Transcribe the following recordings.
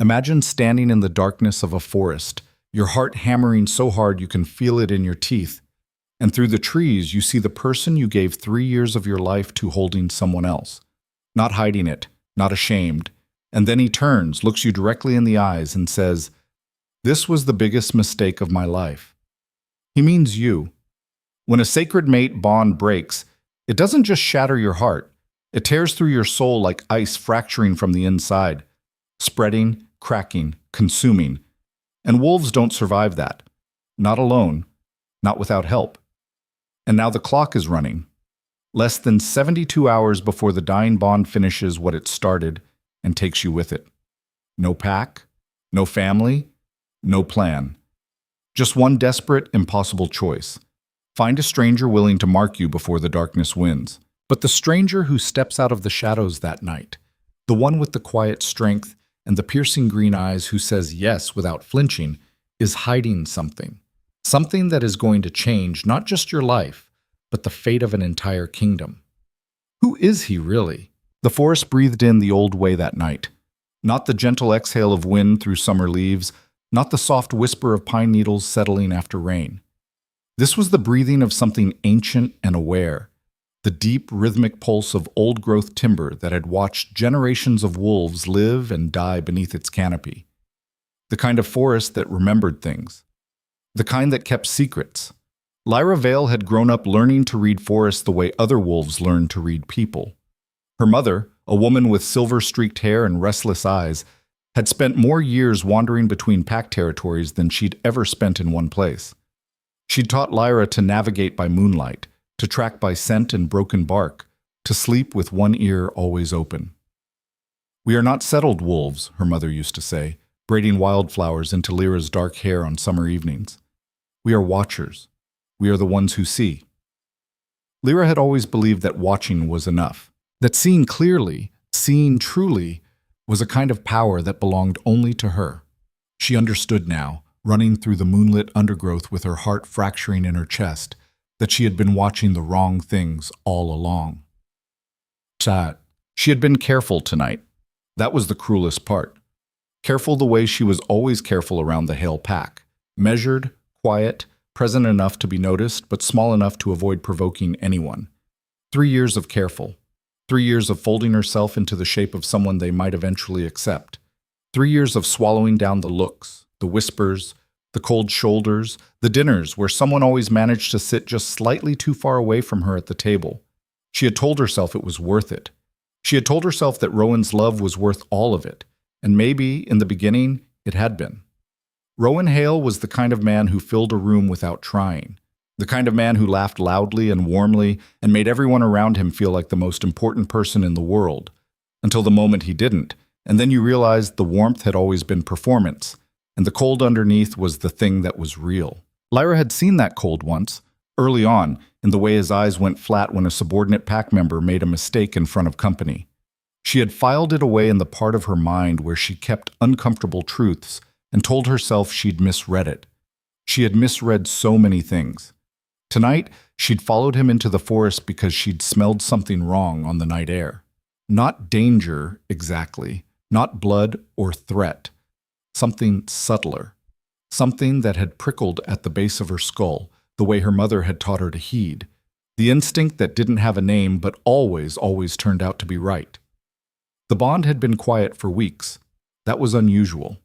Imagine standing in the darkness of a forest, your heart hammering so hard you can feel it in your teeth, and through the trees you see the person you gave 3 years of your life to holding someone else, not hiding it, not ashamed, and then he turns, looks you directly in the eyes, and says, "This was the biggest mistake of my life." He means you. When a sacred mate bond breaks, it doesn't just shatter your heart, it tears through your soul like ice fracturing from the inside, spreading, cracking, consuming. And wolves don't survive that. Not alone, not without help. And now the clock is running. Less than 72 hours before the dying bond finishes what it started and takes you with it. No pack, no family, no plan. Just one desperate, impossible choice. Find a stranger willing to mark you before the darkness wins. But the stranger who steps out of the shadows that night, the one with the quiet strength and the piercing green eyes who says yes without flinching, is hiding something. Something that is going to change not just your life, but the fate of an entire kingdom. Who is he really? The forest breathed in the old way that night. Not the gentle exhale of wind through summer leaves, not the soft whisper of pine needles settling after rain. This was the breathing of something ancient and aware, the deep rhythmic pulse of old-growth timber that had watched generations of wolves live and die beneath its canopy. The kind of forest that remembered things. The kind that kept secrets. Lyra Vale had grown up learning to read forests the way other wolves learned to read people. Her mother, a woman with silver-streaked hair and restless eyes, had spent more years wandering between pack territories than she'd ever spent in one place. She'd taught Lyra to navigate by moonlight, to track by scent and broken bark, to sleep with one ear always open. "We are not settled wolves," her mother used to say, braiding wildflowers into Lyra's dark hair on summer evenings. "We are watchers. We are the ones who see." Lyra had always believed that watching was enough, that seeing clearly, seeing truly, was a kind of power that belonged only to her. She understood now, running through the moonlit undergrowth with her heart fracturing in her chest, that she had been watching the wrong things all along. She had been careful tonight. That was the cruelest part. Careful the way she was always careful around the Hale pack. Measured, quiet, present enough to be noticed, but small enough to avoid provoking anyone. 3 years of careful. 3 years of folding herself into the shape of someone they might eventually accept. 3 years of swallowing down the looks, the whispers, the cold shoulders, the dinners where someone always managed to sit just slightly too far away from her at the table. She had told herself it was worth it. She had told herself that Rowan's love was worth all of it, and maybe, in the beginning, it had been. Rowan Hale was the kind of man who filled a room without trying, the kind of man who laughed loudly and warmly and made everyone around him feel like the most important person in the world, until the moment he didn't, and then you realized the warmth had always been performance, and the cold underneath was the thing that was real. Lyra had seen that cold once, early on, in the way his eyes went flat when a subordinate pack member made a mistake in front of company. She had filed it away in the part of her mind where she kept uncomfortable truths and told herself she'd misread it. She had misread so many things. Tonight, she'd followed him into the forest because she'd smelled something wrong on the night air. Not danger, exactly, not blood or threat. Something subtler. Something that had prickled at the base of her skull, the way her mother had taught her to heed. The instinct that didn't have a name but always turned out to be right. The bond had been quiet for weeks. That was unusual.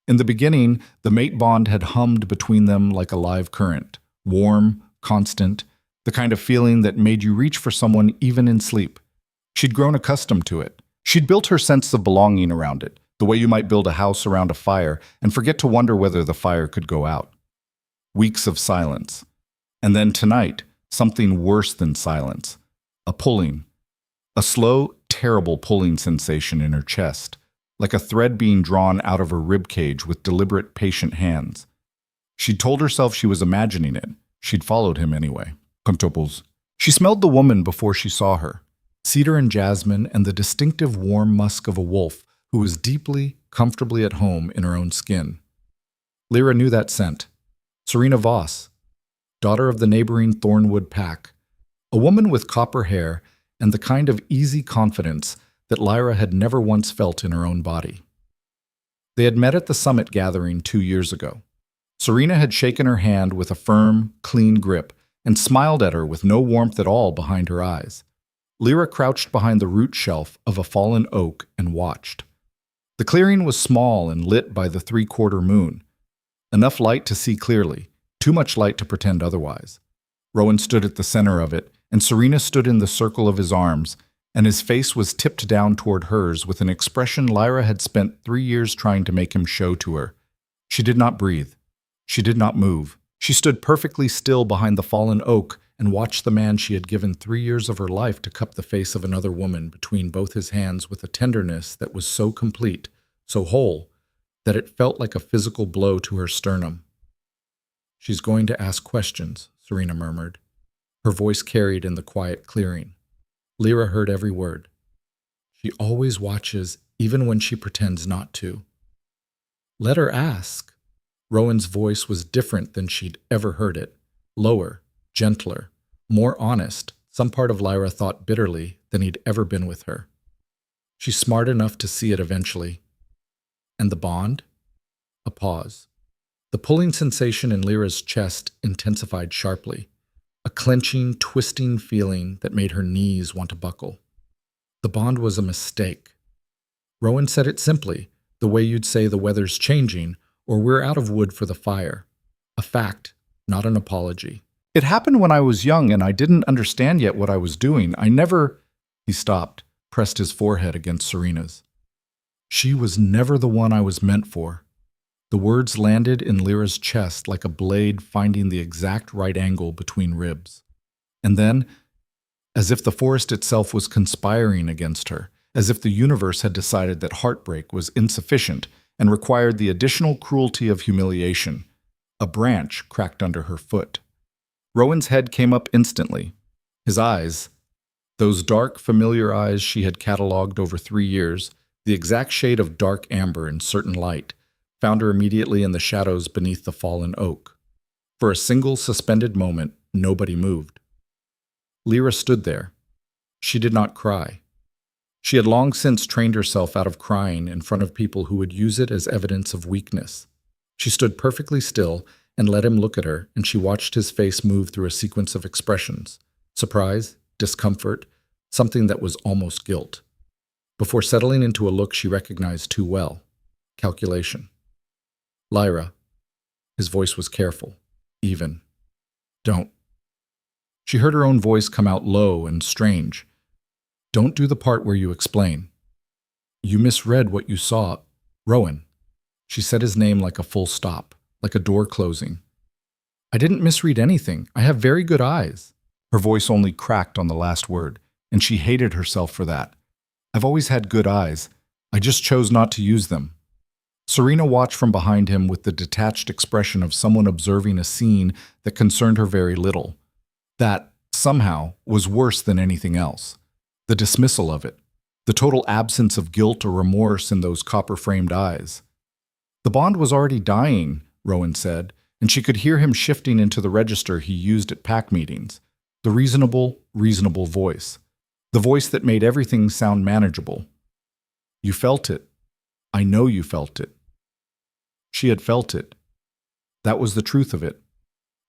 In the beginning, the mate bond had hummed between them like a live current, warm, constant, the kind of feeling that made you reach for someone even in sleep. She'd grown accustomed to it. She'd built her sense of belonging around it, the way you might build a house around a fire and forget to wonder whether the fire could go out. Weeks of silence. And then tonight, something worse than silence. A pulling. A slow, terrible pulling sensation in her chest, like a thread being drawn out of her ribcage with deliberate, patient hands. She'd told herself she was imagining it. She'd followed him anyway. Quintuples. She smelled the woman before she saw her. Cedar and jasmine and the distinctive warm musk of a wolf who was deeply, comfortably at home in her own skin. Lyra knew that scent. Serena Voss, daughter of the neighboring Thornwood pack, a woman with copper hair and the kind of easy confidence that Lyra had never once felt in her own body. They had met at the summit gathering 2 years ago. Serena had shaken her hand with a firm, clean grip and smiled at her with no warmth at all behind her eyes. Lyra crouched behind the root shelf of a fallen oak and watched. The clearing was small and lit by the three-quarter moon. Enough light to see clearly, too much light to pretend otherwise. Rowan stood at the center of it, and Serena stood in the circle of his arms, and his face was tipped down toward hers with an expression Lyra had spent 3 years trying to make him show to her. She did not breathe. She did not move. She stood perfectly still behind the fallen oak and watched the man she had given 3 years of her life to cup the face of another woman between both his hands with a tenderness that was so complete, so whole, that it felt like a physical blow to her sternum. "She's going to ask questions," Serena murmured. Her voice carried in the quiet clearing. Lyra heard every word. "She always watches, even when she pretends not to." "Let her ask." Rowan's voice was different than she'd ever heard it. Lower, gentler, more honest, some part of Lyra thought bitterly than he'd ever been with her. "She's smart enough to see it eventually." "And the bond?" A pause. The pulling sensation in Lyra's chest intensified sharply, a clenching, twisting feeling that made her knees want to buckle. "The bond was a mistake." Rowan said it simply, the way you'd say the weather's changing or we're out of wood for the fire. A fact, not an apology. "It happened when I was young and I didn't understand yet what I was doing. I never—" He stopped, pressed his forehead against Serena's. "She was never the one I was meant for." The words landed in Lyra's chest like a blade finding the exact right angle between ribs. And then, as if the forest itself was conspiring against her, as if the universe had decided that heartbreak was insufficient and required the additional cruelty of humiliation, a branch cracked under her foot. Rowan's head came up instantly. His eyes, those dark, familiar eyes she had catalogued over 3 years, the exact shade of dark amber in certain light, found her immediately in the shadows beneath the fallen oak. For a single suspended moment, nobody moved. Lyra stood there. She did not cry. She had long since trained herself out of crying in front of people who would use it as evidence of weakness. She stood perfectly still and let him look at her, and she watched his face move through a sequence of expressions: surprise, discomfort, something that was almost guilt, before settling into a look she recognized too well: calculation. "Lyra." His voice was careful, even. "Don't." She heard her own voice come out low and strange. "Don't do the part where you explain. You misread what you saw. Rowan." She said his name like a full stop, like a door closing. "I didn't misread anything. I have very good eyes." Her voice only cracked on the last word, and she hated herself for that. "I've always had good eyes. I just chose not to use them." Serena watched from behind him with the detached expression of someone observing a scene that concerned her very little. That, somehow, was worse than anything else. The dismissal of it, the total absence of guilt or remorse in those copper-framed eyes. "The bond was already dying," Rowan said, and she could hear him shifting into the register he used at PAC meetings. The reasonable voice. The voice that made everything sound manageable. "You felt it. I know you felt it." She had felt it. That was the truth of it.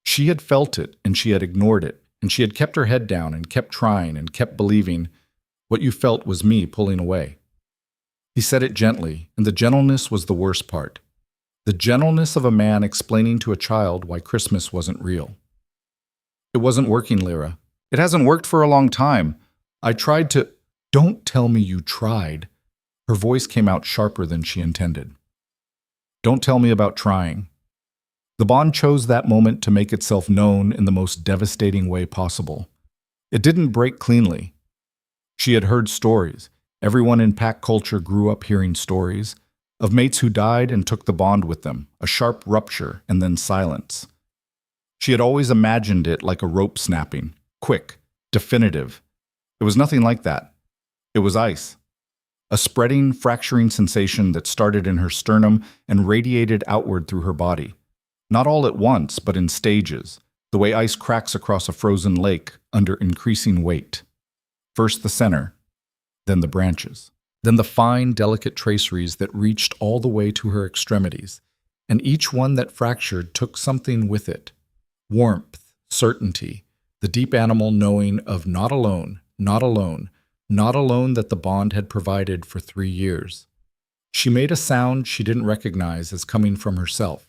She had felt it, and she had ignored it, and she had kept her head down and kept trying and kept believing. "What you felt was me pulling away." He said it gently, and the gentleness was the worst part. The gentleness of a man explaining to a child why Christmas wasn't real. "It wasn't working, Lyra. It hasn't worked for a long time. I tried to—" "Don't tell me you tried." Her voice came out sharper than she intended. "Don't tell me about trying." The bond chose that moment to make itself known in the most devastating way possible. It didn't break cleanly. She had heard stories. Everyone in pack culture grew up hearing stories of mates who died and took the bond with them, a sharp rupture and then silence. She had always imagined it like a rope snapping, quick, definitive. It was nothing like that. It was ice. A spreading, fracturing sensation that started in her sternum and radiated outward through her body. Not all at once, but in stages, the way ice cracks across a frozen lake under increasing weight. First the center, then the branches. then the fine, delicate traceries that reached all the way to her extremities, and each one that fractured took something with it. Warmth, certainty, the deep animal knowing of not alone, not alone, not alone that the bond had provided for 3 years. She made a sound she didn't recognize as coming from herself.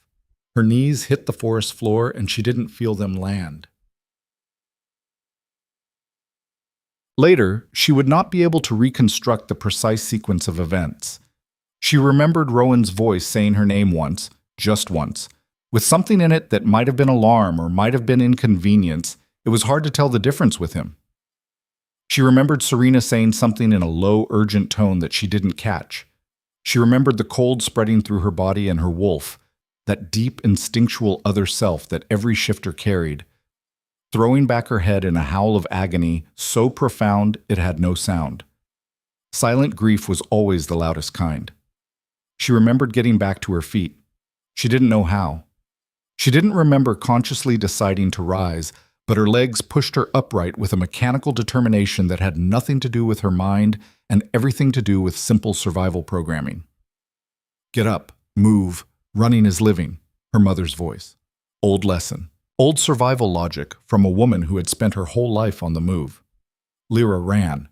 Her knees hit the forest floor and she didn't feel them land. Later, she would not be able to reconstruct the precise sequence of events. She remembered Rowan's voice saying her name once, just once, with something in it that might have been alarm or might have been inconvenience. It was hard to tell the difference with him. She remembered Serena saying something in a low, urgent tone that she didn't catch. She remembered the cold spreading through her body and her wolf, that deep, instinctual other self that every shifter carried, throwing back her head in a howl of agony so profound it had no sound. Silent grief was always the loudest kind. She remembered getting back to her feet. She didn't know how. She didn't remember consciously deciding to rise, but her legs pushed her upright with a mechanical determination that had nothing to do with her mind and everything to do with simple survival programming. Get up, move, running is living, her mother's voice. Old lesson. Old survival logic from a woman who had spent her whole life on the move. Lyra ran.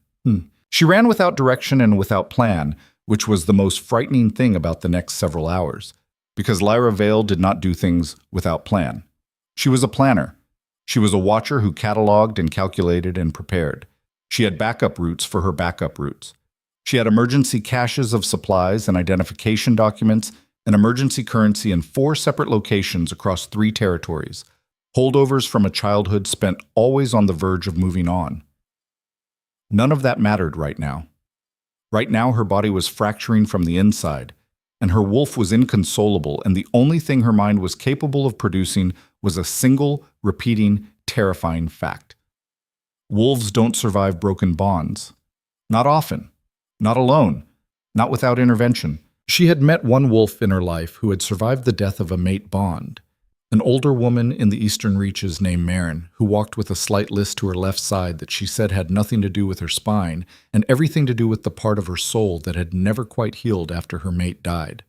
She ran without direction and without plan, which was the most frightening thing about the next several hours, because Lyra Vale did not do things without plan. She was a planner. She was a watcher who cataloged and calculated and prepared. She had backup routes for her backup routes. She had emergency caches of supplies and identification documents and emergency currency in 4 separate locations across 3 territories. Holdovers from a childhood spent always on the verge of moving on. None of that mattered right now. Right now her body was fracturing from the inside, and her wolf was inconsolable, and the only thing her mind was capable of producing was a single, repeating, terrifying fact. Wolves don't survive broken bonds. Not often. Not alone. Not without intervention. She had met one wolf in her life who had survived the death of a mate bond. An older woman in the eastern reaches named Marin, who walked with a slight list to her left side that she said had nothing to do with her spine and everything to do with the part of her soul that had never quite healed after her mate died.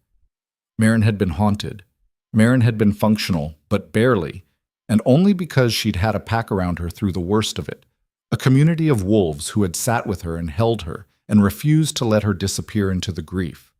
Marin had been haunted. Marin had been functional, but barely, and only because she'd had a pack around her through the worst of it, a community of wolves who had sat with her and held her and refused to let her disappear into the grief.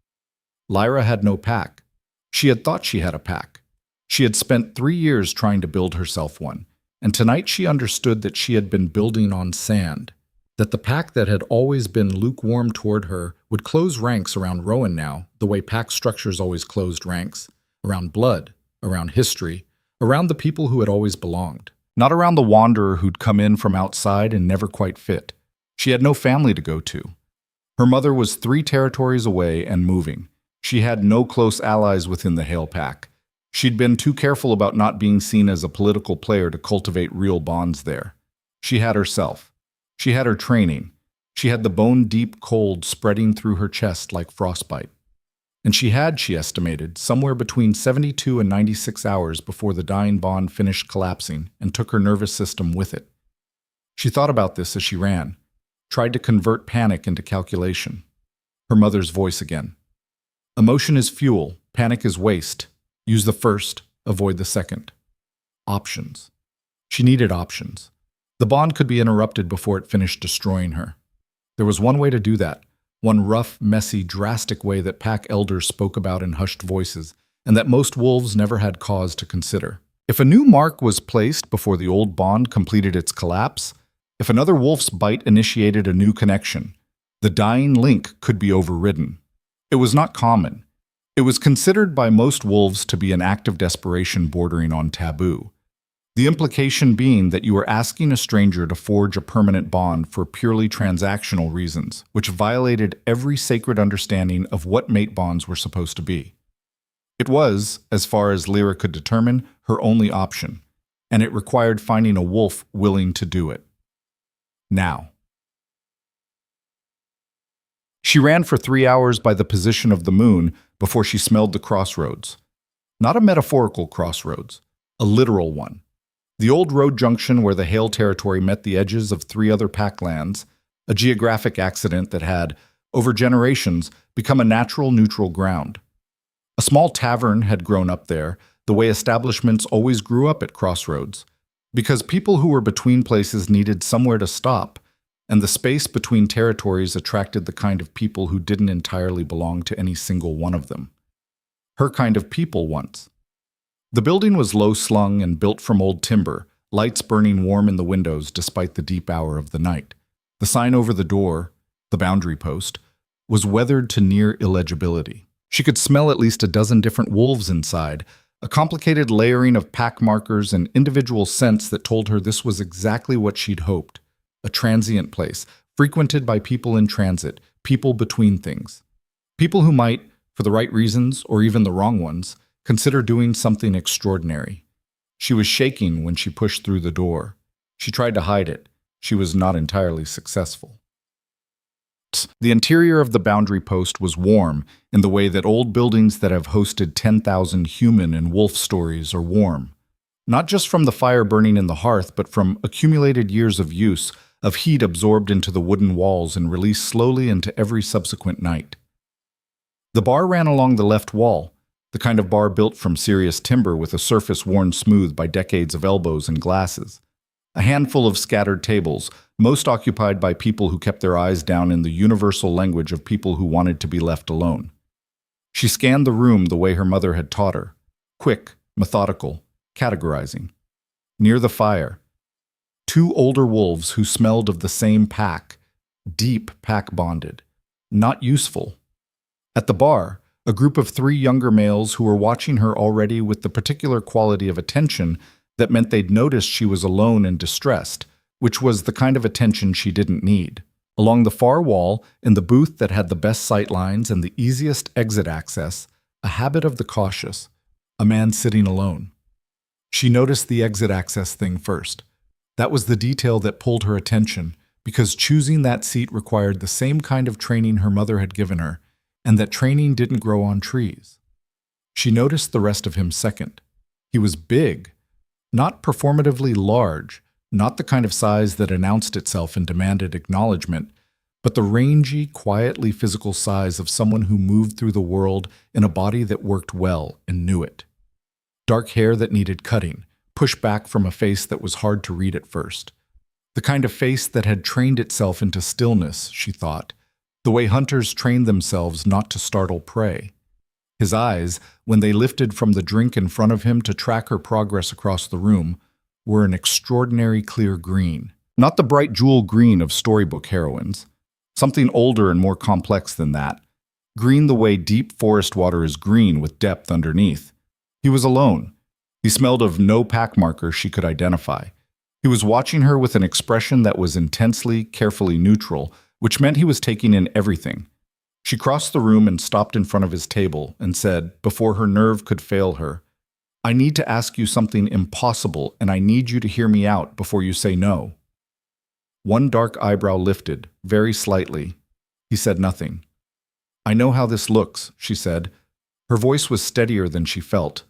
Lyra had no pack. She had thought she had a pack. She had spent 3 years trying to build herself one, and tonight she understood that she had been building on sand, that the pack that had always been lukewarm toward her would close ranks around Rowan now, the way pack structures always closed ranks, around blood, around history, around the people who had always belonged, not around the wanderer who'd come in from outside and never quite fit. She had no family to go to. Her mother was 3 territories away and moving. She had no close allies within the Hale pack. She'd been too careful about not being seen as a political player to cultivate real bonds there. She had herself. She had her training. She had the bone-deep cold spreading through her chest like frostbite. And she had, she estimated, somewhere between 72 and 96 hours before the dying bond finished collapsing and took her nervous system with it. She thought about this as she ran, tried to convert panic into calculation. Her mother's voice again. Emotion is fuel, panic is waste. Use the first, avoid the second. Options. She needed options. The bond could be interrupted before it finished destroying her. There was one way to do that, one rough, messy, drastic way that pack elders spoke about in hushed voices, and that most wolves never had cause to consider. If a new mark was placed before the old bond completed its collapse, if another wolf's bite initiated a new connection, the dying link could be overridden. It was not common. It was considered by most wolves to be an act of desperation bordering on taboo. The implication being that you were asking a stranger to forge a permanent bond for purely transactional reasons, which violated every sacred understanding of what mate bonds were supposed to be. It was, as far as Lyra could determine, her only option, and it required finding a wolf willing to do it. Now. She ran for 3 hours by the position of the moon before she smelled the crossroads. Not a metaphorical crossroads, a literal one. The old road junction where the Hale territory met the edges of 3 other packlands, a geographic accident that had, over generations, become a natural neutral ground. A small tavern had grown up there, the way establishments always grew up at crossroads, because people who were between places needed somewhere to stop, and the space between territories attracted the kind of people who didn't entirely belong to any single one of them. Her kind of people once. The building was low-slung and built from old timber, lights burning warm in the windows despite the deep hour of the night. The sign over the door, the boundary post, was weathered to near illegibility. She could smell at least a dozen different wolves inside, a complicated layering of pack markers and individual scents that told her this was exactly what she'd hoped. A transient place, frequented by people in transit, people between things. People who might, for the right reasons or even the wrong ones, consider doing something extraordinary. She was shaking when she pushed through the door. She tried to hide it. She was not entirely successful. The interior of the boundary post was warm in the way that old buildings that have hosted 10,000 human and wolf stories are warm. Not just from the fire burning in the hearth, but from accumulated years of use, of heat absorbed into the wooden walls and released slowly into every subsequent night. The bar ran along the left wall, the kind of bar built from serious timber with a surface worn smooth by decades of elbows and glasses. A handful of scattered tables, most occupied by people who kept their eyes down in the universal language of people who wanted to be left alone. She scanned the room the way her mother had taught her, quick, methodical, categorizing. Near the fire, two older wolves who smelled of the same pack, deep pack bonded, not useful. At the bar, a group of three younger males who were watching her already with the particular quality of attention that meant they'd noticed she was alone and distressed, which was the kind of attention she didn't need. Along the far wall, in the booth that had the best sight lines and the easiest exit access, a habit of the cautious, a man sitting alone. She noticed the exit access thing first. That was the detail that pulled her attention, because choosing that seat required the same kind of training her mother had given her, and that training didn't grow on trees. She noticed the rest of him second. He was big, not performatively large, not the kind of size that announced itself and demanded acknowledgement, but the rangy, quietly physical size of someone who moved through the world in a body that worked well and knew it. Dark hair that needed cutting, pushed back from a face that was hard to read at first. The kind of face that had trained itself into stillness, she thought, the way hunters train themselves not to startle prey. His eyes, when they lifted from the drink in front of him to track her progress across the room, were an extraordinary clear green. Not the bright jewel green of storybook heroines. Something older and more complex than that. Green the way deep forest water is green with depth underneath. He was alone. He smelled of no pack marker she could identify. He was watching her with an expression that was intensely, carefully neutral, which meant he was taking in everything. She crossed the room and stopped in front of his table and said, before her nerve could fail her, "I need to ask you something impossible, and I need you to hear me out before you say no." One dark eyebrow lifted, very slightly. He said nothing. "I know how this looks," she said. Her voice was steadier than she felt.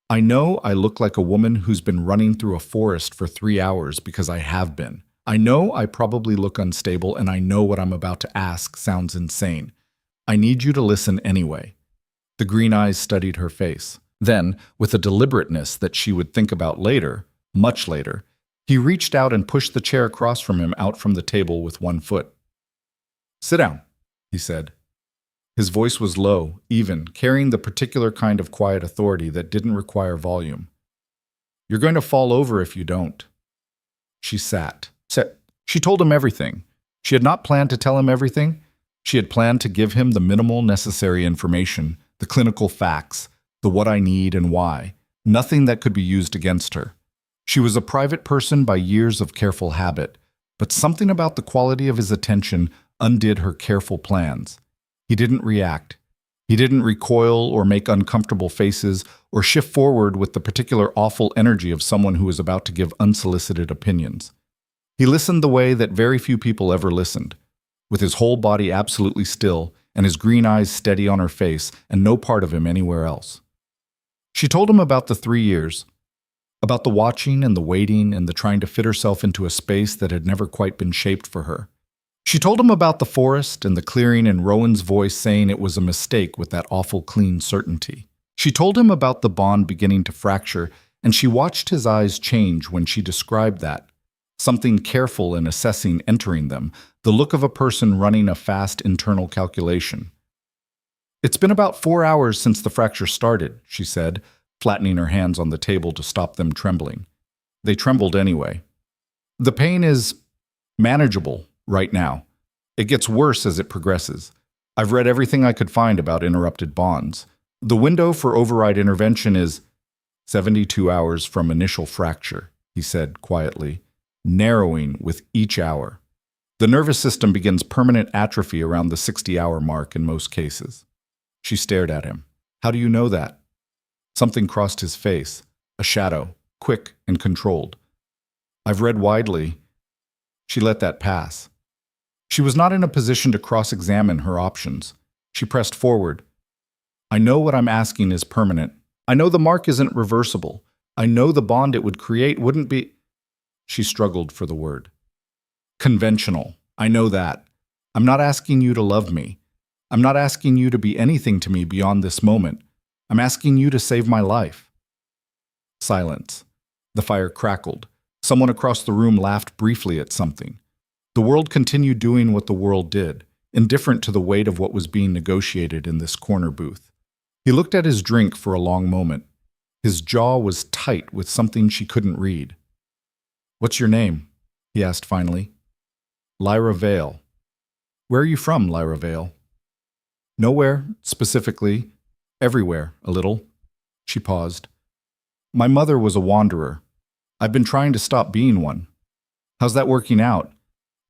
"I know I look like a woman who's been running through a forest for 3 hours because I have been. I know I probably look unstable, and I know what I'm about to ask sounds insane. I need you to listen anyway." The green eyes studied her face. Then, with a deliberateness that she would think about later, much later, he reached out and pushed the chair across from him out from the table with one foot. "Sit down," he said. His voice was low, even, carrying the particular kind of quiet authority that didn't require volume. "You're going to fall over if you don't." She sat. She told him everything. She had not planned to tell him everything. She had planned to give him the minimal necessary information, the clinical facts, the what I need and why, nothing that could be used against her. She was a private person by years of careful habit, but something about the quality of his attention undid her careful plans. He didn't react. He didn't recoil or make uncomfortable faces or shift forward with the particular awful energy of someone who is about to give unsolicited opinions. He listened the way that very few people ever listened, with his whole body absolutely still and his green eyes steady on her face and no part of him anywhere else. She told him about the 3 years, about the watching and the waiting and the trying to fit herself into a space that had never quite been shaped for her. She told him about the forest and the clearing and Rowan's voice saying it was a mistake with that awful clean certainty. She told him about the bond beginning to fracture, and she watched his eyes change when she described that. Something careful and assessing entering them, the look of a person running a fast internal calculation. "It's been about 4 hours since the fracture started," she said, flattening her hands on the table to stop them trembling. They trembled anyway. "The pain is manageable right now. It gets worse as it progresses. I've read everything I could find about interrupted bonds. The window for override intervention is 72 hours from initial fracture," he said quietly, narrowing with each hour. "The nervous system begins permanent atrophy around the 60-hour mark in most cases." She stared at him. "How do you know that?" Something crossed his face, a shadow, quick and controlled. "I've read widely." She let that pass. She was not in a position to cross-examine her options. She pressed forward. "I know what I'm asking is permanent. I know the mark isn't reversible. I know the bond it would create wouldn't be—" She struggled for the word. "Conventional. I know that. I'm not asking you to love me. I'm not asking you to be anything to me beyond this moment. I'm asking you to save my life." Silence. The fire crackled. Someone across the room laughed briefly at something. The world continued doing what the world did, indifferent to the weight of what was being negotiated in this corner booth. He looked at his drink for a long moment. His jaw was tight with something she couldn't read. "What's your name?" he asked finally. "Lyra Vale." "Where are you from, Lyra Vale?" "Nowhere, specifically. Everywhere, a little." She paused. "My mother was a wanderer. I've been trying to stop being one." "How's that working out?"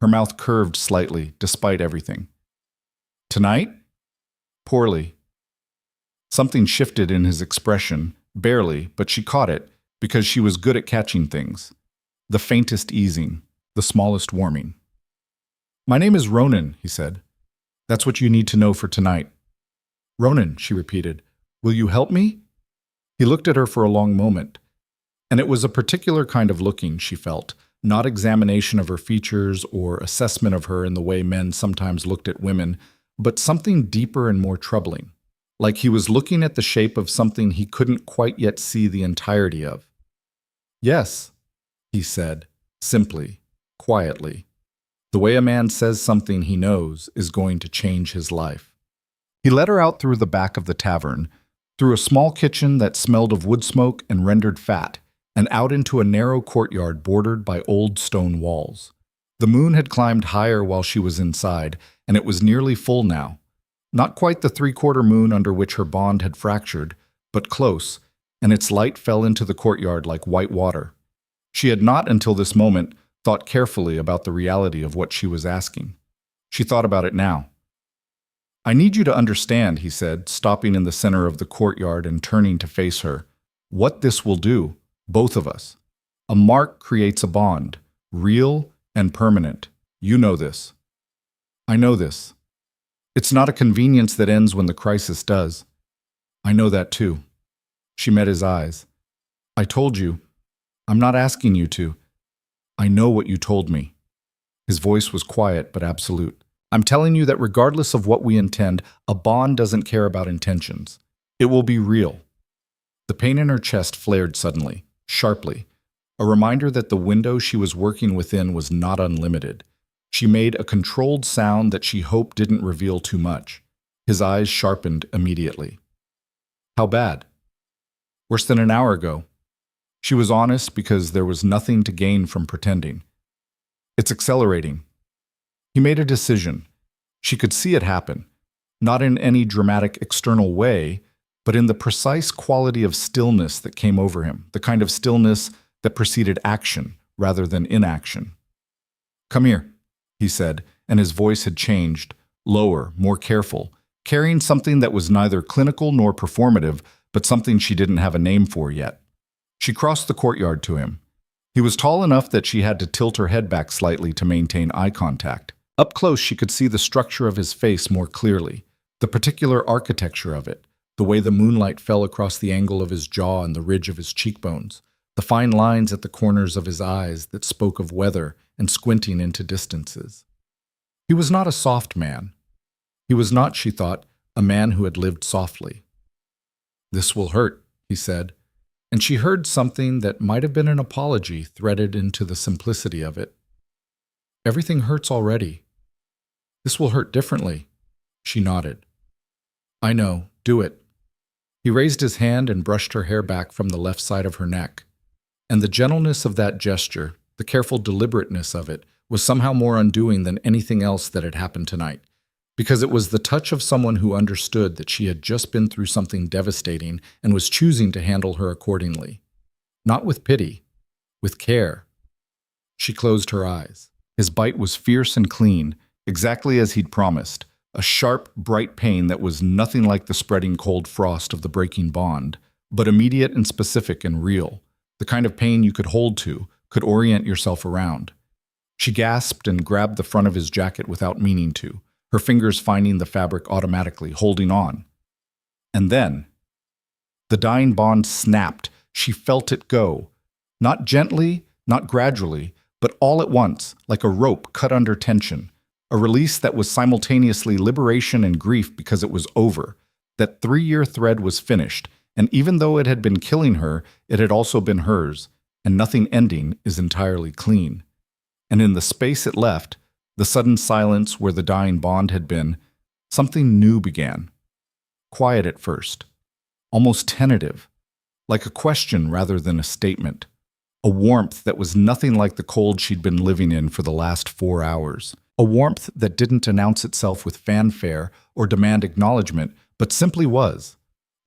Her mouth curved slightly, despite everything. "Tonight?" "Poorly." Something shifted in his expression, barely, but she caught it, because she was good at catching things. The faintest easing, the smallest warming. "My name is Ronan," he said. "That's what you need to know for tonight." "Ronan," she repeated. "Will you help me?" He looked at her for a long moment. And it was a particular kind of looking, she felt, not examination of her features or assessment of her in the way men sometimes looked at women, but something deeper and more troubling, like he was looking at the shape of something he couldn't quite yet see the entirety of. "Yes," he said, simply, quietly. The way a man says something he knows is going to change his life. He led her out through the back of the tavern, through a small kitchen that smelled of wood smoke and rendered fat, and out into a narrow courtyard bordered by old stone walls. The moon had climbed higher while she was inside, and it was nearly full now. Not quite the three-quarter moon under which her bond had fractured, but close, and its light fell into the courtyard like white water. She had not, until this moment, thought carefully about the reality of what she was asking. She thought about it now. "I need you to understand," he said, stopping in the center of the courtyard and turning to face her, "what this will do. Both of us. A mark creates a bond, real and permanent. You know this." "I know this. It's not a convenience that ends when the crisis does." "I know that too." She met his eyes. "I told you. I'm not asking you to. I know what you told me." His voice was quiet but absolute. "I'm telling you that regardless of what we intend, a bond doesn't care about intentions. It will be real." The pain in her chest flared suddenly, sharply, a reminder that the window she was working within was not unlimited. She made a controlled sound that she hoped didn't reveal too much. His eyes sharpened immediately. "How bad?" "Worse than an hour ago." She was honest because there was nothing to gain from pretending. "It's accelerating." He made a decision. She could see it happen, not in any dramatic external way, but in the precise quality of stillness that came over him, the kind of stillness that preceded action rather than inaction. "Come here," he said, and his voice had changed, lower, more careful, carrying something that was neither clinical nor performative, but something she didn't have a name for yet. She crossed the courtyard to him. He was tall enough that she had to tilt her head back slightly to maintain eye contact. Up close, she could see the structure of his face more clearly, the particular architecture of it, the way the moonlight fell across the angle of his jaw and the ridge of his cheekbones, the fine lines at the corners of his eyes that spoke of weather and squinting into distances. He was not a soft man. He was not, she thought, a man who had lived softly. "This will hurt," he said, and she heard something that might have been an apology threaded into the simplicity of it. "Everything hurts already. This will hurt differently." She nodded. "I know. Do it." He raised his hand and brushed her hair back from the left side of her neck. And the gentleness of that gesture, the careful deliberateness of it, was somehow more undoing than anything else that had happened tonight, because it was the touch of someone who understood that she had just been through something devastating and was choosing to handle her accordingly. Not with pity, with care. She closed her eyes. His bite was fierce and clean, exactly as he'd promised, a sharp, bright pain that was nothing like the spreading cold frost of the breaking bond, but immediate and specific and real, the kind of pain you could hold to, could orient yourself around. She gasped and grabbed the front of his jacket without meaning to, her fingers finding the fabric automatically, holding on. And then, the dying bond snapped. She felt it go. Not gently, not gradually, but all at once, like a rope cut under tension. A release that was simultaneously liberation and grief because it was over. That 3-year thread was finished, and even though it had been killing her, it had also been hers, and nothing ending is entirely clean. And in the space it left, the sudden silence where the dying bond had been, something new began. Quiet at first, almost tentative, like a question rather than a statement. A warmth that was nothing like the cold she'd been living in for the last 4 hours. A warmth that didn't announce itself with fanfare or demand acknowledgement, but simply was.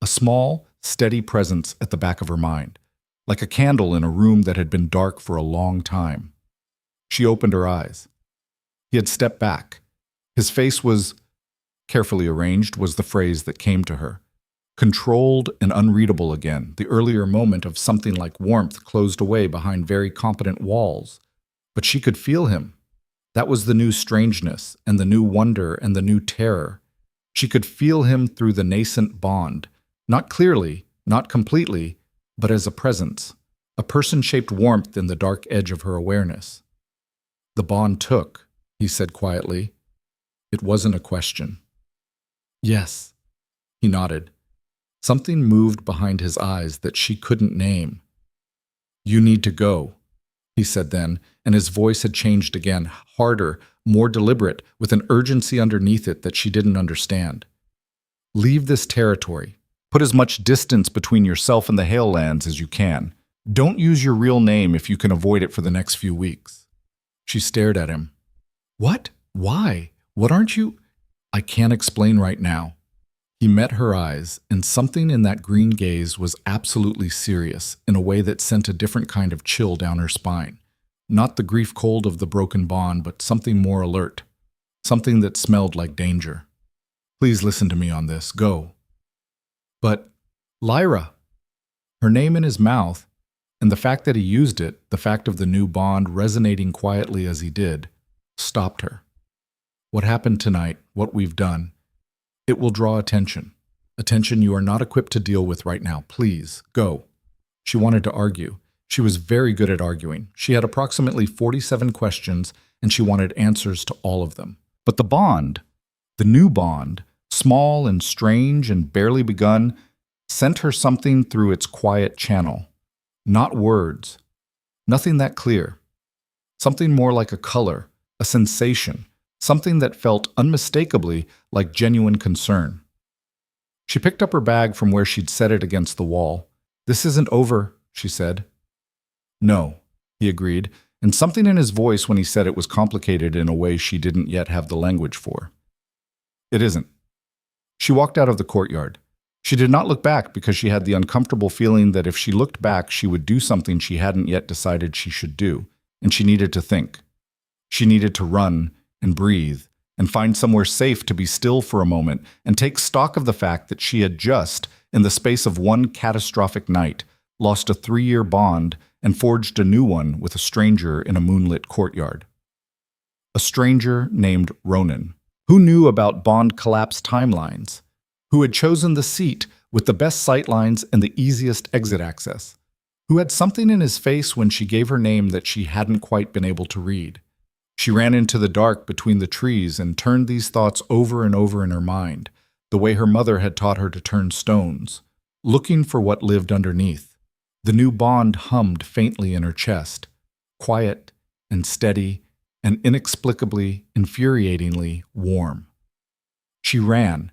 A small, steady presence at the back of her mind, like a candle in a room that had been dark for a long time. She opened her eyes. He had stepped back. His face was carefully arranged, was the phrase that came to her. Controlled and unreadable again, the earlier moment of something like warmth closed away behind very competent walls. But she could feel him. That was the new strangeness, and the new wonder, and the new terror. She could feel him through the nascent bond, not clearly, not completely, but as a presence, a person-shaped warmth in the dark edge of her awareness. "The bond took," he said quietly. It wasn't a question. "Yes," he nodded. Something moved behind his eyes that she couldn't name. "You need to go," he said then, and his voice had changed again, harder, more deliberate, with an urgency underneath it that she didn't understand. "Leave this territory. Put as much distance between yourself and the Hale Lands as you can. Don't use your real name if you can avoid it for the next few weeks." She stared at him. "What? Why? What aren't you?" "I can't explain right now." He met her eyes, and something in that green gaze was absolutely serious, in a way that sent a different kind of chill down her spine. Not the grief cold of the broken bond, but something more alert. Something that smelled like danger. "Please listen to me on this. Go." "But, Lyra!" Her name in his mouth, and the fact that he used it, the fact of the new bond resonating quietly as he did, stopped her. "What happened tonight, what we've done, it will draw attention. Attention you are not equipped to deal with right now. Please, go." She wanted to argue. She was very good at arguing. She had approximately 47 questions, and she wanted answers to all of them. But the bond, the new bond, small and strange and barely begun, sent her something through its quiet channel. Not words. Nothing that clear. Something more like a color, a sensation, something that felt unmistakably like genuine concern. She picked up her bag from where she'd set it against the wall. "This isn't over," she said. "No," he agreed, and something in his voice when he said it was complicated in a way she didn't yet have the language for. "It isn't." She walked out of the courtyard. She did not look back because she had the uncomfortable feeling that if she looked back, she would do something she hadn't yet decided she should do, and she needed to think. She needed to run and breathe and find somewhere safe to be still for a moment and take stock of the fact that she had just, in the space of one catastrophic night, lost a 3-year bond and forged a new one with a stranger in a moonlit courtyard. A stranger named Ronan, who knew about bond collapse timelines, who had chosen the seat with the best sightlines and the easiest exit access, who had something in his face when she gave her name that she hadn't quite been able to read. She ran into the dark between the trees and turned these thoughts over and over in her mind, the way her mother had taught her to turn stones, looking for what lived underneath. The new bond hummed faintly in her chest, quiet and steady and inexplicably, infuriatingly warm. She ran,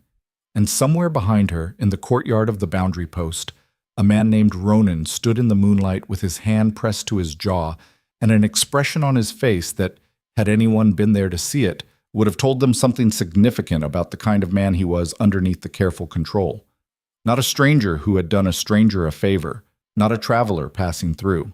and somewhere behind her, in the courtyard of the boundary post, a man named Ronan stood in the moonlight with his hand pressed to his jaw and an expression on his face that, had anyone been there to see it, would have told them something significant about the kind of man he was underneath the careful control. Not a stranger who had done a stranger a favor, not a traveler passing through.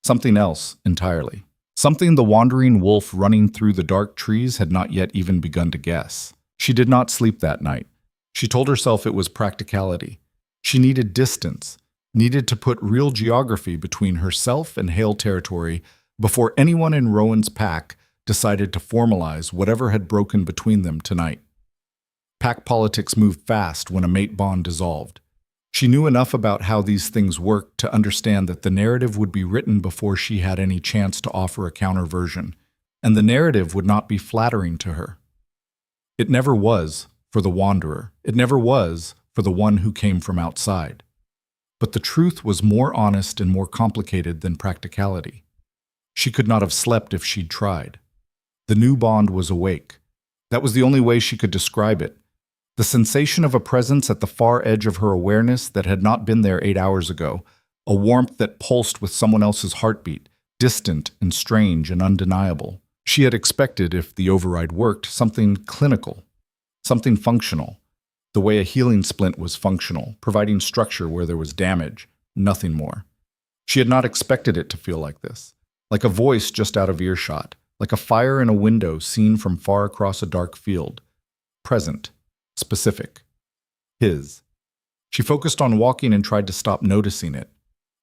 Something else entirely. Something the wandering wolf running through the dark trees had not yet even begun to guess. She did not sleep that night. She told herself it was practicality. She needed distance, needed to put real geography between herself and Hale territory before anyone in Rowan's pack decided to formalize whatever had broken between them tonight. Pack politics moved fast when a mate bond dissolved. She knew enough about how these things worked to understand that the narrative would be written before she had any chance to offer a counter version, and the narrative would not be flattering to her. It never was for the wanderer. It never was for the one who came from outside. But the truth was more honest and more complicated than practicality. She could not have slept if she'd tried. The new bond was awake. That was the only way she could describe it. The sensation of a presence at the far edge of her awareness that had not been there 8 hours ago, a warmth that pulsed with someone else's heartbeat, distant and strange and undeniable. She had expected, if the override worked, something clinical, something functional, the way a healing splint was functional, providing structure where there was damage, nothing more. She had not expected it to feel like this, like a voice just out of earshot, like a fire in a window seen from far across a dark field. Present. Specific. His. She focused on walking and tried to stop noticing it.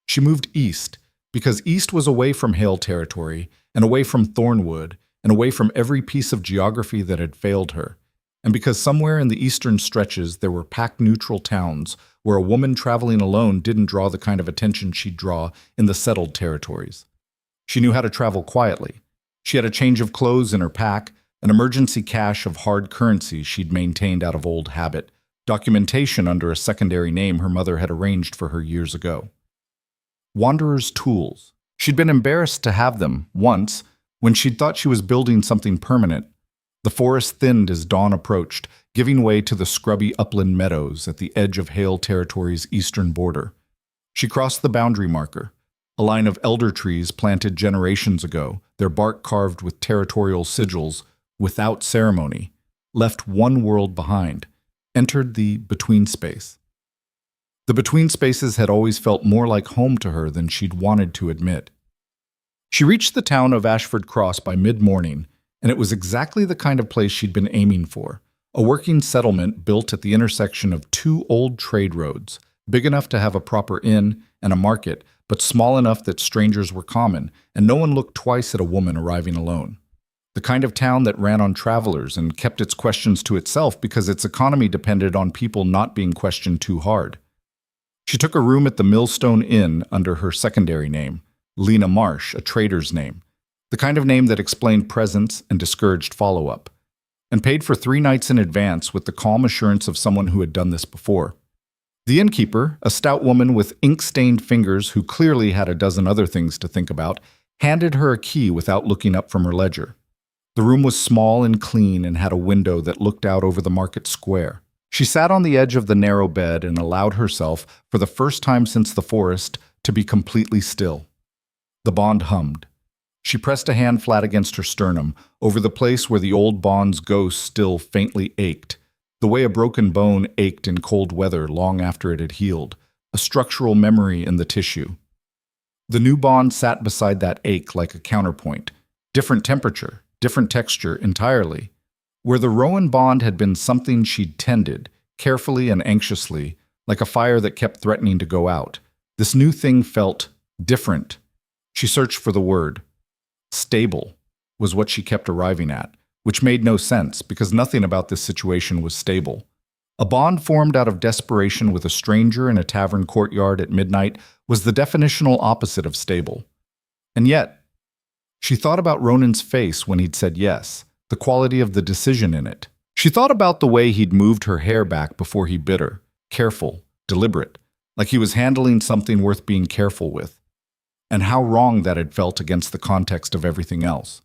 She moved east, because east was away from Hale territory, and away from Thornwood, and away from every piece of geography that had failed her, and because somewhere in the eastern stretches there were pack-neutral towns where a woman traveling alone didn't draw the kind of attention she'd draw in the settled territories. She knew how to travel quietly. She had a change of clothes in her pack, an emergency cache of hard currency she'd maintained out of old habit, documentation under a secondary name her mother had arranged for her years ago. Wanderer's tools. She'd been embarrassed to have them, once, when she'd thought she was building something permanent. The forest thinned as dawn approached, giving way to the scrubby upland meadows at the edge of Hale territory's eastern border. She crossed the boundary marker, a line of elder trees planted generations ago, their bark carved with territorial sigils, without ceremony, left one world behind, entered the between space. The between spaces had always felt more like home to her than she'd wanted to admit. She reached the town of Ashford Cross by mid-morning, and it was exactly the kind of place she'd been aiming for, a working settlement built at the intersection of two old trade roads, big enough to have a proper inn and a market, but small enough that strangers were common, and no one looked twice at a woman arriving alone. The kind of town that ran on travelers and kept its questions to itself because its economy depended on people not being questioned too hard. She took a room at the Millstone Inn under her secondary name, Lena Marsh, a trader's name, the kind of name that explained presence and discouraged follow-up, and paid for 3 nights in advance with the calm assurance of someone who had done this before. The innkeeper, a stout woman with ink-stained fingers who clearly had a dozen other things to think about, handed her a key without looking up from her ledger. The room was small and clean and had a window that looked out over the market square. She sat on the edge of the narrow bed and allowed herself, for the first time since the forest, to be completely still. The bond hummed. She pressed a hand flat against her sternum, over the place where the old bond's ghost still faintly ached, the way a broken bone ached in cold weather long after it had healed, a structural memory in the tissue. The new bond sat beside that ache like a counterpoint, different temperature, different texture entirely. Where the Rowan bond had been something she'd tended, carefully and anxiously, like a fire that kept threatening to go out, this new thing felt different. She searched for the word. Stable was what she kept arriving at, which made no sense because nothing about this situation was stable. A bond formed out of desperation with a stranger in a tavern courtyard at midnight was the definitional opposite of stable. And yet, She thought about Ronan's face when he'd said yes, the quality of the decision in it. She thought about the way he'd moved her hair back before he bit her, careful, deliberate, like he was handling something worth being careful with, and how wrong that had felt against the context of everything else.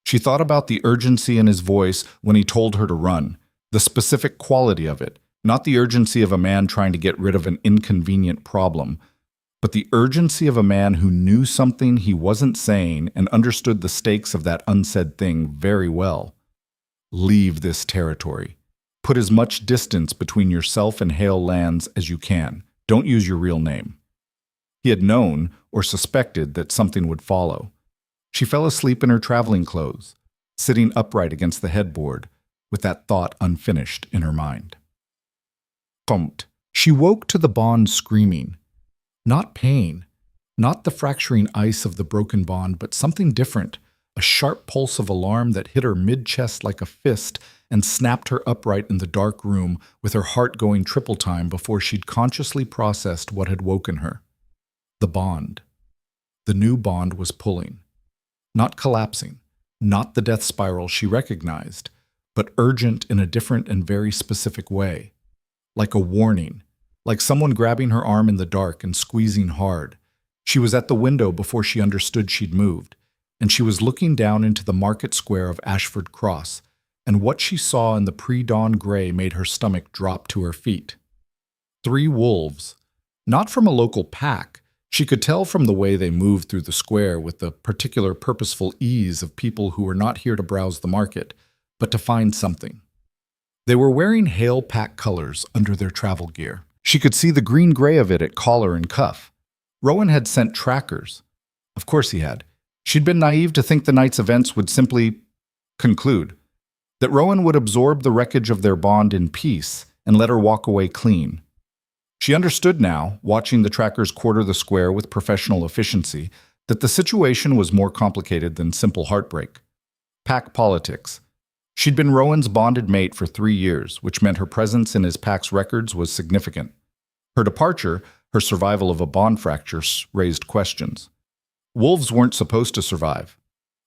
She thought about the urgency in his voice when he told her to run, the specific quality of it, not the urgency of a man trying to get rid of an inconvenient problem, but the urgency of a man who knew something he wasn't saying and understood the stakes of that unsaid thing very well. Leave this territory. Put as much distance between yourself and Hale lands as you can. Don't use your real name. He had known or suspected that something would follow. She fell asleep in her traveling clothes, sitting upright against the headboard, with that thought unfinished in her mind. Thumped. She woke to the bond screaming. Not pain, not the fracturing ice of the broken bond, but something different, a sharp pulse of alarm that hit her mid-chest like a fist and snapped her upright in the dark room with her heart going triple time before she'd consciously processed what had woken her. The bond. The new bond was pulling. Not collapsing, not the death spiral she recognized, but urgent in a different and very specific way. Like a warning, like someone grabbing her arm in the dark and squeezing hard. She was at the window before she understood she'd moved, and she was looking down into the market square of Ashford Cross, and what she saw in the pre-dawn gray made her stomach drop to her feet. 3 wolves, not from a local pack. She could tell from the way they moved through the square with the particular purposeful ease of people who were not here to browse the market, but to find something. They were wearing Hale pack colors under their travel gear. She could see the green-gray of it at collar and cuff. Rowan had sent trackers. Of course he had. She'd been naive to think the night's events would simply conclude, that Rowan would absorb the wreckage of their bond in peace and let her walk away clean. She understood now, watching the trackers quarter the square with professional efficiency, that the situation was more complicated than simple heartbreak. Pack politics. She'd been Rowan's bonded mate for 3 years, which meant her presence in his pack's records was significant. Her departure, her survival of a bond fracture, raised questions. Wolves weren't supposed to survive.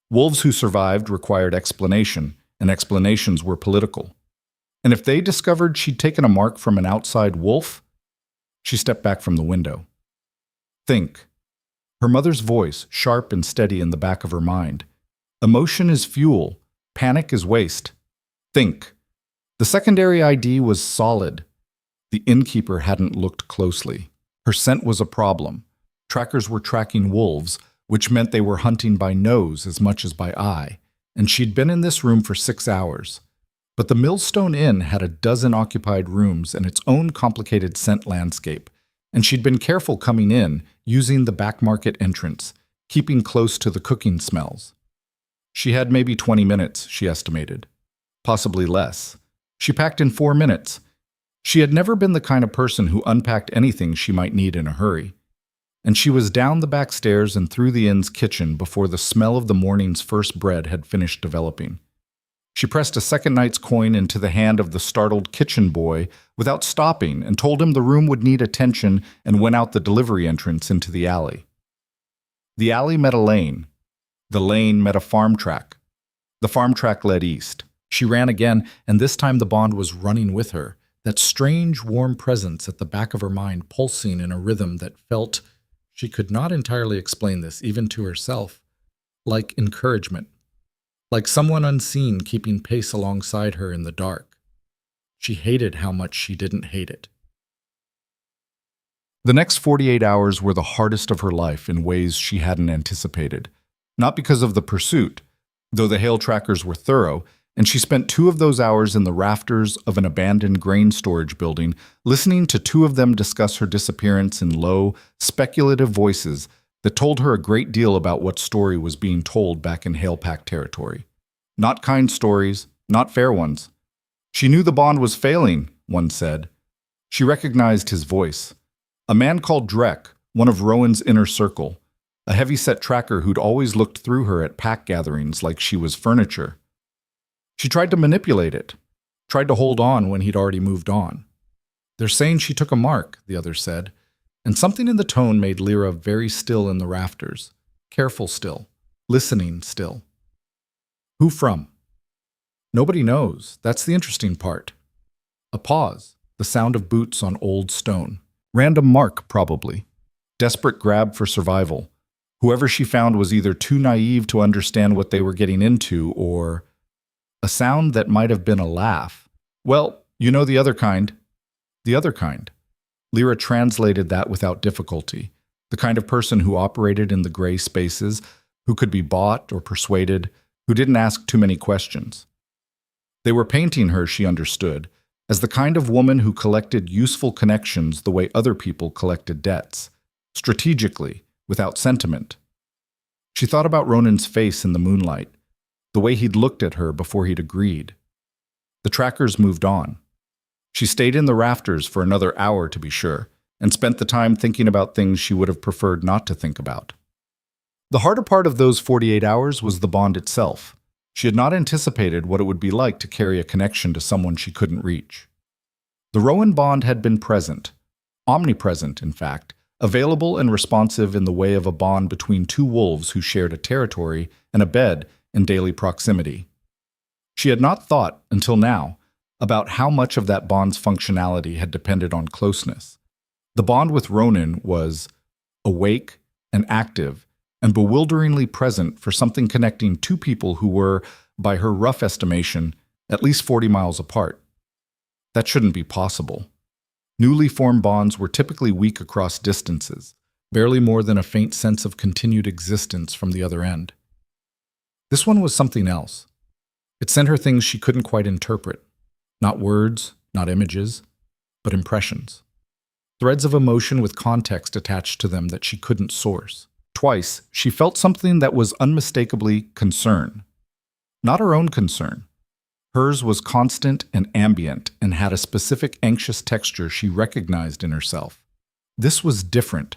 Wolves who survived required explanation, and explanations were political. And if they discovered she'd taken a mark from an outside wolf, she stepped back from the window. Think. Her mother's voice, sharp and steady in the back of her mind. Emotion is fuel. Panic is waste. Think. The secondary ID was solid. The innkeeper hadn't looked closely. Her scent was a problem. Trackers were tracking wolves, which meant they were hunting by nose as much as by eye, and she'd been in this room for 6 hours. But the Millstone Inn had a dozen occupied rooms and its own complicated scent landscape, and she'd been careful coming in, using the back market entrance, keeping close to the cooking smells. She had maybe 20 minutes, she estimated. Possibly less. She packed in 4 minutes. She had never been the kind of person who unpacked anything she might need in a hurry. And she was down the back stairs and through the inn's kitchen before the smell of the morning's first bread had finished developing. She pressed a second night's coin into the hand of the startled kitchen boy without stopping and told him the room would need attention and went out the delivery entrance into the alley. The alley met a lane. The lane met a farm track. The farm track led east. She ran again, and this time the bond was running with her, that strange, warm presence at the back of her mind pulsing in a rhythm that felt, she could not entirely explain this even to herself, like encouragement. Like someone unseen keeping pace alongside her in the dark. She hated how much she didn't hate it. The next 48 hours were the hardest of her life in ways she hadn't anticipated. Not because of the pursuit, though the Hale trackers were thorough, and she spent 2 of those hours in the rafters of an abandoned grain storage building, listening to 2 of them discuss her disappearance in low, speculative voices that told her a great deal about what story was being told back in Hale Pack territory. Not kind stories, not fair ones. She knew the bond was failing, one said. She recognized his voice. A man called Drek, one of Rowan's inner circle, a heavy-set tracker who'd always looked through her at pack gatherings like she was furniture. She tried to manipulate it, tried to hold on when he'd already moved on. They're saying she took a mark, the other said, and something in the tone made Lyra very still in the rafters, careful still, listening still. Who from? Nobody knows. That's the interesting part. A pause, the sound of boots on old stone. Random mark, probably. Desperate grab for survival. Whoever she found was either too naive to understand what they were getting into, or a sound that might have been a laugh. Well, you know the other kind. The other kind. Lyra translated that without difficulty. The kind of person who operated in the gray spaces, who could be bought or persuaded, who didn't ask too many questions. They were painting her, she understood, as the kind of woman who collected useful connections the way other people collected debts, strategically, without sentiment. She thought about Ronan's face in the moonlight, the way he'd looked at her before he'd agreed. The trackers moved on. She stayed in the rafters for another hour, to be sure, and spent the time thinking about things she would have preferred not to think about. The harder part of those 48 hours was the bond itself. She had not anticipated what it would be like to carry a connection to someone she couldn't reach. The Rowan bond had been present, omnipresent, in fact, available and responsive in the way of a bond between two wolves who shared a territory and a bed in daily proximity. She had not thought, until now, about how much of that bond's functionality had depended on closeness. The bond with Ronan was awake and active and bewilderingly present for something connecting two people who were, by her rough estimation, at least 40 miles apart. That shouldn't be possible. Newly formed bonds were typically weak across distances, barely more than a faint sense of continued existence from the other end. This one was something else. It sent her things she couldn't quite interpret. Not words, not images, but impressions. Threads of emotion with context attached to them that she couldn't source. Twice, she felt something that was unmistakably concern. Not her own concern. Hers was constant and ambient and had a specific anxious texture she recognized in herself. This was different.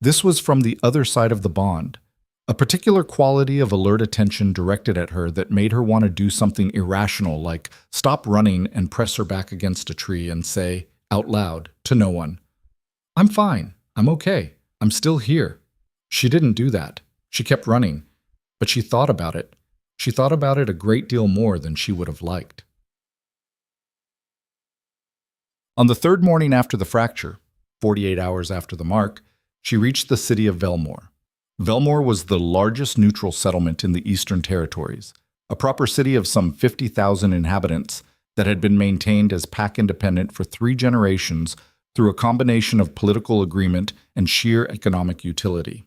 This was from the other side of the bond. A particular quality of alert attention directed at her that made her want to do something irrational, like stop running and press her back against a tree and say, out loud, to no one, "I'm fine. I'm okay. I'm still here." She didn't do that. She kept running. But she thought about it. She thought about it a great deal more than she would have liked. On the third morning after the fracture, 48 hours after the mark, she reached the city of Velmore. Velmore was the largest neutral settlement in the Eastern Territories, a proper city of some 50,000 inhabitants that had been maintained as pack independent for 3 generations through a combination of political agreement and sheer economic utility.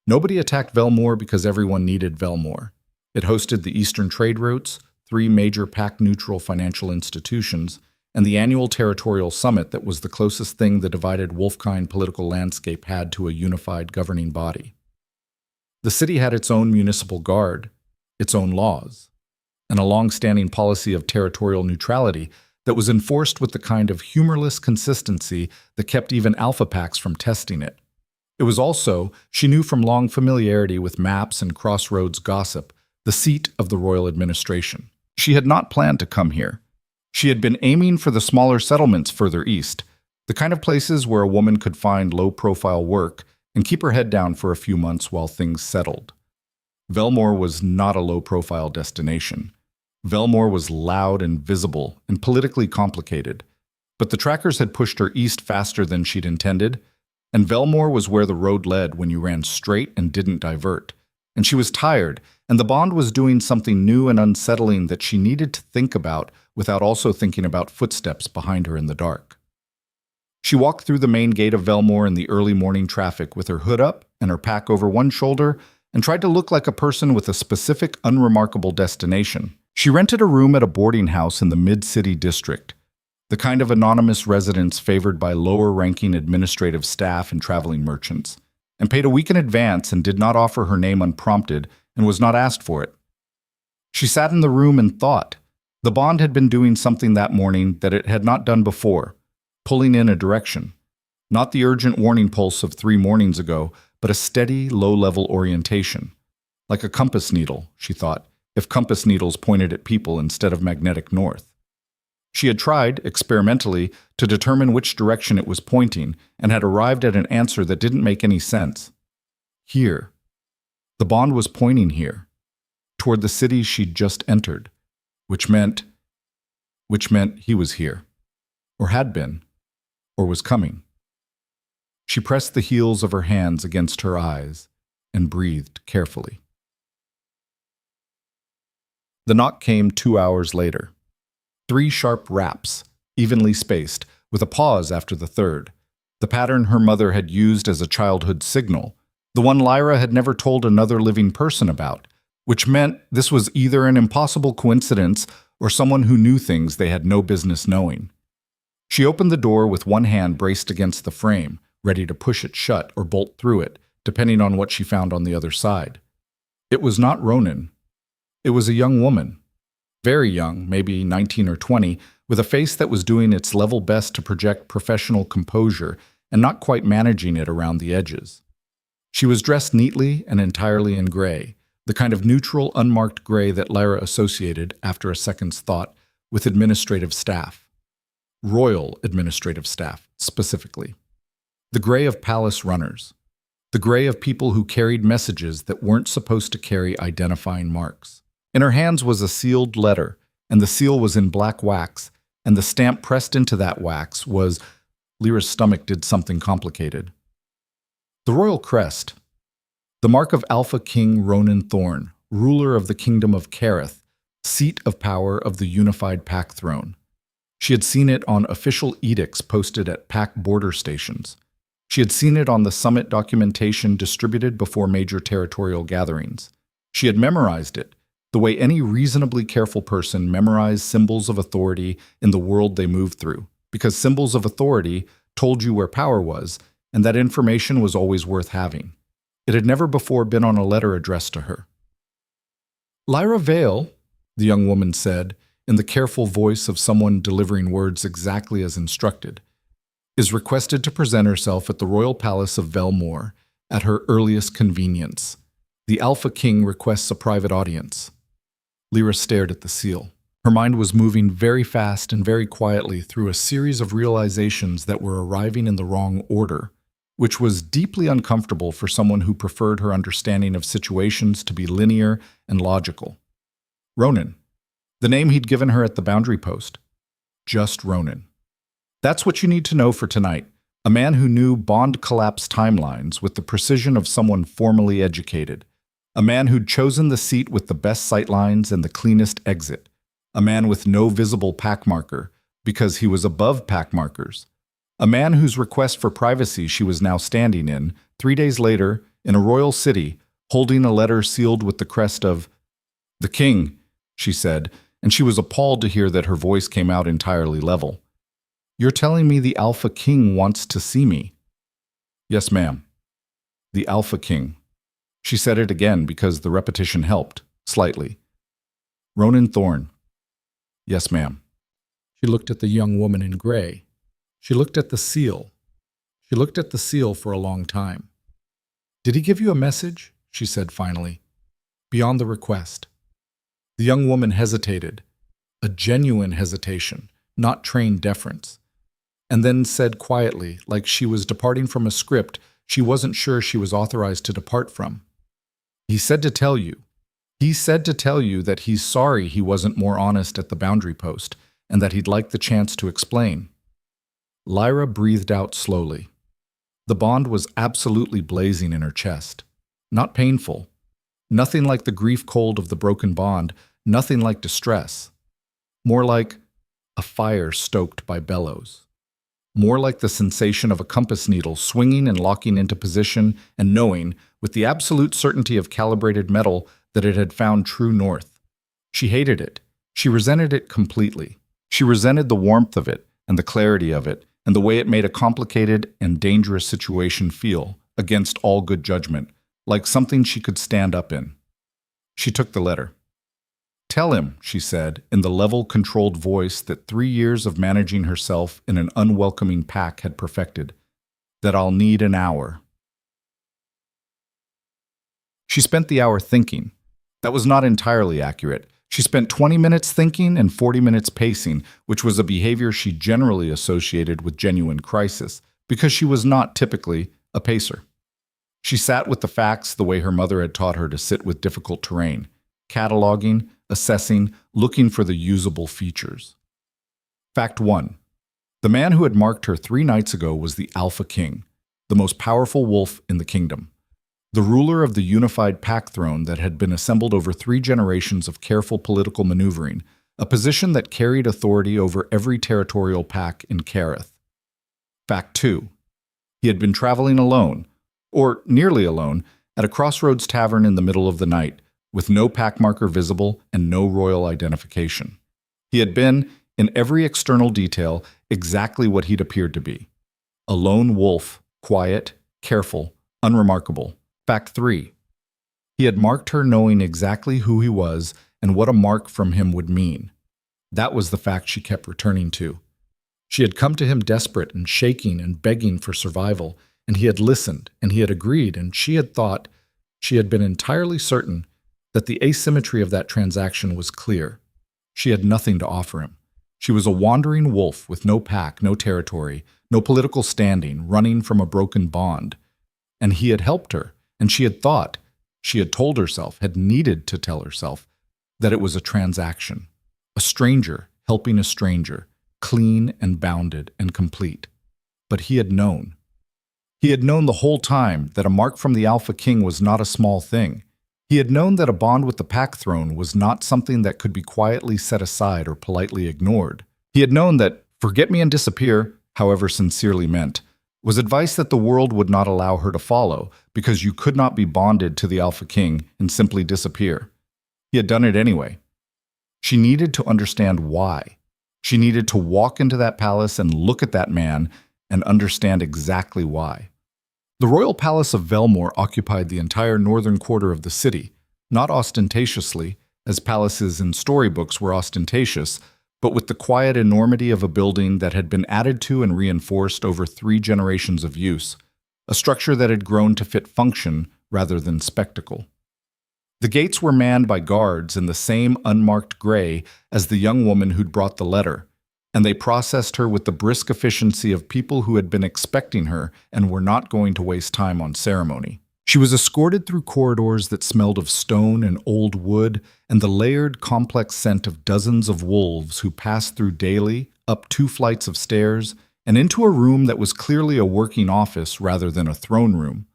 Nobody attacked Velmore because everyone needed Velmore. It hosted the eastern trade routes, 3 major pack-neutral financial institutions, and the annual territorial summit that was the closest thing the divided Wolfkind political landscape had to a unified governing body. The city had its own municipal guard, its own laws, and a long-standing policy of territorial neutrality that was enforced with the kind of humorless consistency that kept even alpha packs from testing it. It was also, she knew from long familiarity with maps and crossroads gossip, the seat of the royal administration. She had not planned to come here. She had been aiming for the smaller settlements further east, the kind of places where a woman could find low-profile work and keep her head down for a few months while things settled. Velmore was not a low-profile destination. Velmore was loud and visible and politically complicated, but the trackers had pushed her east faster than she'd intended, and Velmore was where the road led when you ran straight and didn't divert. And she was tired, and the bond was doing something new and unsettling that she needed to think about without also thinking about footsteps behind her in the dark. She walked through the main gate of Velmore in the early morning traffic with her hood up and her pack over one shoulder and tried to look like a person with a specific, unremarkable destination. She rented a room at a boarding house in the mid-city district, the kind of anonymous residence favored by lower-ranking administrative staff and traveling merchants, and paid a week in advance and did not offer her name unprompted and was not asked for it. She sat in the room and thought. The bond had been doing something that morning that it had not done before, pulling in a direction. Not the urgent warning pulse of 3 mornings ago, but a steady, low-level orientation. Like a compass needle, she thought, if compass needles pointed at people instead of magnetic north. She had tried, experimentally, to determine which direction it was pointing and had arrived at an answer that didn't make any sense. Here. The bond was pointing here, toward the city she'd just entered, which meant he was here, or had been, or was coming. She pressed the heels of her hands against her eyes and breathed carefully. The knock came 2 hours later. 3 sharp raps, evenly spaced, with a pause after the third. The pattern her mother had used as a childhood signal, the one Lyra had never told another living person about, which meant this was either an impossible coincidence or someone who knew things they had no business knowing. She opened the door with one hand braced against the frame, ready to push it shut or bolt through it, depending on what she found on the other side. It was not Ronan. It was a young woman, very young, maybe 19 or 20, with a face that was doing its level best to project professional composure and not quite managing it around the edges. She was dressed neatly and entirely in gray, the kind of neutral, unmarked gray that Lyra associated, after a second's thought, with administrative staff. Royal administrative staff, specifically. The gray of palace runners. The gray of people who carried messages that weren't supposed to carry identifying marks. In her hands was a sealed letter, and the seal was in black wax, and the stamp pressed into that wax was— Lyra's stomach did something complicated. The royal crest. The mark of Alpha King Ronan Thorn, ruler of the kingdom of Kareth, seat of power of the unified Pack throne. She had seen it on official edicts posted at Pack border stations. She had seen it on the summit documentation distributed before major territorial gatherings. She had memorized it, the way any reasonably careful person memorized symbols of authority in the world they moved through, because symbols of authority told you where power was, and that information was always worth having. It had never before been on a letter addressed to her. "Lyra Vale," the young woman said, in the careful voice of someone delivering words exactly as instructed, "is requested to present herself at the royal palace of Velmore at her earliest convenience. The Alpha King requests a private audience." Lyra stared at the seal. Her mind was moving very fast and very quietly through a series of realizations that were arriving in the wrong order, which was deeply uncomfortable for someone who preferred her understanding of situations to be linear and logical. Ronan. The name he'd given her at the boundary post. Just Ronan. That's what you need to know for tonight. A man who knew bond collapse timelines with the precision of someone formally educated. A man who'd chosen the seat with the best sightlines and the cleanest exit. A man with no visible pack marker, because he was above pack markers. A man whose request for privacy she was now standing in, 3 days later, in a royal city, holding a letter sealed with the crest of "The King," she said, and she was appalled to hear that her voice came out entirely level. "You're telling me the Alpha King wants to see me?" "Yes, ma'am. The Alpha King." She said it again because the repetition helped, slightly. "Ronan Thorn." "Yes, ma'am." She looked at the young woman in gray. She looked at the seal. She looked at the seal for a long time. "Did he give you a message?" she said finally. "Beyond the request." The young woman hesitated, a genuine hesitation, not trained deference, and then said quietly, like she was departing from a script she wasn't sure she was authorized to depart from. "He said to tell you. He said to tell you that he's sorry he wasn't more honest at the boundary post, and that he'd like the chance to explain." Lyra breathed out slowly. The bond was absolutely blazing in her chest. Not painful. Nothing like the grief cold of the broken bond, nothing like distress. More like a fire stoked by bellows. More like the sensation of a compass needle swinging and locking into position and knowing, with the absolute certainty of calibrated metal, that it had found true north. She hated it. She resented it completely. She resented the warmth of it and the clarity of it and the way it made a complicated and dangerous situation feel, against all good judgment, like something she could stand up in. She took the letter. "Tell him," she said, in the level, controlled voice that 3 years of managing herself in an unwelcoming pack had perfected, "that I'll need an hour." She spent the hour thinking. That was not entirely accurate. She spent 20 minutes thinking and 40 minutes pacing, which was a behavior she generally associated with genuine crisis, because she was not typically a pacer. She sat with the facts the way her mother had taught her to sit with difficult terrain, cataloging, assessing, looking for the usable features. Fact 1. The man who had marked her 3 nights ago was the Alpha King, the most powerful wolf in the kingdom, the ruler of the unified pack throne that had been assembled over 3 generations of careful political maneuvering, a position that carried authority over every territorial pack in Kareth. Fact 2. He had been traveling alone, or nearly alone, at a crossroads tavern in the middle of the night, with no pack marker visible and no royal identification. He had been, in every external detail, exactly what he'd appeared to be. A lone wolf, quiet, careful, unremarkable. Fact 3. He had marked her knowing exactly who he was and what a mark from him would mean. That was the fact she kept returning to. She had come to him desperate and shaking and begging for survival, and he had listened, and he had agreed, and she had thought, she had been entirely certain, that the asymmetry of that transaction was clear. She had nothing to offer him. She was a wandering wolf with no pack, no territory, no political standing, running from a broken bond. And he had helped her, and she had thought, she had told herself, had needed to tell herself, that it was a transaction. A stranger helping a stranger, clean and bounded and complete. But he had known. He had known the whole time that a mark from the Alpha King was not a small thing. He had known that a bond with the pack throne was not something that could be quietly set aside or politely ignored. He had known that forget me and disappear, however sincerely meant, was advice that the world would not allow her to follow because you could not be bonded to the Alpha King and simply disappear. He had done it anyway. She needed to understand why. She needed to walk into that palace and look at that man and understand exactly why. The royal palace of Velmore occupied the entire northern quarter of the city, not ostentatiously, as palaces in storybooks were ostentatious, but with the quiet enormity of a building that had been added to and reinforced over 3 generations of use, a structure that had grown to fit function rather than spectacle. The gates were manned by guards in the same unmarked gray as the young woman who'd brought the letter, and they processed her with the brisk efficiency of people who had been expecting her and were not going to waste time on ceremony. She was escorted through corridors that smelled of stone and old wood and the layered, complex scent of dozens of wolves who passed through daily, up 2 flights of stairs, and into a room that was clearly a working office rather than a throne room.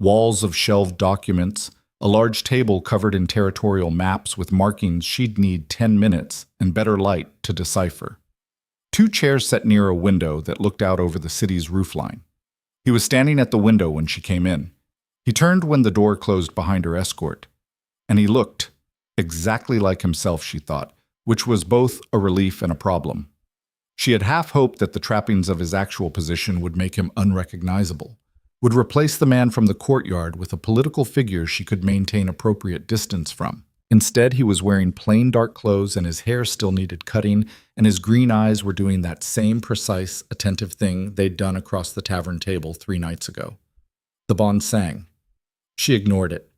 Walls of shelved documents, a large table covered in territorial maps with markings she'd need 10 minutes and better light to decipher. 2 chairs set near a window that looked out over the city's roofline. He was standing at the window when she came in. He turned when the door closed behind her escort, and he looked exactly like himself, she thought, which was both a relief and a problem. She had half hoped that the trappings of his actual position would make him unrecognizable, would replace the man from the courtyard with a political figure she could maintain appropriate distance from. Instead, he was wearing plain dark clothes and his hair still needed cutting, and his green eyes were doing that same precise, attentive thing they'd done across the tavern table 3 nights ago. The bond sang. She ignored it.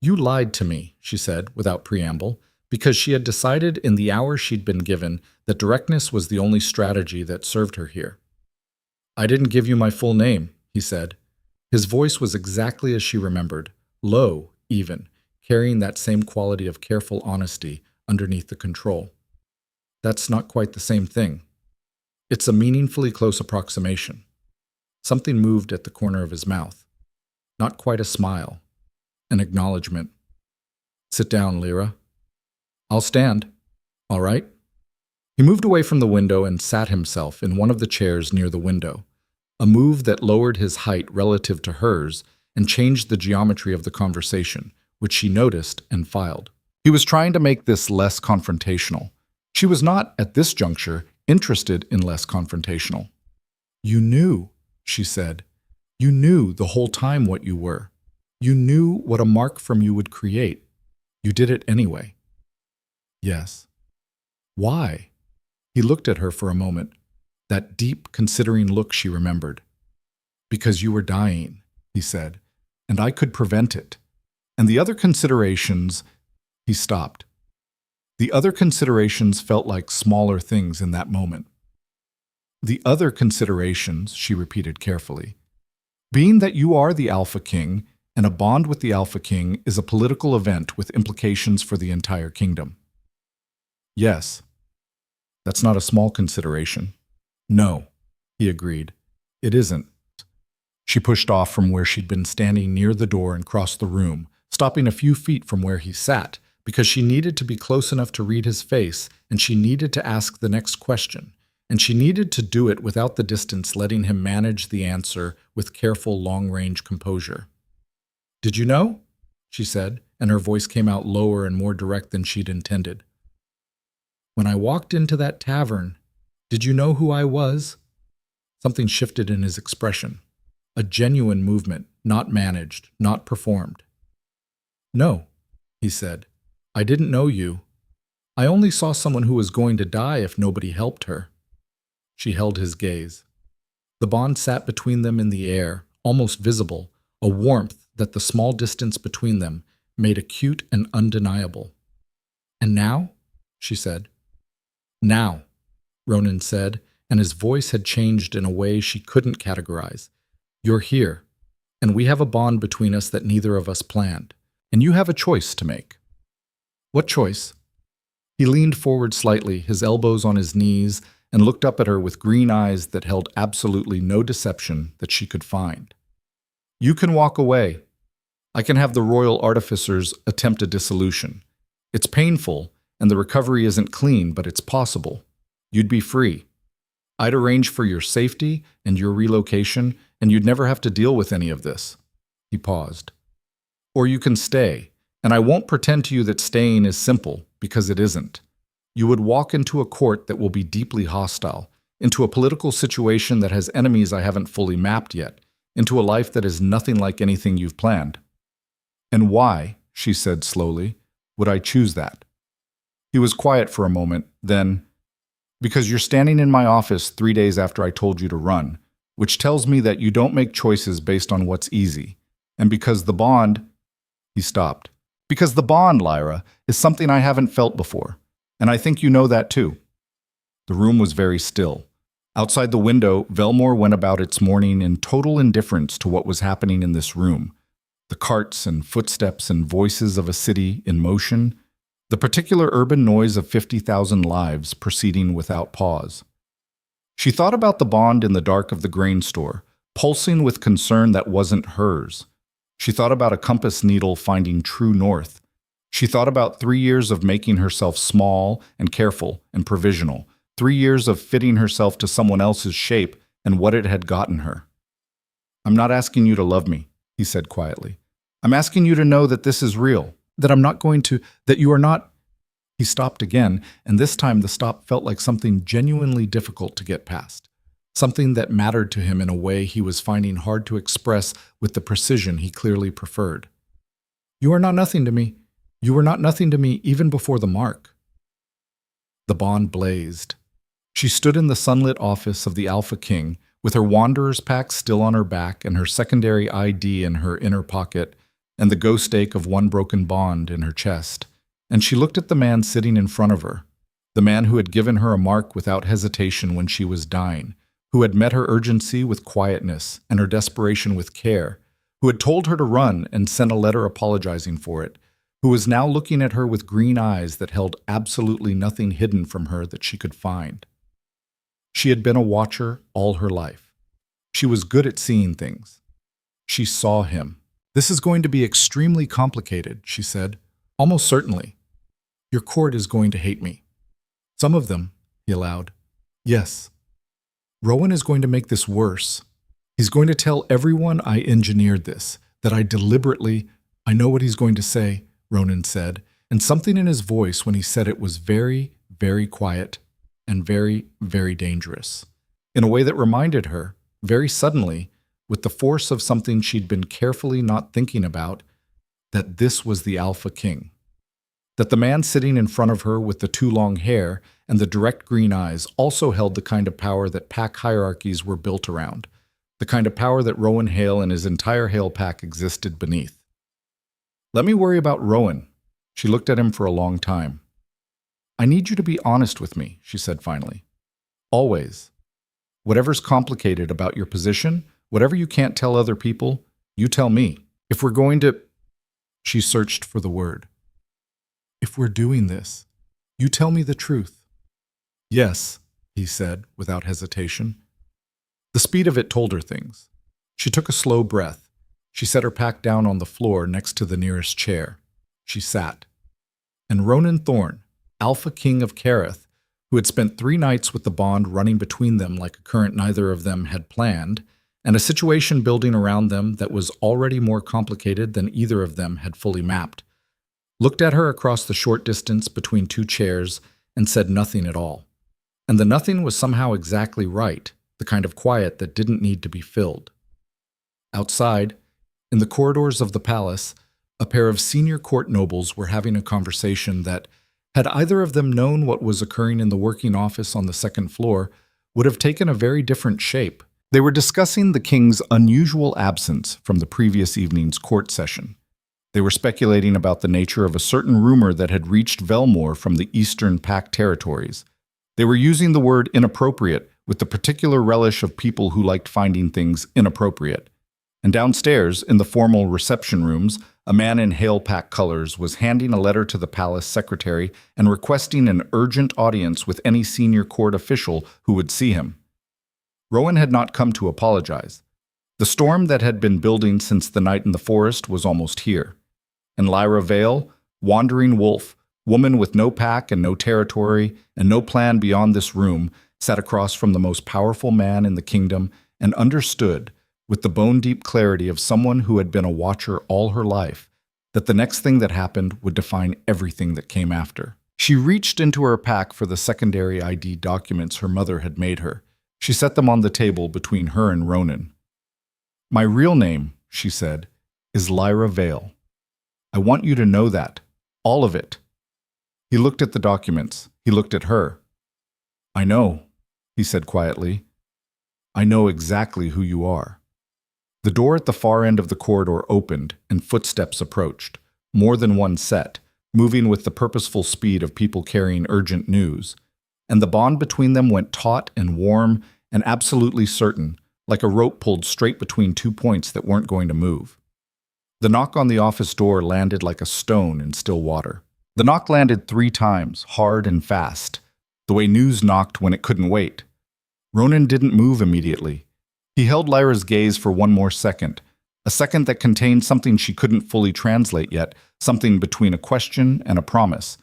"You lied to me," she said, without preamble, because she had decided in the hour she'd been given that directness was the only strategy that served her here. "I didn't give you my full name," he said. His voice was exactly as she remembered, low, even, carrying that same quality of careful honesty underneath the control. "That's not quite the same thing. It's a meaningfully close approximation." Something moved at the corner of his mouth. Not quite a smile. An acknowledgement. "Sit down, Lyra." "I'll stand." "All right." He moved away from the window and sat himself in one of the chairs near the window, a move that lowered his height relative to hers and changed the geometry of the conversation, which she noticed and filed. He was trying to make this less confrontational. She was not, at this juncture, interested in less confrontational. "You knew," she said. "You knew the whole time what you were. You knew what a mark from you would create. You did it anyway." "Yes." "Why?" He looked at her for a moment, that deep, considering look she remembered. "Because you were dying," he said, "and I could prevent it. And the other considerations—" He stopped. The other considerations felt like smaller things in that moment. "The other considerations," she repeated carefully. Being that you are the Alpha King, and a bond with the Alpha King is a political event with implications for the entire kingdom. Yes, that's not a small consideration. No, he agreed. It isn't. She pushed off from where she'd been standing near the door and crossed the room, stopping a few feet from where he sat, because she needed to be close enough to read his face, and she needed to ask the next question, and she needed to do it without the distance letting him manage the answer with careful long-range composure. "Did you know?" she said, and her voice came out lower and more direct than she'd intended. "When I walked into that tavern, did you know who I was?" Something shifted in his expression. A genuine movement, not managed, not performed. "No," he said. "I didn't know you. I only saw someone who was going to die if nobody helped her." She held his gaze. The bond sat between them in the air, almost visible, a warmth that the small distance between them made acute and undeniable. "And now?" she said. "Now," Ronan said, and his voice had changed in a way she couldn't categorize. "You're here, and we have a bond between us that neither of us planned, and you have a choice to make." "What choice?" He leaned forward slightly, his elbows on his knees, and looked up at her with green eyes that held absolutely no deception that she could find. "You can walk away. I can have the royal artificers attempt a dissolution. It's painful, and the recovery isn't clean, but it's possible. You'd be free. I'd arrange for your safety and your relocation, and you'd never have to deal with any of this." He paused. "Or you can stay, and I won't pretend to you that staying is simple, because it isn't. You would walk into a court that will be deeply hostile, into a political situation that has enemies I haven't fully mapped yet, into a life that is nothing like anything you've planned." "And why," she said slowly, "would I choose that?" He was quiet for a moment, then, "Because you're standing in my office 3 days after I told you to run, which tells me that you don't make choices based on what's easy. And because the bond—" He stopped. "Because the bond, Lyra, is something I haven't felt before. And I think you know that too." The room was very still. Outside the window, Velmore went about its morning in total indifference to what was happening in this room. The carts and footsteps and voices of a city in motion, the particular urban noise of 50,000 lives proceeding without pause. She thought about the bond in the dark of the grain store, pulsing with concern that wasn't hers. She thought about a compass needle finding true north. She thought about 3 years of making herself small and careful and provisional, 3 years of fitting herself to someone else's shape and what it had gotten her. "I'm not asking you to love me," he said quietly. "I'm asking you to know that this is real, that I'm not going to, that you are not—" He stopped again, and this time the stop felt like something genuinely difficult to get past, something that mattered to him in a way he was finding hard to express with the precision he clearly preferred. "You are not nothing to me. You were not nothing to me even before the mark." The bond blazed. She stood in the sunlit office of the Alpha King, with her wanderer's pack still on her back and her secondary ID in her inner pocket, and the ghost ache of one broken bond in her chest. And she looked at the man sitting in front of her, the man who had given her a mark without hesitation when she was dying, who had met her urgency with quietness and her desperation with care, who had told her to run and sent a letter apologizing for it, who was now looking at her with green eyes that held absolutely nothing hidden from her that she could find. She had been a watcher all her life. She was good at seeing things. She saw him. "This is going to be extremely complicated," she said. "Almost certainly. Your court is going to hate me." "Some of them," he allowed. "Yes. Rowan is going to make this worse. He's going to tell everyone I engineered this, that I deliberately—" "I know what he's going to say," Ronan said, and something in his voice when he said it was very, very quiet and very, very dangerous, in a way that reminded her, very suddenly, with the force of something she'd been carefully not thinking about, that this was the Alpha King. That the man sitting in front of her with the too long hair and the direct green eyes also held the kind of power that pack hierarchies were built around, the kind of power that Rowan Hale and his entire Hale pack existed beneath. "Let me worry about Rowan." She looked at him for a long time. "I need you to be honest with me," she said finally. "Always. Whatever's complicated about your position, Whatever you can't tell other people, you tell me. If we're going to... She searched for the word. If we're doing this, you tell me the truth. Yes, he said, without hesitation. The speed of it told her things. She took a slow breath. She set her pack down on the floor next to the nearest chair. She sat. And Ronan Thorne, Alpha King of Kareth, who had spent 3 nights with the bond running between them like a current neither of them had planned, and a situation building around them that was already more complicated than either of them had fully mapped, looked at her across the short distance between 2 chairs and said nothing at all. And the nothing was somehow exactly right, the kind of quiet that didn't need to be filled. Outside, in the corridors of the palace, a pair of senior court nobles were having a conversation that, had either of them known what was occurring in the working office on the 2nd floor, would have taken a very different shape. They were discussing the king's unusual absence from the previous evening's court session. They were speculating about the nature of a certain rumor that had reached Velmore from the Eastern Pact territories. They were using the word inappropriate with the particular relish of people who liked finding things inappropriate. And downstairs, in the formal reception rooms, a man in Hail Pack colors was handing a letter to the palace secretary and requesting an urgent audience with any senior court official who would see him. Rowan had not come to apologize. The storm that had been building since the night in the forest was almost here. And Lyra Vale, wandering wolf, woman with no pack and no territory and no plan beyond this room, sat across from the most powerful man in the kingdom and understood, with the bone-deep clarity of someone who had been a watcher all her life, that the next thing that happened would define everything that came after. She reached into her pack for the secondary ID documents her mother had made her. She set them on the table between her and Ronan. "My real name," she said, "is Lyra Vale. I want you to know that. All of it." He looked at the documents. He looked at her. "I know," he said quietly. "I know exactly who you are." The door at the far end of the corridor opened and footsteps approached, more than one set, moving with the purposeful speed of people carrying urgent news. And the bond between them went taut and warm and absolutely certain, like a rope pulled straight between 2 points that weren't going to move. The knock on the office door landed like a stone in still water. The knock landed 3 times, hard and fast, the way news knocked when it couldn't wait. Ronan didn't move immediately. He held Lyra's gaze for 1 more second, a second that contained something she couldn't fully translate yet, something between a question and a promise.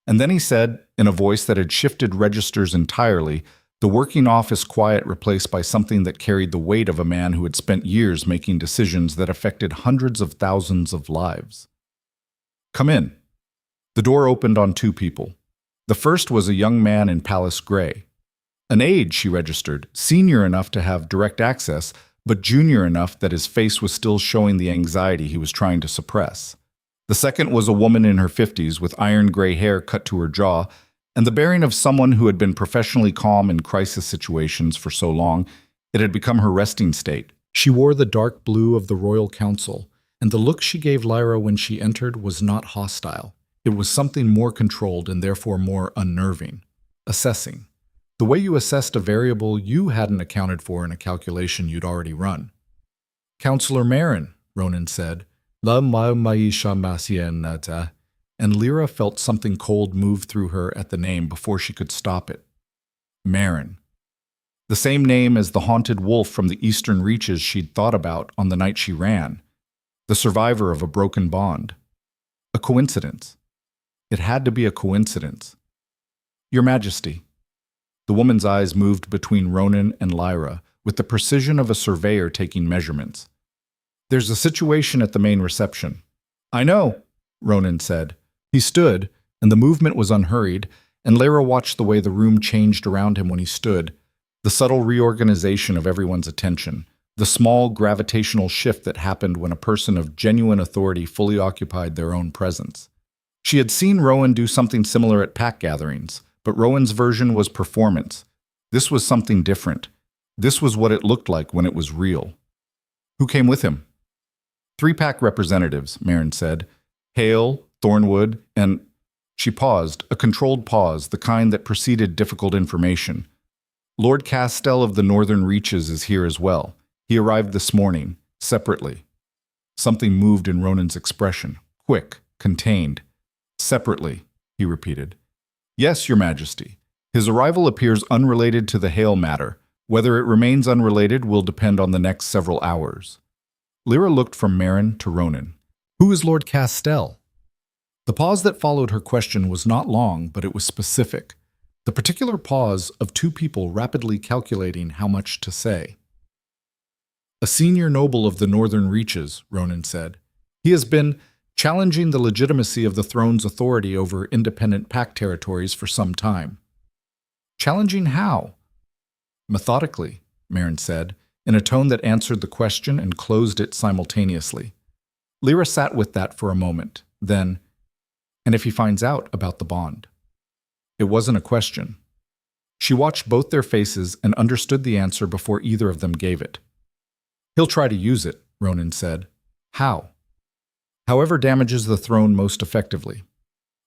And then he said, in a voice that had shifted registers entirely, the working office quiet replaced by something that carried the weight of a man who had spent years making decisions that affected hundreds of thousands of lives. "Come in." The door opened on 2 people. The first was a young man in palace gray. An age, she registered, senior enough to have direct access, but junior enough that his face was still showing the anxiety he was trying to suppress. The second was a woman in her 50s with iron gray hair cut to her jaw, and the bearing of someone who had been professionally calm in crisis situations for so long, it had become her resting state. She wore the dark blue of the Royal Council, and the look she gave Lyra when she entered was not hostile. It was something more controlled and therefore more unnerving. Assessing. The way you assessed a variable you hadn't accounted for in a calculation you'd already run. "Counselor Marin," Ronan said, "La maisha masienata," and Lyra felt something cold move through her at the name before she could stop it. Marin. The same name as the haunted wolf from the eastern reaches she'd thought about on the night she ran. The survivor of a broken bond. A coincidence. It had to be a coincidence. "Your Majesty." The woman's eyes moved between Ronan and Lyra with the precision of a surveyor taking measurements. "There's a situation at the main reception." "I know," Ronan said. He stood, and the movement was unhurried, and Lyra watched the way the room changed around him when he stood, the subtle reorganization of everyone's attention, the small gravitational shift that happened when a person of genuine authority fully occupied their own presence. She had seen Rowan do something similar at pack gatherings, but Rowan's version was performance. This was something different. This was what it looked like when it was real. "Who came with him?" 3 pack representatives, Marin said. Hale, Thornwood, and... She paused, a controlled pause, the kind that preceded difficult information. "Lord Castell of the Northern Reaches is here as well. He arrived this morning, separately. Something moved in Ronan's expression. Quick, contained. Separately, he repeated. Yes, Your Majesty. His arrival appears unrelated to the Hale matter. Whether it remains unrelated will depend on the next several hours. Lyra looked from Merrin to Ronan. Who is Lord Castell? The pause that followed her question was not long, but it was specific. The particular pause of two people rapidly calculating how much to say. A senior noble of the northern reaches, Ronan said. He has been challenging the legitimacy of the throne's authority over independent pact territories for some time. Challenging how? Methodically, Merrin said, in a tone that answered the question and closed it simultaneously. Lyra sat with that for a moment, then, and if he finds out about the bond? It wasn't a question. She watched both their faces and understood the answer before either of them gave it. He'll try to use it, Ronan said. How? However damages the throne most effectively.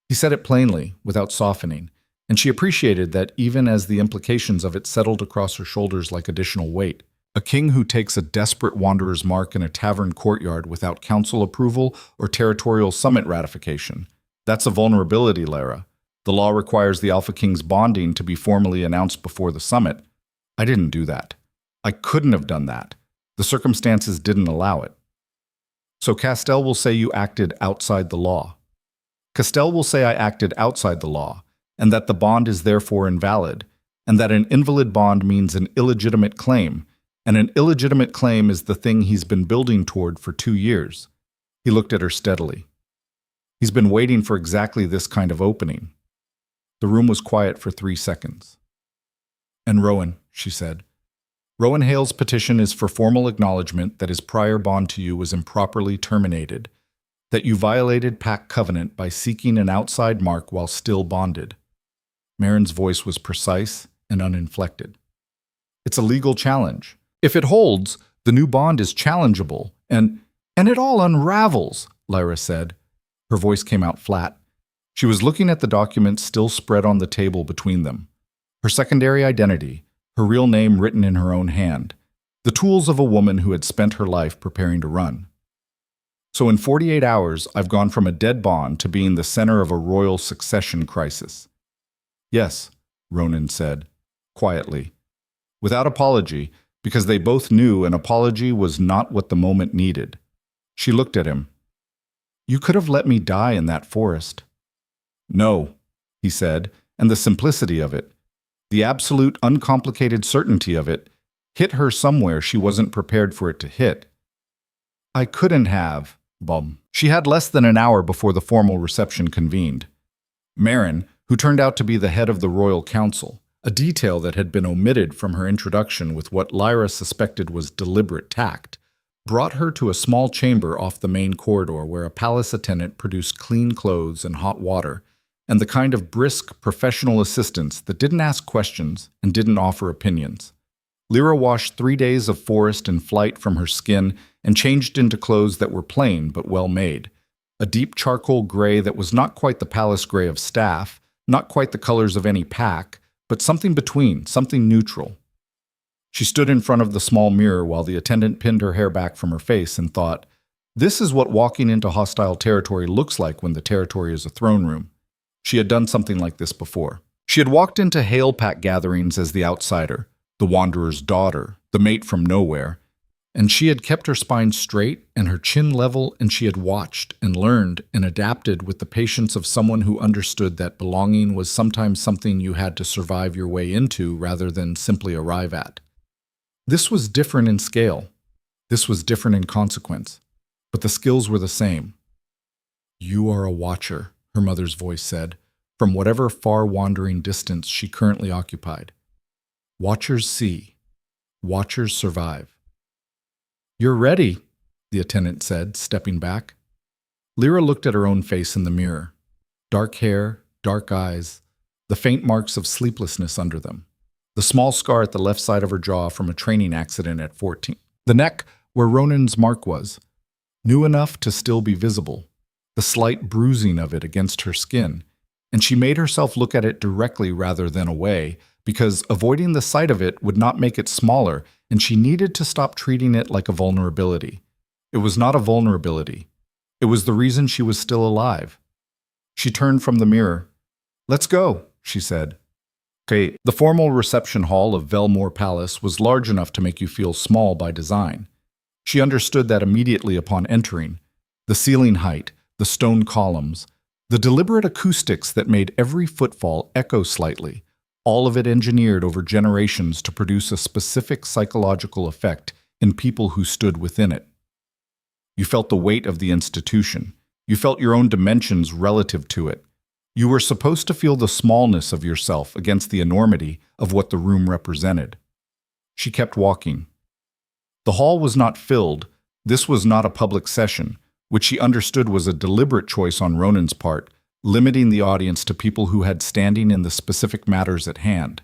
He said it plainly, without softening, and she appreciated that even as the implications of it settled across her shoulders like additional weight. A king who takes a desperate wanderer's mark in a tavern courtyard without council approval or territorial summit ratification. That's a vulnerability, Lyra. The law requires the Alpha King's bonding to be formally announced before the summit. I didn't do that. I couldn't have done that. The circumstances didn't allow it. So Castell will say you acted outside the law. Castell will say I acted outside the law, and that the bond is therefore invalid, and that an invalid bond means an illegitimate claim, and an illegitimate claim is the thing he's been building toward for 2 years. He looked at her steadily. He's been waiting for exactly this kind of opening. The room was quiet for 3 seconds. And Rowan, she said. Rowan Hale's petition is for formal acknowledgement that his prior bond to you was improperly terminated, that you violated pact covenant by seeking an outside mark while still bonded. Merrin's voice was precise and uninflected. It's a legal challenge. If it holds, the new bond is challengeable, and it all unravels, Lyra said. Her voice came out flat. She was looking at the documents still spread on the table between them. Her secondary identity, her real name written in her own hand, the tools of a woman who had spent her life preparing to run. So in 48 hours, I've gone from a dead bond to being the center of a royal succession crisis. Yes, Ronan said, quietly, without apology, because they both knew an apology was not what the moment needed. She looked at him. You could have let me die in that forest. No, he said, and the simplicity of it, the absolute uncomplicated certainty of it, hit her somewhere she wasn't prepared for it to hit. I couldn't have, bum. She had less than an hour before the formal reception convened. Merrin, who turned out to be the head of the royal council, a detail that had been omitted from her introduction with what Lyra suspected was deliberate tact, brought her to a small chamber off the main corridor where a palace attendant produced clean clothes and hot water, and the kind of brisk, professional assistance that didn't ask questions and didn't offer opinions. Lyra washed 3 days of forest and flight from her skin and changed into clothes that were plain but well made. A deep charcoal gray that was not quite the palace gray of staff, not quite the colors of any pack, but something between, something neutral. She stood in front of the small mirror while the attendant pinned her hair back from her face and thought, this is what walking into hostile territory looks like when the territory is a throne room. She had done something like this before. She had walked into Hale Pack gatherings as the outsider, the wanderer's daughter, the mate from nowhere, and she had kept her spine straight and her chin level, and she had watched and learned and adapted with the patience of someone who understood that belonging was sometimes something you had to survive your way into rather than simply arrive at. This was different in scale. This was different in consequence, but the skills were the same. You are a watcher, her mother's voice said, from whatever far-wandering distance she currently occupied. Watchers see. Watchers survive. You're ready, the attendant said, stepping back. Lyra looked at her own face in the mirror. Dark hair, dark eyes, the faint marks of sleeplessness under them. The small scar at the left side of her jaw from a training accident at 14. The neck, where Ronan's mark was, new enough to still be visible. The slight bruising of it against her skin, and she made herself look at it directly rather than away, because avoiding the sight of it would not make it smaller, and she needed to stop treating it like a vulnerability. It was not a vulnerability. It was the reason she was still alive. She turned from the mirror. "Let's go," she said. Okay, the formal reception hall of Velmore Palace was large enough to make you feel small by design. She understood that immediately upon entering. The ceiling height, the stone columns, the deliberate acoustics that made every footfall echo slightly, all of it engineered over generations to produce a specific psychological effect in people who stood within it. You felt the weight of the institution. You felt your own dimensions relative to it. You were supposed to feel the smallness of yourself against the enormity of what the room represented. She kept walking. The hall was not filled. This was not a public session, which she understood was a deliberate choice on Ronan's part, limiting the audience to people who had standing in the specific matters at hand.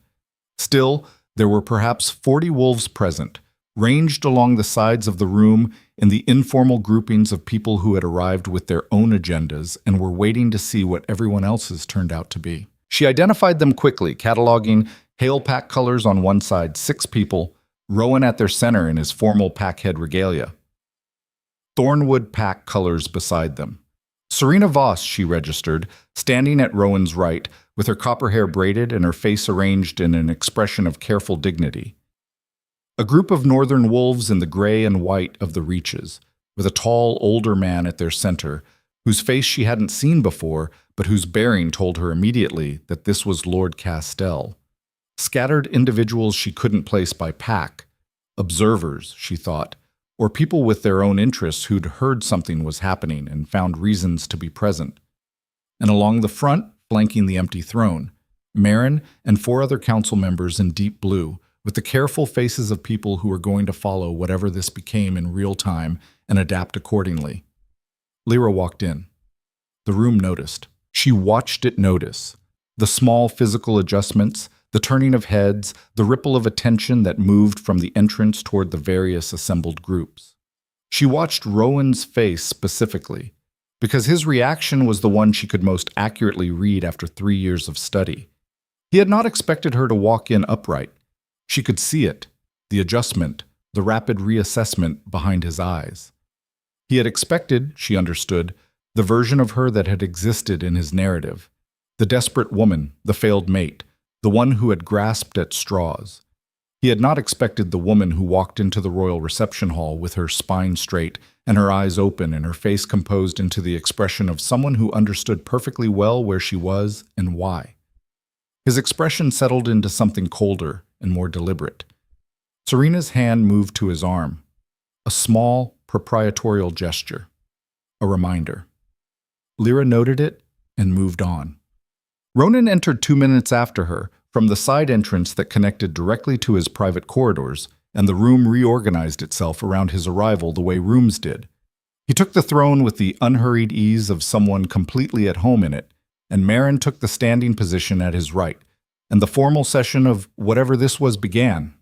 Still, there were perhaps 40 wolves present, ranged along the sides of the room in the informal groupings of people who had arrived with their own agendas and were waiting to see what everyone else's turned out to be. She identified them quickly, cataloging Hail Pack colors on one side, 6 people, Rowan at their center in his formal packhead regalia. Thornwood Pack colors beside them. Serena Voss, she registered, standing at Rowan's right, with her copper hair braided and her face arranged in an expression of careful dignity. A group of northern wolves in the gray and white of the reaches, with a tall, older man at their center, whose face she hadn't seen before, but whose bearing told her immediately that this was Lord Castell. Scattered individuals she couldn't place by pack. Observers, she thought, or people with their own interests who'd heard something was happening and found reasons to be present. And along the front, flanking the empty throne, Marin and 4 other council members in deep blue, with the careful faces of people who were going to follow whatever this became in real time and adapt accordingly. Lyra walked in. The room noticed. She watched it notice. The small physical adjustments, the turning of heads, the ripple of attention that moved from the entrance toward the various assembled groups. She watched Rowan's face specifically, because his reaction was the one she could most accurately read after 3 years of study. He had not expected her to walk in upright. She could see it, the adjustment, the rapid reassessment behind his eyes. He had expected, she understood, the version of her that had existed in his narrative, the desperate woman, the failed mate, the one who had grasped at straws. He had not expected the woman who walked into the royal reception hall with her spine straight and her eyes open and her face composed into the expression of someone who understood perfectly well where she was and why. His expression settled into something colder and more deliberate. Serena's hand moved to his arm, a small, proprietorial gesture, a reminder. Lyra noted it and moved on. Ronan entered 2 minutes after her, from the side entrance that connected directly to his private corridors, and the room reorganized itself around his arrival the way rooms did. He took the throne with the unhurried ease of someone completely at home in it, and Marin took the standing position at his right, and the formal session of whatever this was began.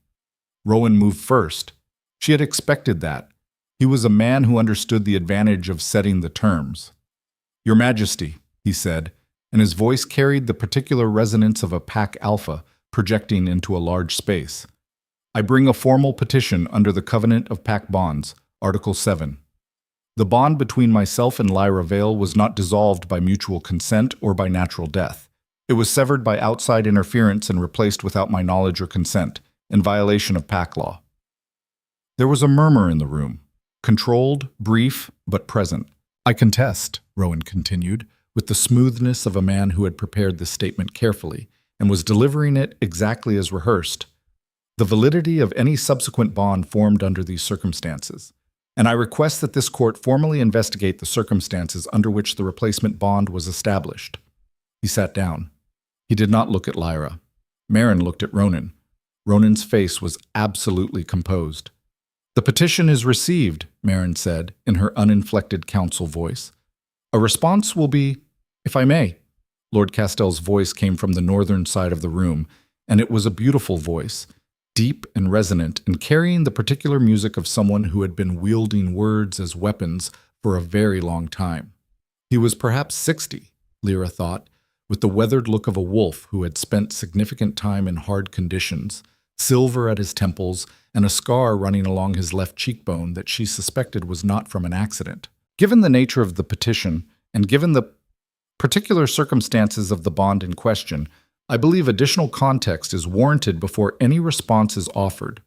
Rowan moved first. She had expected that. He was a man who understood the advantage of setting the terms. "Your Majesty," he said, and his voice carried the particular resonance of a pack alpha projecting into a large space. "I bring a formal petition under the Covenant of Pack Bonds, Article 7. The bond between myself and Lyra Vale was not dissolved by mutual consent or by natural death. It was severed by outside interference and replaced without my knowledge or consent, in violation of pack law." There was a murmur in the room, controlled, brief, but present. "I contest," Rowan continued, with the smoothness of a man who had prepared this statement carefully and was delivering it exactly as rehearsed, "the validity of any subsequent bond formed under these circumstances. And I request that this court formally investigate the circumstances under which the replacement bond was established." He sat down. He did not look at Lyra. Marin looked at Ronan. Ronan's face was absolutely composed. "The petition is received," Marin said, in her uninflected counsel voice. "A response will be, if I may." Lord Castell's voice came from the northern side of the room, and it was a beautiful voice, deep and resonant, and carrying the particular music of someone who had been wielding words as weapons for a very long time. He was perhaps 60, Lyra thought, with the weathered look of a wolf who had spent significant time in hard conditions, silver at his temples, and a scar running along his left cheekbone that she suspected was not from an accident. Given the nature of the petition, and given the particular circumstances of the bond in question, I believe additional context is warranted before any response is offered.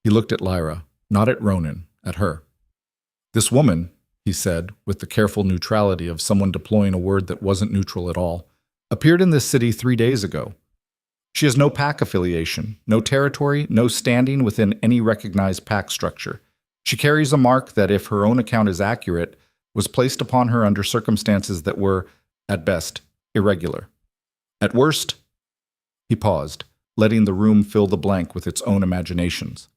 He looked at Lyra, not at Ronan, at her. This woman, he said, with the careful neutrality of someone deploying a word that wasn't neutral at all, appeared in this city 3 days ago. She has no pack affiliation, no territory, no standing within any recognized pack structure. She carries a mark that, if her own account is accurate, was placed upon her under circumstances that were, at best, irregular. At worst, he paused, letting the room fill the blank with its own imaginations.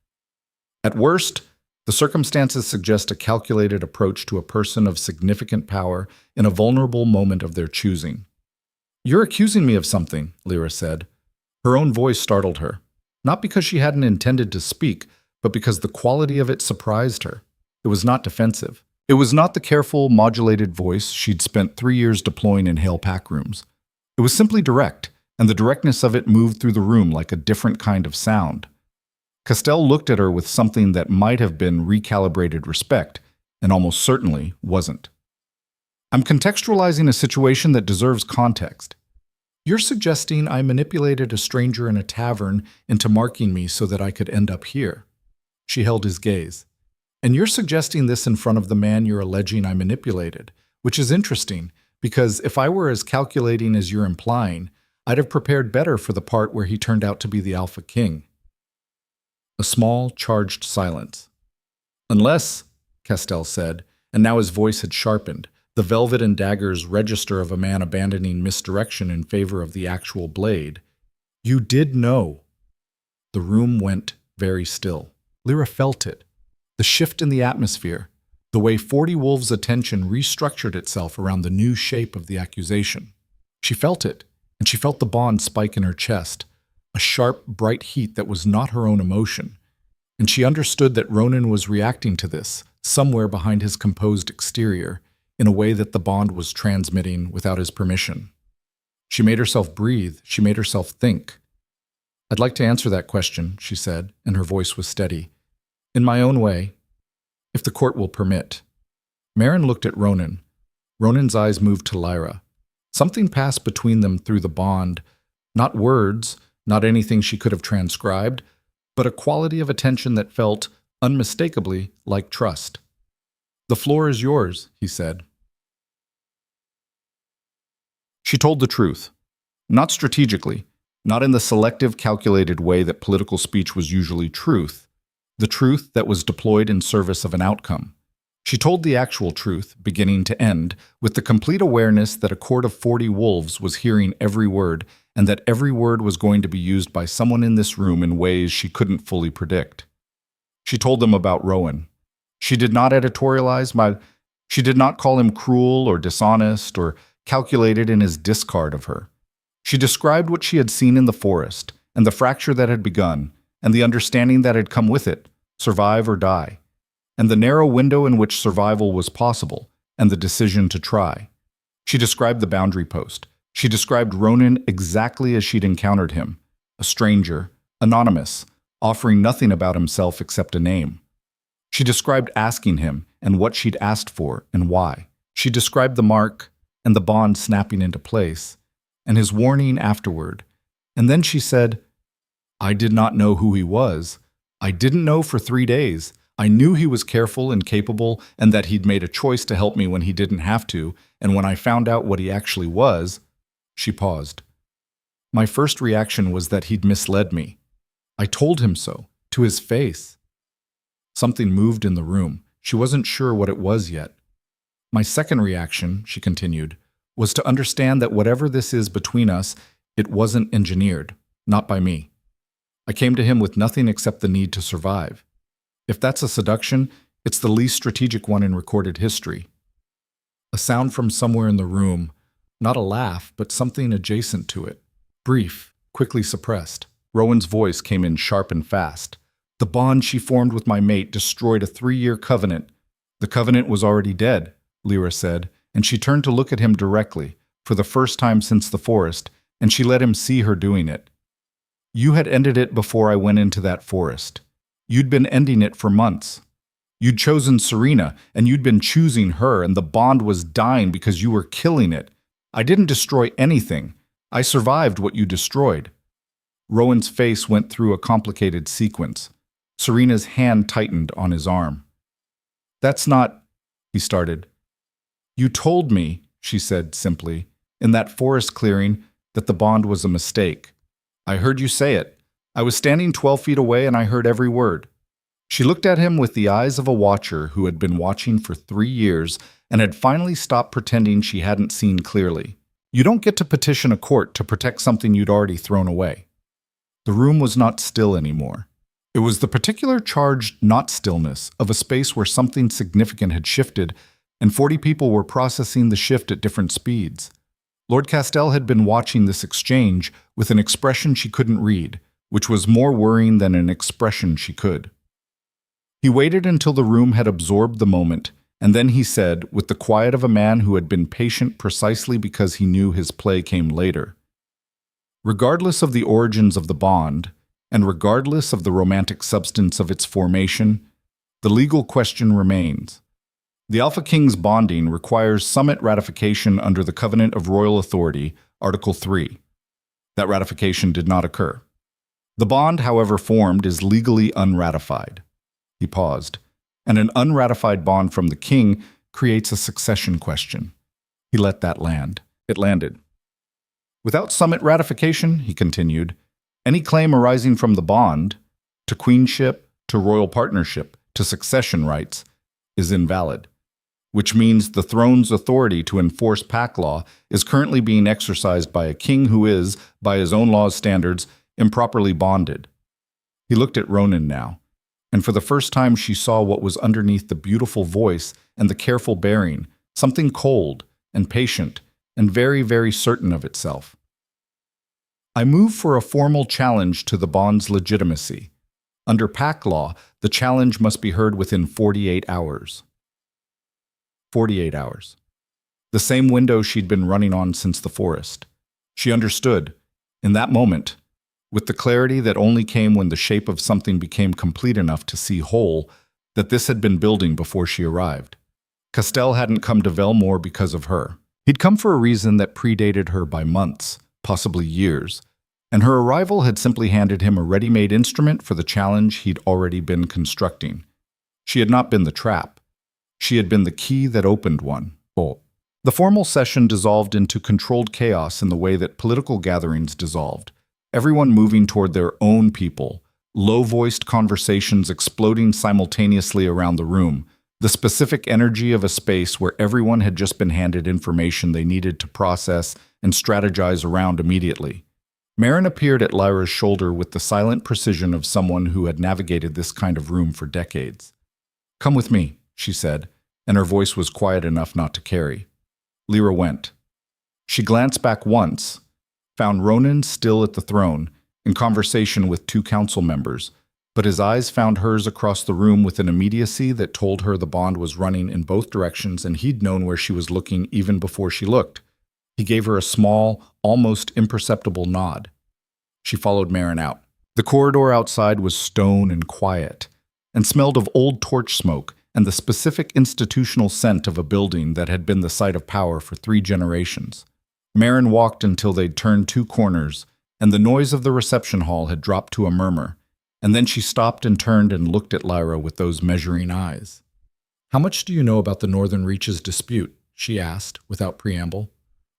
At worst, the circumstances suggest a calculated approach to a person of significant power in a vulnerable moment of their choosing. "You're accusing me of something," Lyra said. Her own voice startled her, not because she hadn't intended to speak, but because the quality of it surprised her. It was not defensive. It was not the careful, modulated voice she'd spent 3 years deploying in Hale pack rooms. It was simply direct, and the directness of it moved through the room like a different kind of sound. Castell looked at her with something that might have been recalibrated respect, and almost certainly wasn't. "I'm contextualizing a situation that deserves context. You're suggesting I manipulated a stranger in a tavern into marking me so that I could end up here." She held his gaze. "And you're suggesting this in front of the man you're alleging I manipulated, which is interesting, because if I were as calculating as you're implying, I'd have prepared better for the part where he turned out to be the Alpha King." A small, charged silence. "Unless," Castell said, and now his voice had sharpened, the velvet and daggers register of a man abandoning misdirection in favor of the actual blade. "You did know." The room went very still. Lyra felt it. The shift in the atmosphere, the way 40 Wolves' attention restructured itself around the new shape of the accusation. She felt it, and she felt the bond spike in her chest, a sharp, bright heat that was not her own emotion. And she understood that Ronan was reacting to this, somewhere behind his composed exterior, in a way that the bond was transmitting without his permission. She made herself breathe, she made herself think. "I'd like to answer that question," she said, and her voice was steady. "In my own way, if the court will permit." Marin looked at Ronan. Ronan's eyes moved to Lyra. Something passed between them through the bond, not words, not anything she could have transcribed, but a quality of attention that felt, unmistakably, like trust. "The floor is yours," he said. She told the truth. Not strategically, not in the selective, calculated way that political speech was usually truth. The truth that was deployed in service of an outcome. She told the actual truth, beginning to end, with the complete awareness that a court of 40 wolves was hearing every word, and that every word was going to be used by someone in this room in ways she couldn't fully predict. She told them about Rowan. She did not editorialize she did not call him cruel or dishonest or calculated in his discard of her. She described what she had seen in the forest, and the fracture that had begun, and the understanding that had come with it, survive or die, and the narrow window in which survival was possible, and the decision to try. She described the boundary post. She described Ronan exactly as she'd encountered him, a stranger, anonymous, offering nothing about himself except a name. She described asking him and what she'd asked for and why. She described the mark and the bond snapping into place, and his warning afterward. And then she said, "I did not know who he was. I didn't know for 3 days. I knew he was careful and capable and that he'd made a choice to help me when he didn't have to, and when I found out what he actually was..." She paused. "My first reaction was that he'd misled me. I told him so, to his face." Something moved in the room. She wasn't sure what it was yet. "My second reaction," she continued, "was to understand that whatever this is between us, it wasn't engineered, not by me. I came to him with nothing except the need to survive. If that's a seduction, it's the least strategic one in recorded history." A sound from somewhere in the room, not a laugh, but something adjacent to it. Brief, quickly suppressed. Rowan's voice came in sharp and fast. "The bond she formed with my mate destroyed a 3-year covenant." "The covenant was already dead," Lyra said, and she turned to look at him directly, for the first time since the forest, and she let him see her doing it. You had ended it before I went into that forest. You'd been ending it for months. You'd chosen Serena, and you'd been choosing her, and the bond was dying because you were killing it. I didn't destroy anything. I survived what you destroyed." Rowan's face went through a complicated sequence. Serena's hand tightened on his arm. "That's not," he started. "You told me," she said simply, "in that forest clearing, that the bond was a mistake. I heard you say it. I was standing 12 feet away and I heard every word." She looked at him with the eyes of a watcher who had been watching for 3 years and had finally stopped pretending she hadn't seen clearly. "You don't get to petition a court to protect something you'd already thrown away." The room was not still anymore. It was the particular charged not stillness of a space where something significant had shifted, and 40 people were processing the shift at different speeds. Lord Castell had been watching this exchange with an expression she couldn't read, which was more worrying than an expression she could. He waited until the room had absorbed the moment, and then he said, with the quiet of a man who had been patient precisely because he knew his play came later, "Regardless of the origins of the bond, and regardless of the romantic substance of its formation, the legal question remains. The Alpha King's bonding requires summit ratification under the Covenant of Royal Authority, Article 3. That ratification did not occur. The bond, however formed, is legally unratified." He paused. "And an unratified bond from the king creates a succession question." He let that land. It landed. "Without summit ratification," he continued, "any claim arising from the bond, to queenship, to royal partnership, to succession rights, is invalid. Which means the throne's authority to enforce pact law is currently being exercised by a king who is, by his own law's standards, improperly bonded." He looked at Ronan now, and for the first time she saw what was underneath the beautiful voice and the careful bearing, something cold and patient and very, very certain of itself. "I move for a formal challenge to the bond's legitimacy. Under pact law, the challenge must be heard within 48 hours. 48 hours. The same window she'd been running on since the forest. She understood, in that moment, with the clarity that only came when the shape of something became complete enough to see whole, that this had been building before she arrived. Castell hadn't come to Velmore because of her. He'd come for a reason that predated her by months, possibly years, and her arrival had simply handed him a ready-made instrument for the challenge he'd already been constructing. She had not been the trap. She had been the key that opened one bolt. The formal session dissolved into controlled chaos in the way that political gatherings dissolved, everyone moving toward their own people, low-voiced conversations exploding simultaneously around the room, the specific energy of a space where everyone had just been handed information they needed to process and strategize around immediately. Marin appeared at Lyra's shoulder with the silent precision of someone who had navigated this kind of room for decades. "Come with me," she said, and her voice was quiet enough not to carry. Lyra went. She glanced back once, found Ronan still at the throne, in conversation with 2 council members, but his eyes found hers across the room with an immediacy that told her the bond was running in both directions and he'd known where she was looking even before she looked. He gave her a small, almost imperceptible nod. She followed Marin out. The corridor outside was stone and quiet, and smelled of old torch smoke and the specific institutional scent of a building that had been the site of power for 3 generations. Marin walked until they'd turned 2 corners, and the noise of the reception hall had dropped to a murmur, and then she stopped and turned and looked at Lyra with those measuring eyes. "How much do you know about the Northern Reaches dispute?" she asked, without preamble.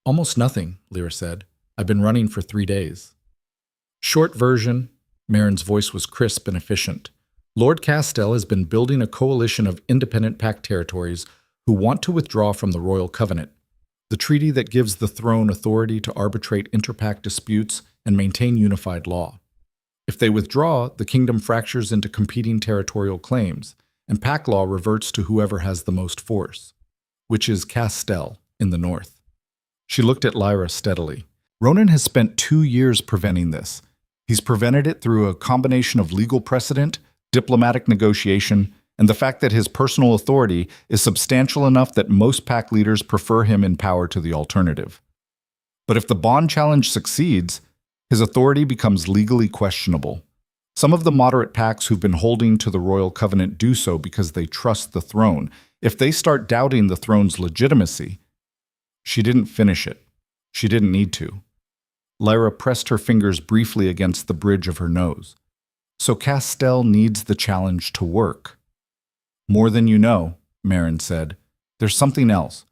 "Almost nothing," Lyra said. "I've been running for 3 days. Short version," Marin's voice was crisp and efficient. "Lord Castell has been building a coalition of independent pact territories who want to withdraw from the Royal Covenant, the treaty that gives the throne authority to arbitrate interpact disputes and maintain unified law. If they withdraw, the kingdom fractures into competing territorial claims, and pact law reverts to whoever has the most force, which is Castell in the north." She looked at Lyra steadily. "Ronan has spent 2 years preventing this. He's prevented it through a combination of legal precedent, diplomatic negotiation, and the fact that his personal authority is substantial enough that most pact leaders prefer him in power to the alternative. But if the bond challenge succeeds, His authority becomes legally questionable. Some of the moderate pacts who've been holding to the royal covenant do so because they trust the throne. If they start doubting the throne's legitimacy, she didn't finish it. She didn't need to. Lyra pressed her fingers briefly against the bridge of her nose. So Castell needs the challenge to work. More than you know, Marin said. There's something else.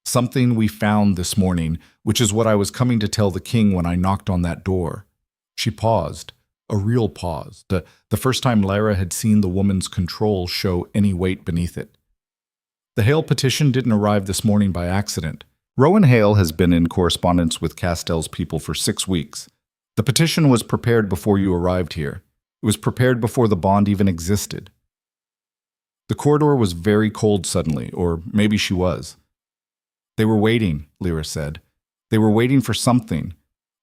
Something we found this morning, which is what I was coming to tell the king when I knocked on that door. She paused, a real pause, the first time Lyra had seen the woman's control show any weight beneath it. The Hale petition didn't arrive this morning by accident. Rowan Hale has been in correspondence with Castell's people for 6 weeks. The petition was prepared before you arrived here. It was prepared before the bond even existed. The corridor was very cold suddenly, or maybe she was. They were waiting, Lyra said. They were waiting for something.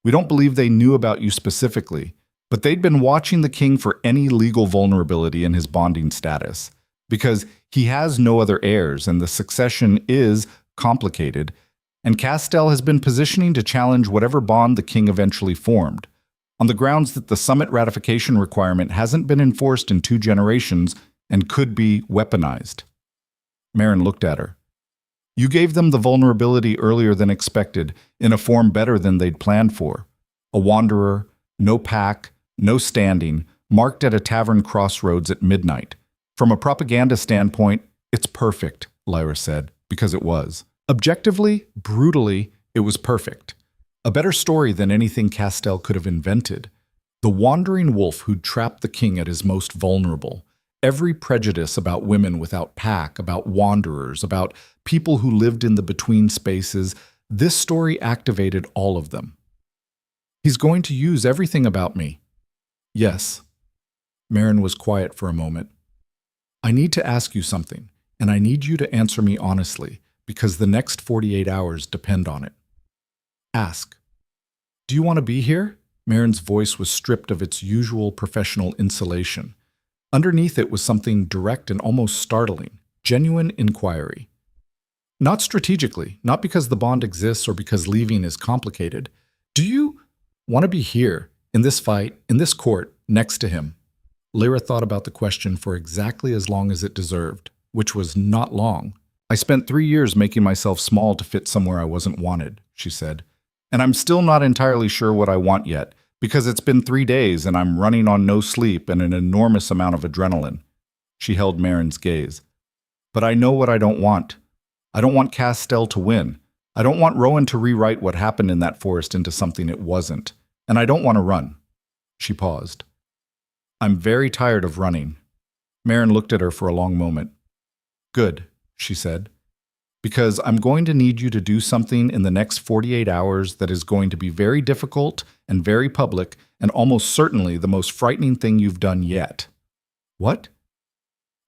We don't believe they knew about you specifically, but they'd been watching the king for any legal vulnerability in his bonding status, because he has no other heirs and the succession is complicated, and Castell has been positioning to challenge whatever bond the king eventually formed, on the grounds that the summit ratification requirement hasn't been enforced in 2 generations and could be weaponized. Marin looked at her. You gave them the vulnerability earlier than expected, in a form better than they'd planned for. A wanderer, no pack, no standing, marked at a tavern crossroads at midnight. From a propaganda standpoint, it's perfect, Lyra said, because it was. Objectively, brutally, it was perfect. A better story than anything Castell could have invented. The wandering wolf who'd trapped the king at his most vulnerable. Every prejudice about women without pack, about wanderers, about people who lived in the between spaces, this story activated all of them. He's going to use everything about me. Yes. Marin was quiet for a moment. I need to ask you something, and I need you to answer me honestly, because the next 48 hours depend on it. Ask. Do you want to be here? Marin's voice was stripped of its usual professional insulation. Underneath it was something direct and almost startling, genuine inquiry. Not strategically, not because the bond exists or because leaving is complicated. Do you want to be here, in this fight, in this court, next to him? Lyra thought about the question for exactly as long as it deserved, which was not long. I spent 3 years making myself small to fit somewhere I wasn't wanted, she said. And I'm still not entirely sure what I want yet, because it's been 3 days and I'm running on no sleep and an enormous amount of adrenaline. She held Marin's gaze. But I know what I don't want. I don't want Castell to win. I don't want Rowan to rewrite what happened in that forest into something it wasn't. And I don't want to run. She paused. I'm very tired of running. Marin looked at her for a long moment. Good, she said. Because I'm going to need you to do something in the next 48 hours that is going to be very difficult and very public and almost certainly the most frightening thing you've done yet. What?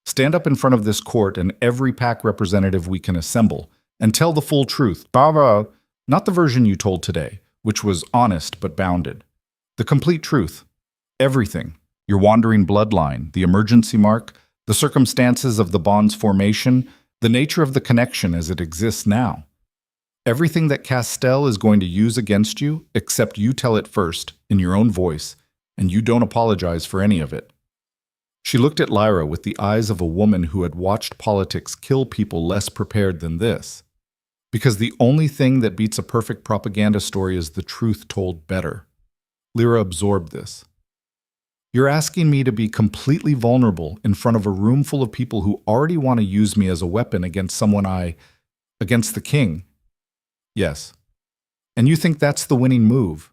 Stand up in front of this court and every pack representative we can assemble and tell the full truth. Baba, not the version you told today, which was honest but bounded. The complete truth. Everything. Your wandering bloodline, the emergency mark, the circumstances of the bond's formation, the nature of the connection as it exists now. Everything that Castell is going to use against you, except you tell it first, in your own voice, and you don't apologize for any of it. She looked at Lyra with the eyes of a woman who had watched politics kill people less prepared than this. Because the only thing that beats a perfect propaganda story is the truth told better. Lyra absorbed this. You're asking me to be completely vulnerable in front of a room full of people who already want to use me as a weapon against against the king. Yes. And you think that's the winning move?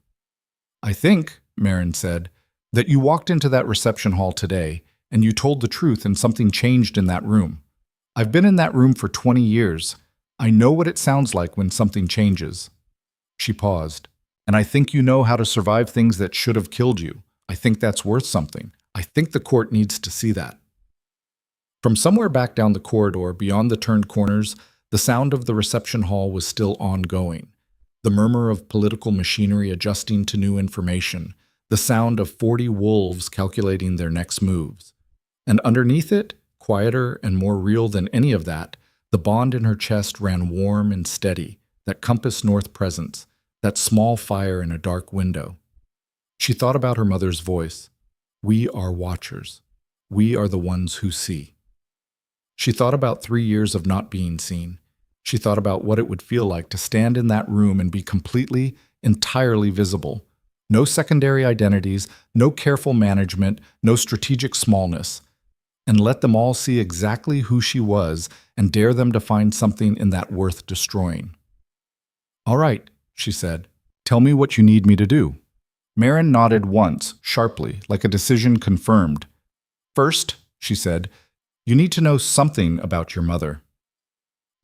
I think, Marin said, that you walked into that reception hall today and you told the truth and something changed in that room. I've been in that room for 20 years. I know what it sounds like when something changes. She paused. And I think you know how to survive things that should have killed you. I think that's worth something. I think the court needs to see that. From somewhere back down the corridor, beyond the turned corners, the sound of the reception hall was still ongoing. The murmur of political machinery adjusting to new information. The sound of 40 wolves calculating their next moves. And underneath it, quieter and more real than any of that, the bond in her chest ran warm and steady, that compass north presence, that small fire in a dark window. She thought about her mother's voice. We are watchers. We are the ones who see. She thought about 3 years of not being seen. She thought about what it would feel like to stand in that room and be completely, entirely visible. No secondary identities, no careful management, no strategic smallness. And let them all see exactly who she was and dare them to find something in that worth destroying. All right, she said. Tell me what you need me to do. Marin nodded once, sharply, like a decision confirmed. First, she said, you need to know something about your mother.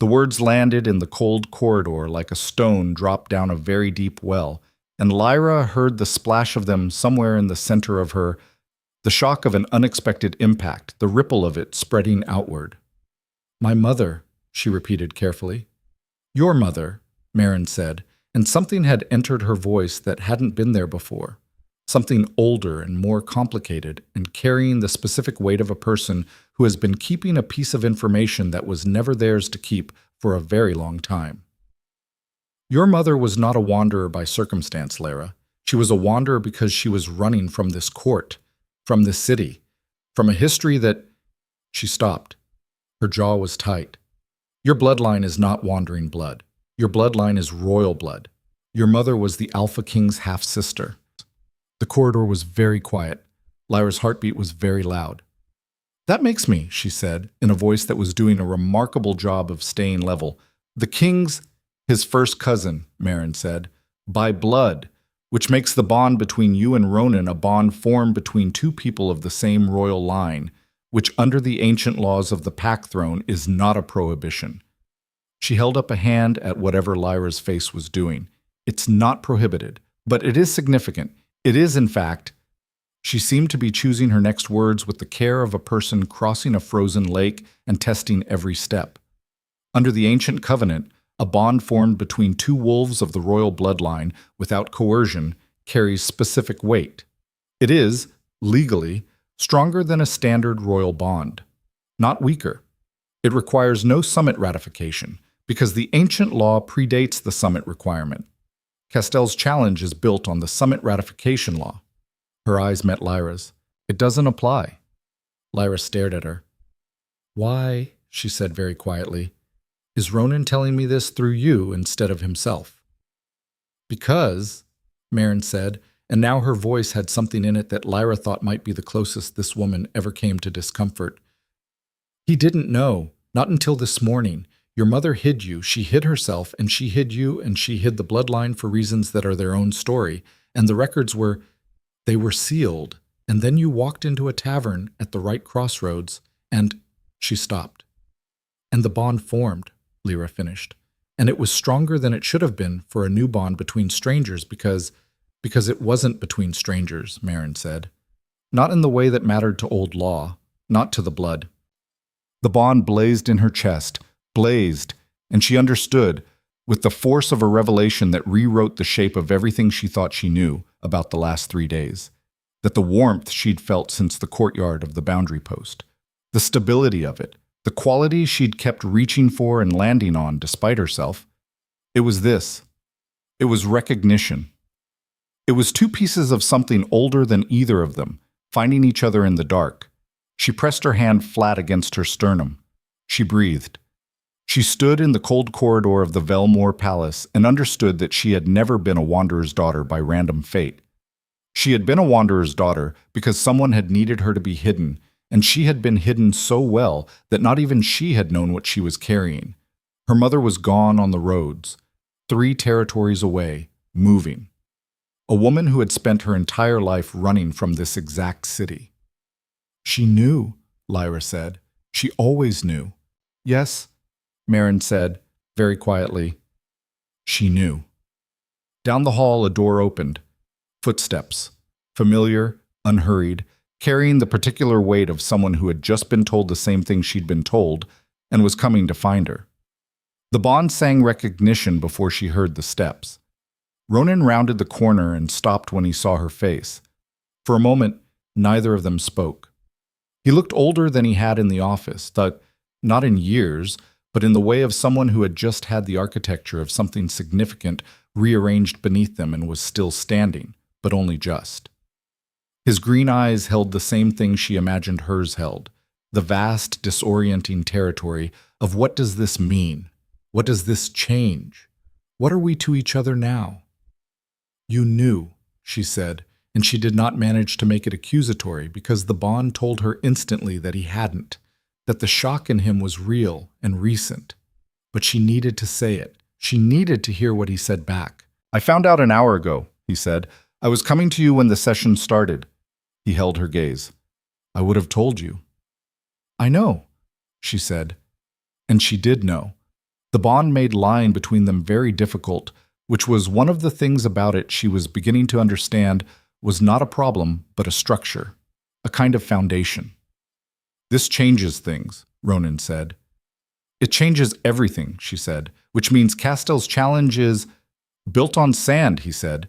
The words landed in the cold corridor like a stone dropped down a very deep well, and Lyra heard the splash of them somewhere in the center of her, the shock of an unexpected impact, the ripple of it spreading outward. My mother, she repeated carefully. Your mother, Marin said, and something had entered her voice that hadn't been there before. Something older and more complicated, and carrying the specific weight of a person who has been keeping a piece of information that was never theirs to keep for a very long time. Your mother was not a wanderer by circumstance, Lyra. She was a wanderer because she was running from this court, from this city, from a history that... She stopped. Her jaw was tight. Your bloodline is not wandering blood. Your bloodline is royal blood. Your mother was the Alpha King's half-sister. The corridor was very quiet. Lyra's heartbeat was very loud. That makes me, she said, in a voice that was doing a remarkable job of staying level. The king's, his first cousin, Marin said, by blood, which makes the bond between you and Ronan a bond formed between two people of the same royal line, which under the ancient laws of the Pack Throne is not a prohibition. She held up a hand at whatever Lyra's face was doing. It's not prohibited, but it is significant. It is, in fact, she seemed to be choosing her next words with the care of a person crossing a frozen lake and testing every step. Under the ancient covenant, a bond formed between two wolves of the royal bloodline without coercion carries specific weight. It is, legally, stronger than a standard royal bond, not weaker. It requires no summit ratification, because the ancient law predates the summit requirement. Castell's challenge is built on the summit ratification law. Her eyes met Lyra's. It doesn't apply. Lyra stared at her. Why, she said very quietly, is Ronan telling me this through you instead of himself? Because, Marin said, and now her voice had something in it that Lyra thought might be the closest this woman ever came to discomfort. He didn't know, not until this morning. Your mother hid you, she hid herself, and she hid you, and she hid the bloodline for reasons that are their own story, and the records were, they were sealed, and then you walked into a tavern at the right crossroads, and she stopped. And the bond formed, Lyra finished, and it was stronger than it should have been for a new bond between strangers because it wasn't between strangers, Marin said. Not in the way that mattered to old law, not to the blood. The bond blazed in her chest, blazed, and she understood, with the force of a revelation that rewrote the shape of everything she thought she knew about the last 3 days, that the warmth she'd felt since the courtyard of the boundary post, the stability of it, the quality she'd kept reaching for and landing on despite herself, it was this. It was recognition. It was two pieces of something older than either of them, finding each other in the dark. She pressed her hand flat against her sternum. She breathed. She stood in the cold corridor of the Velmore Palace and understood that she had never been a wanderer's daughter by random fate. She had been a wanderer's daughter because someone had needed her to be hidden, and she had been hidden so well that not even she had known what she was carrying. Her mother was gone on the roads, 3 territories away, moving. A woman who had spent her entire life running from this exact city. She knew, Lyra said. She always knew. Yes, Marin said, very quietly. She knew. Down the hall, a door opened. Footsteps, familiar, unhurried, carrying the particular weight of someone who had just been told the same thing she'd been told and was coming to find her. The bond sang recognition before she heard the steps. Ronan rounded the corner and stopped when he saw her face. For a moment, neither of them spoke. He looked older than he had in the office, not in years, but in the way of someone who had just had the architecture of something significant rearranged beneath them and was still standing, but only just. His green eyes held the same thing she imagined hers held, the vast, disorienting territory of what does this mean? What does this change? What are we to each other now? You knew, she said, and she did not manage to make it accusatory because the bond told her instantly that he hadn't, that the shock in him was real and recent. But she needed to say it. She needed to hear what he said back. I found out an hour ago, he said. I was coming to you when the session started. He held her gaze. I would have told you. I know, she said. And she did know. The bond made lying between them very difficult, which was one of the things about it she was beginning to understand was not a problem, but a structure, a kind of foundation. This changes things, Ronan said. It changes everything, she said, which means Castell's challenge is built on sand, he said,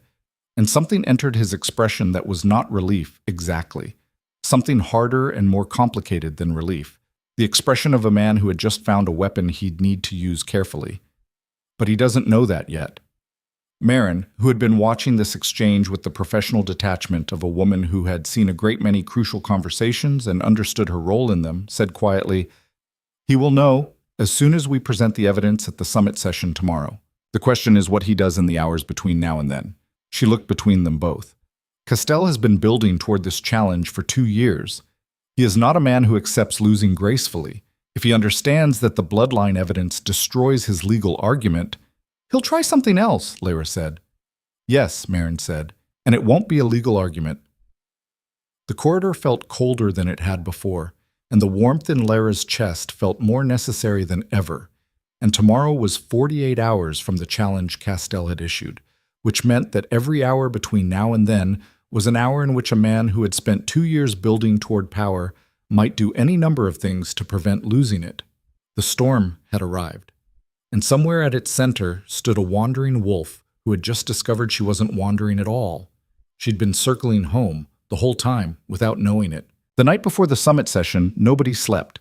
and something entered his expression that was not relief exactly, something harder and more complicated than relief, the expression of a man who had just found a weapon he'd need to use carefully. But he doesn't know that yet. Marin, who had been watching this exchange with the professional detachment of a woman who had seen a great many crucial conversations and understood her role in them, said quietly, He will know as soon as we present the evidence at the summit session tomorrow. The question is what he does in the hours between now and then. She looked between them both. Castell has been building toward this challenge for 2 years. He is not a man who accepts losing gracefully. If he understands that the bloodline evidence destroys his legal argument, he'll try something else, Lyra said. Yes, Marin said, and it won't be a legal argument. The corridor felt colder than it had before, and the warmth in Lyra's chest felt more necessary than ever. And tomorrow was 48 hours from the challenge Castell had issued, which meant that every hour between now and then was an hour in which a man who had spent 2 years building toward power might do any number of things to prevent losing it. The storm had arrived, and somewhere at its center stood a wandering wolf who had just discovered she wasn't wandering at all. She'd been circling home the whole time without knowing it. The night before the summit session, nobody slept.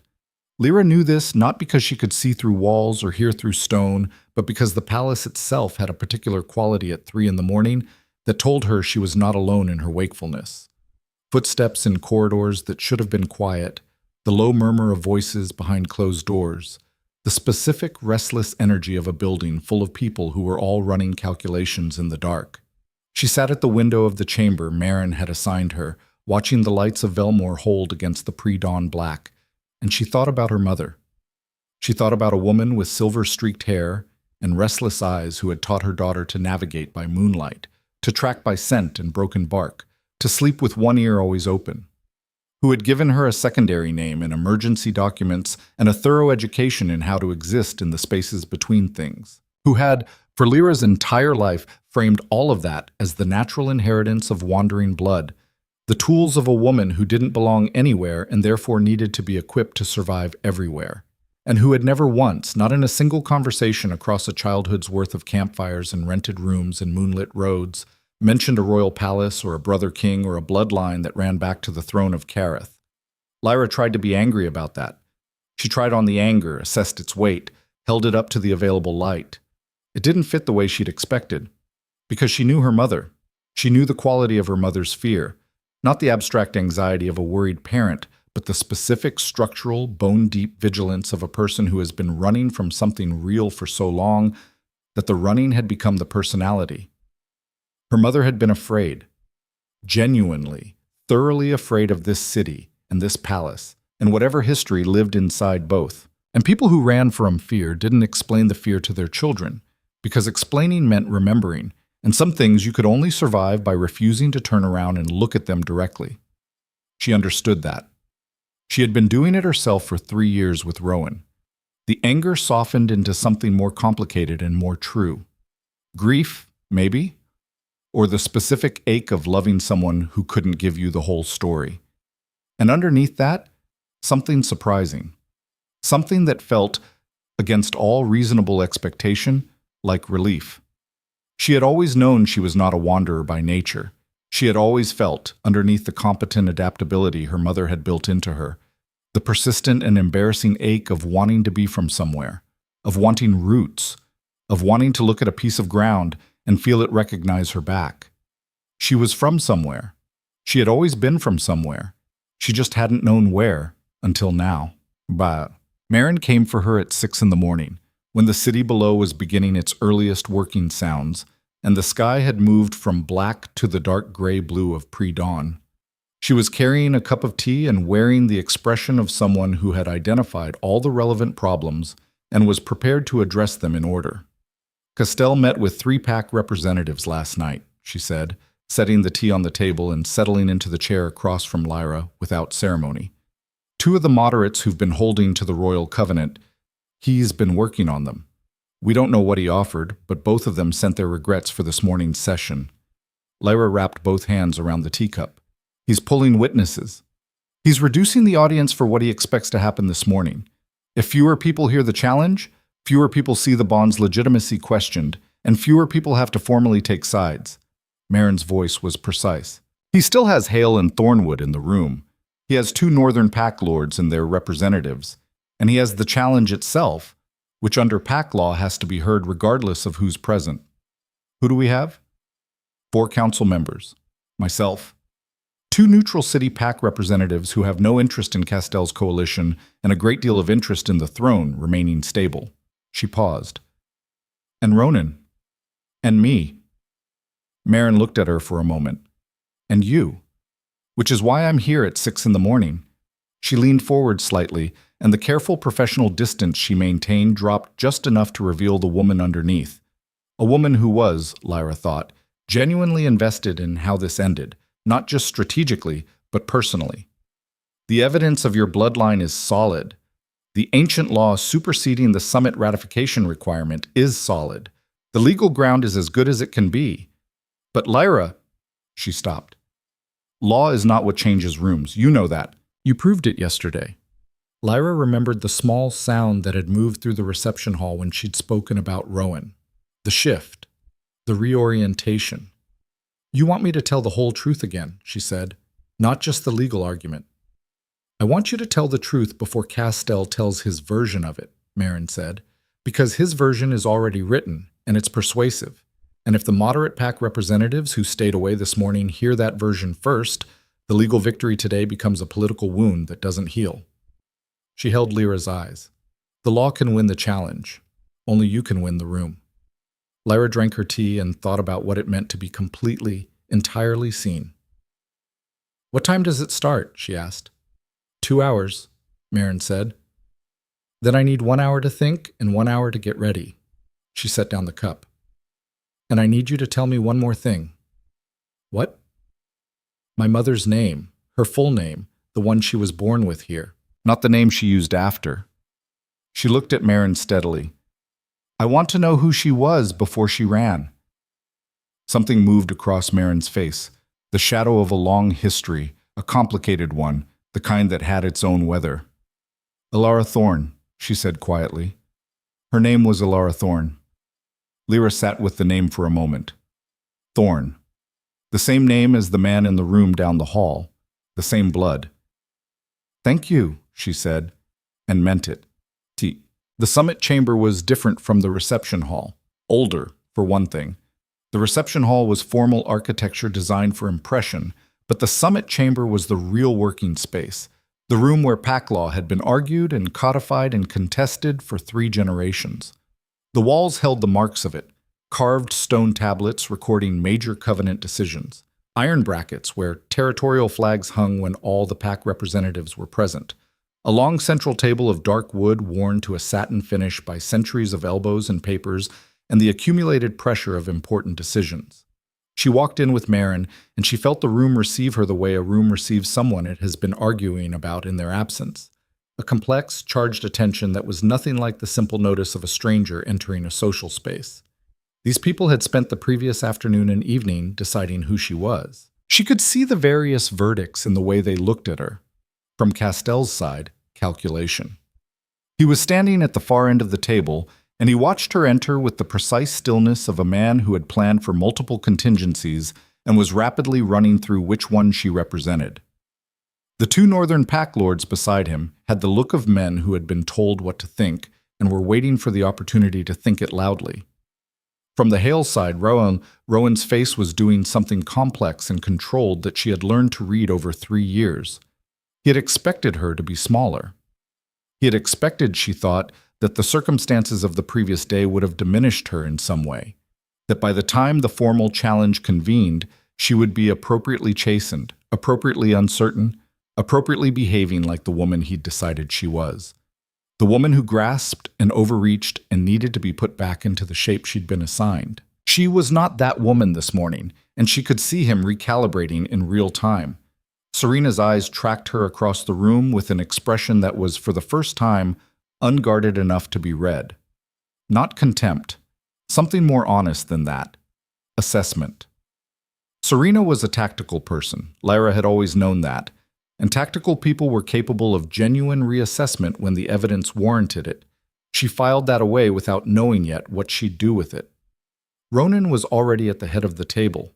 Lyra knew this not because she could see through walls or hear through stone, but because the palace itself had a particular quality at 3 a.m. that told her she was not alone in her wakefulness. Footsteps in corridors that should have been quiet, the low murmur of voices behind closed doors, the specific restless energy of a building full of people who were all running calculations in the dark. She sat at the window of the chamber Marin had assigned her, watching the lights of Velmore hold against the pre-dawn black, and she thought about her mother. She thought about a woman with silver-streaked hair and restless eyes who had taught her daughter to navigate by moonlight, to track by scent and broken bark, to sleep with one ear always open, who had given her a secondary name in emergency documents and a thorough education in how to exist in the spaces between things, who had, for Lyra's entire life, framed all of that as the natural inheritance of wandering blood, the tools of a woman who didn't belong anywhere and therefore needed to be equipped to survive everywhere, and who had never once, not in a single conversation across a childhood's worth of campfires and rented rooms and moonlit roads, mentioned a royal palace or a brother king or a bloodline that ran back to the throne of Kareth. Lyra tried to be angry about that. She tried on the anger, assessed its weight, held it up to the available light. It didn't fit the way she'd expected, because she knew her mother. She knew the quality of her mother's fear, not the abstract anxiety of a worried parent, but the specific structural, bone-deep vigilance of a person who has been running from something real for so long that the running had become the personality. Her mother had been afraid, genuinely, thoroughly afraid of this city and this palace, and whatever history lived inside both. And people who ran from fear didn't explain the fear to their children, because explaining meant remembering, and some things you could only survive by refusing to turn around and look at them directly. She understood that. She had been doing it herself for 3 years with Rowan. The anger softened into something more complicated and more true. Grief, maybe? Or the specific ache of loving someone who couldn't give you the whole story. And underneath that, something surprising. Something that felt, against all reasonable expectation, like relief. She had always known she was not a wanderer by nature. She had always felt, underneath the competent adaptability her mother had built into her, the persistent and embarrassing ache of wanting to be from somewhere, of wanting roots, of wanting to look at a piece of ground and feel it recognize her back. She was from somewhere. She had always been from somewhere. She just hadn't known where until now. But Marin came for her at 6 in the morning, when the city below was beginning its earliest working sounds, and the sky had moved from black to the dark gray blue of pre-dawn. She was carrying a cup of tea and wearing the expression of someone who had identified all the relevant problems and was prepared to address them in order. Castell met with 3 PAC representatives last night, she said, setting the tea on the table and settling into the chair across from Lyra without ceremony. 2 of the moderates who've been holding to the royal covenant, he's been working on them. We don't know what he offered, but both of them sent their regrets for this morning's session. Lyra wrapped both hands around the teacup. He's pulling witnesses. He's reducing the audience for what he expects to happen this morning. If fewer people hear the challenge, fewer people see the bond's legitimacy questioned, and fewer people have to formally take sides. Marin's voice was precise. He still has Hale and Thornwood in the room. He has 2 Northern Pack Lords and their representatives, and he has the challenge itself, which under Pack law has to be heard regardless of who's present. Who do we have? 4 council members. Myself. 2 neutral city Pack representatives who have no interest in Castell's coalition and a great deal of interest in the throne remaining stable. She paused. And Ronan. And me. Marin looked at her for a moment. And you. Which is why I'm here at 6 in the morning. She leaned forward slightly, and the careful professional distance she maintained dropped just enough to reveal the woman underneath. A woman who was, Lyra thought, genuinely invested in how this ended, not just strategically, but personally. The evidence of your bloodline is solid. The ancient law superseding the summit ratification requirement is solid. The legal ground is as good as it can be. But Lyra, she stopped. Law is not what changes rooms. You know that. You proved it yesterday. Lyra remembered the small sound that had moved through the reception hall when she'd spoken about Rowan. The shift. The reorientation. You want me to tell the whole truth again, she said, not just the legal argument. I want you to tell the truth before Castell tells his version of it, Marin said, because his version is already written, and it's persuasive. And if the moderate Pack representatives who stayed away this morning hear that version first, the legal victory today becomes a political wound that doesn't heal. She held Lyra's eyes. The law can win the challenge. Only you can win the room. Lyra drank her tea and thought about what it meant to be completely, entirely seen. What time does it start? She asked. 2 hours, Marin said. Then I need 1 hour to think and 1 hour to get ready. She set down the cup. And I need you to tell me one more thing. What? My mother's name, her full name, the one she was born with here, not the name she used after. She looked at Marin steadily. I want to know who she was before she ran. Something moved across Marin's face, the shadow of a long history, a complicated one, the kind that had its own weather. Ilara Thorne, she said quietly. Her name was Ilara Thorne. Lyra sat with the name for a moment. Thorne. The same name as the man in the room down the hall. The same blood. Thank you, she said, and meant it. The summit chamber was different from the reception hall. Older, for one thing. The reception hall was formal architecture designed for impression, but the summit chamber was the real working space, the room where Pack law had been argued and codified and contested for 3 generations. The walls held the marks of it, carved stone tablets recording major covenant decisions, iron brackets where territorial flags hung when all the Pack representatives were present, a long central table of dark wood worn to a satin finish by centuries of elbows and papers and the accumulated pressure of important decisions. She walked in with Marin, and she felt the room receive her the way a room receives someone it has been arguing about in their absence. A complex, charged attention that was nothing like the simple notice of a stranger entering a social space. These people had spent the previous afternoon and evening deciding who she was. She could see the various verdicts in the way they looked at her. From Castell's side, calculation. He was standing at the far end of the table, and he watched her enter with the precise stillness of a man who had planned for multiple contingencies and was rapidly running through which one she represented. The 2 Northern Pack Lords beside him had the look of men who had been told what to think and were waiting for the opportunity to think it loudly. From the Hale side, Rowan's face was doing something complex and controlled that she had learned to read over 3 years. He had expected her to be smaller. He had expected, she thought, that the circumstances of the previous day would have diminished her in some way, that by the time the formal challenge convened, she would be appropriately chastened, appropriately uncertain, appropriately behaving like the woman he'd decided she was. The woman who grasped and overreached and needed to be put back into the shape she'd been assigned. She was not that woman this morning, and she could see him recalibrating in real time. Serena's eyes tracked her across the room with an expression that was, for the first time, unguarded enough to be read. Not contempt. Something more honest than that. Assessment. Serena was a tactical person. Lyra had always known that. And tactical people were capable of genuine reassessment when the evidence warranted it. She filed that away without knowing yet what she'd do with it. Ronan was already at the head of the table.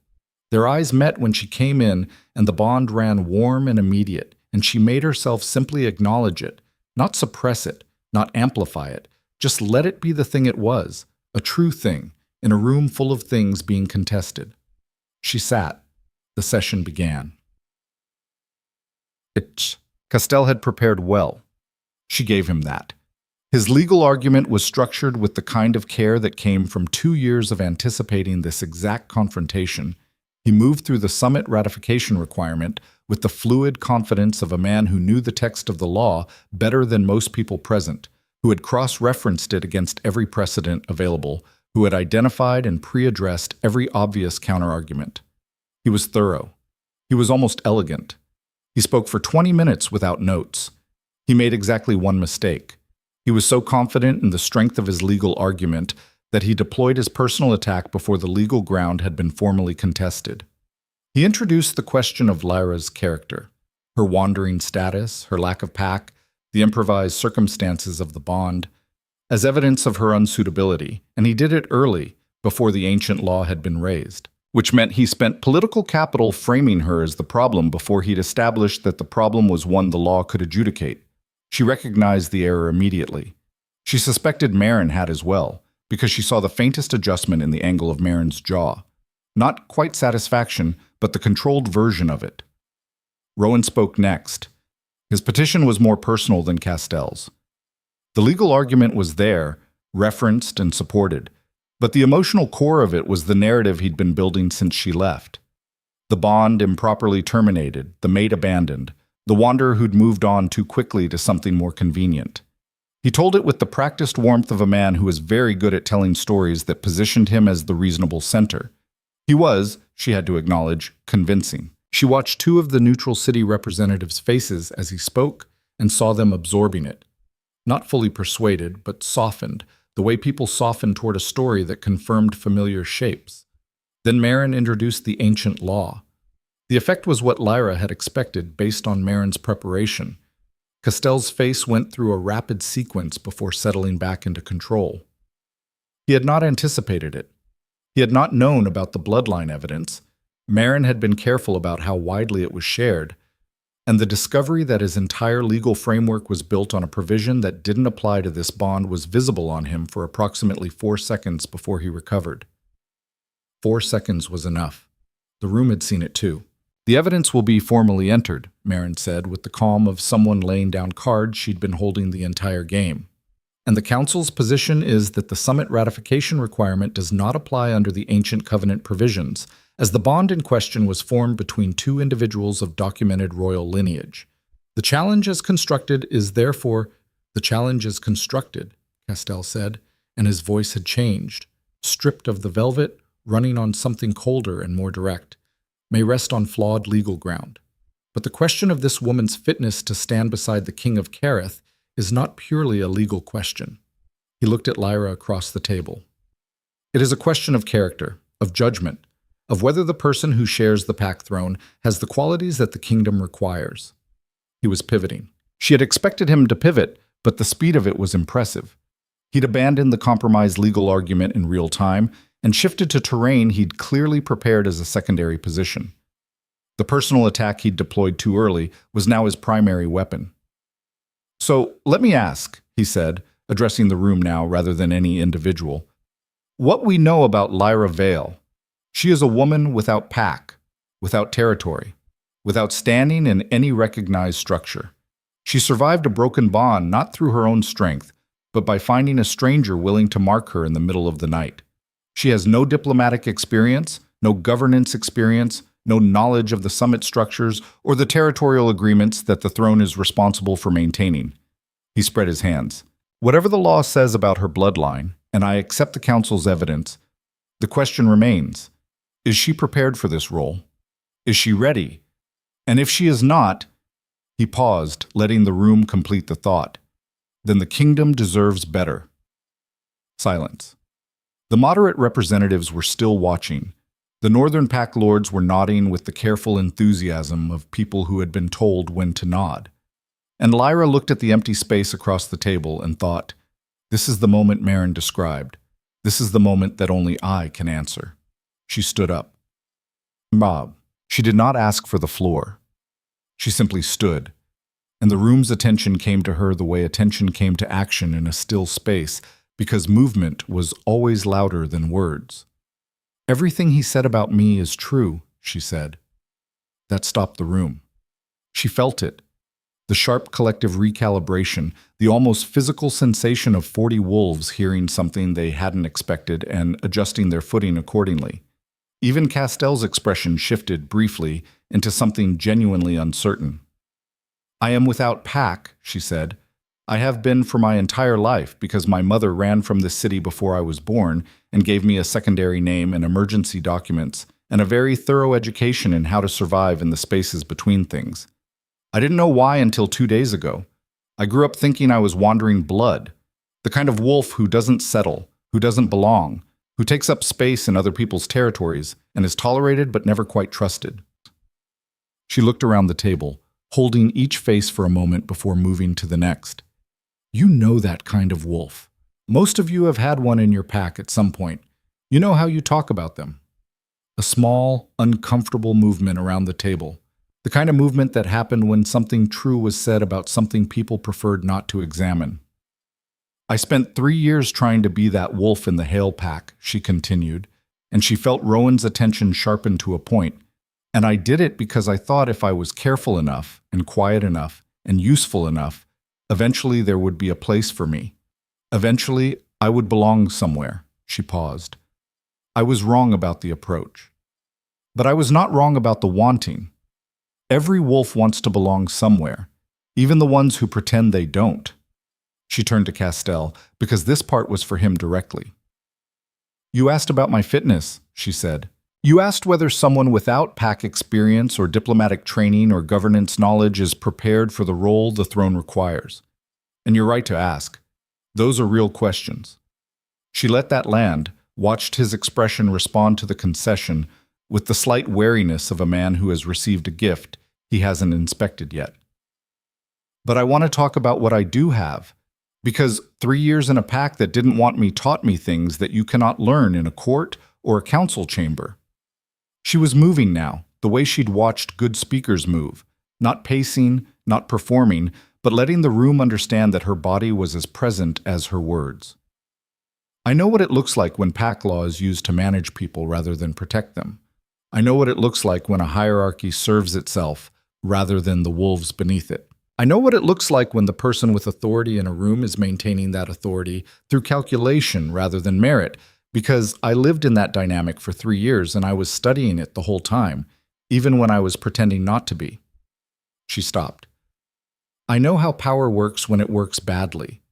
Their eyes met when she came in, and the bond ran warm and immediate, and she made herself simply acknowledge it, not suppress it, not amplify it, just let it be the thing it was, a true thing, in a room full of things being contested. She sat. The session began. Castell had prepared well. She gave him that. His legal argument was structured with the kind of care that came from 2 years of anticipating this exact confrontation. He moved through the summit ratification requirement with the fluid confidence of a man who knew the text of the law better than most people present, who had cross-referenced it against every precedent available, who had identified and pre-addressed every obvious counterargument. He was thorough. He was almost elegant. He spoke for 20 minutes without notes. He made exactly one mistake. He was so confident in the strength of his legal argument that he deployed his personal attack before the legal ground had been formally contested. He introduced the question of Lyra's character, her wandering status, her lack of pack, the improvised circumstances of the bond, as evidence of her unsuitability, and he did it early, before the ancient law had been raised, which meant he spent political capital framing her as the problem before he'd established that the problem was one the law could adjudicate. She recognized the error immediately. She suspected Marin had as well, because she saw the faintest adjustment in the angle of Marin's jaw. Not quite satisfaction, but the controlled version of it. Rowan spoke next. His petition was more personal than Castell's. The legal argument was there, referenced and supported, but the emotional core of it was the narrative he'd been building since she left. The bond improperly terminated, the mate abandoned, the wanderer who'd moved on too quickly to something more convenient. He told it with the practiced warmth of a man who was very good at telling stories that positioned him as the reasonable center. He was, she had to acknowledge, convincing. She watched 2 of the neutral city representatives' faces as he spoke and saw them absorbing it. Not fully persuaded, but softened, the way people soften toward a story that confirmed familiar shapes. Then Marin introduced the ancient law. The effect was what Lyra had expected based on Marin's preparation. Castell's face went through a rapid sequence before settling back into control. He had not anticipated it. He had not known about the bloodline evidence. Marin had been careful about how widely it was shared, and the discovery that his entire legal framework was built on a provision that didn't apply to this bond was visible on him for approximately 4 seconds before he recovered. 4 seconds was enough. The room had seen it too. The evidence will be formally entered, Marin said with the calm of someone laying down cards she'd been holding the entire game. And the Council's position is that the summit ratification requirement does not apply under the ancient covenant provisions, as the bond in question was formed between 2 individuals of documented royal lineage. The challenge as constructed, Castell said, and his voice had changed, stripped of the velvet, running on something colder and more direct, may rest on flawed legal ground. But the question of this woman's fitness to stand beside the King of Kereth is not purely a legal question. He looked at Lyra across the table. It is a question of character, of judgment, of whether the person who shares the pack throne has the qualities that the kingdom requires. He was pivoting. She had expected him to pivot, but the speed of it was impressive. He'd abandoned the compromised legal argument in real time and shifted to terrain he'd clearly prepared as a secondary position. The personal attack he'd deployed too early was now his primary weapon. "So, let me ask," he said, addressing the room now rather than any individual. What we know about Lyra Vale. She is a woman without pack, without territory, without standing in any recognized structure. She survived a broken bond not through her own strength, but by finding a stranger willing to mark her in the middle of the night. She has no diplomatic experience, no governance experience, no knowledge of the summit structures or the territorial agreements that the throne is responsible for maintaining. He spread his hands. Whatever the law says about her bloodline, and I accept the council's evidence, the question remains, is she prepared for this role? Is she ready? And if she is not, he paused, letting the room complete the thought, then the kingdom deserves better. Silence. The moderate representatives were still watching. The Northern Pack Lords were nodding with the careful enthusiasm of people who had been told when to nod. And Lyra looked at the empty space across the table and thought, this is the moment Marin described. This is the moment that only I can answer. She stood up. Bob. She did not ask for the floor. She simply stood, and the room's attention came to her the way attention came to action in a still space, because movement was always louder than words. Everything he said about me is true, she said. That stopped the room. She felt it. The sharp collective recalibration, the almost physical sensation of 40 wolves hearing something they hadn't expected and adjusting their footing accordingly. Even Castell's expression shifted briefly into something genuinely uncertain. I am without pack, she said. I have been for my entire life because my mother ran from this city before I was born and gave me a secondary name and emergency documents and a very thorough education in how to survive in the spaces between things. I didn't know why until 2 days ago. I grew up thinking I was wandering blood, the kind of wolf who doesn't settle, who doesn't belong, who takes up space in other people's territories and is tolerated but never quite trusted. She looked around the table, holding each face for a moment before moving to the next. You know that kind of wolf. Most of you have had one in your pack at some point. You know how you talk about them. A small, uncomfortable movement around the table. The kind of movement that happened when something true was said about something people preferred not to examine. I spent 3 years trying to be that wolf in the Hale pack, she continued, and she felt Rowan's attention sharpen to a point. And I did it because I thought if I was careful enough and quiet enough and useful enough, eventually there would be a place for me. Eventually, I would belong somewhere. She paused. I was wrong about the approach. But I was not wrong about the wanting. Every wolf wants to belong somewhere, even the ones who pretend they don't. She turned to Castell, because this part was for him directly. You asked about my fitness, she said. You asked whether someone without pack experience or diplomatic training or governance knowledge is prepared for the role the throne requires. And you're right to ask. Those are real questions. She let that land, watched his expression respond to the concession with the slight wariness of a man who has received a gift he hasn't inspected yet. But I want to talk about what I do have, because 3 years in a pack that didn't want me taught me things that you cannot learn in a court or a council chamber. She was moving now, the way she'd watched good speakers move, not pacing, not performing, but letting the room understand that her body was as present as her words. I know what it looks like when pack law is used to manage people rather than protect them. I know what it looks like when a hierarchy serves itself rather than the wolves beneath it. I know what it looks like when the person with authority in a room is maintaining that authority through calculation rather than merit, because I lived in that dynamic for 3 years and I was studying it the whole time, even when I was pretending not to be. She stopped. I know how power works when it works badly.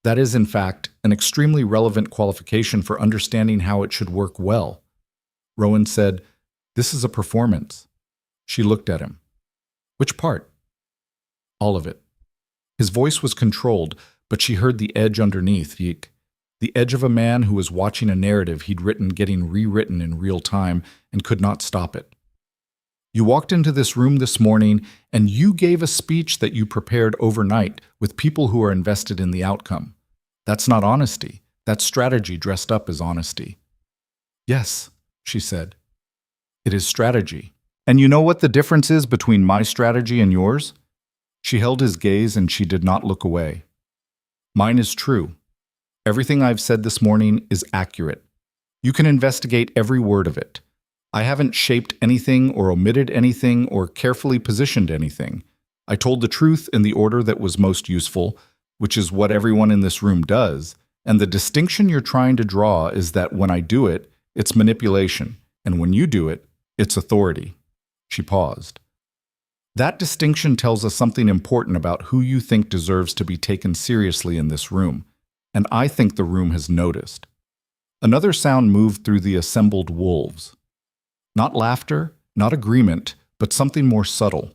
That is, in fact, an extremely relevant qualification for understanding how it should work well. Rowan said, This is a performance. She looked at him. Which part? All of it. His voice was controlled, but she heard the edge underneath, the edge of a man who was watching a narrative he'd written getting rewritten in real time and could not stop it. You walked into this room this morning and you gave a speech that you prepared overnight with people who are invested in the outcome. That's not honesty. That's strategy dressed up as honesty. Yes, she said. It is strategy. And you know what the difference is between my strategy and yours? She held his gaze and she did not look away. Mine is true. Everything I've said this morning is accurate. You can investigate every word of it. I haven't shaped anything or omitted anything or carefully positioned anything. I told the truth in the order that was most useful, which is what everyone in this room does, and the distinction you're trying to draw is that when I do it, it's manipulation, and when you do it, it's authority. She paused. That distinction tells us something important about who you think deserves to be taken seriously in this room, and I think the room has noticed. Another sound moved through the assembled wolves. Not laughter, not agreement, but something more subtle.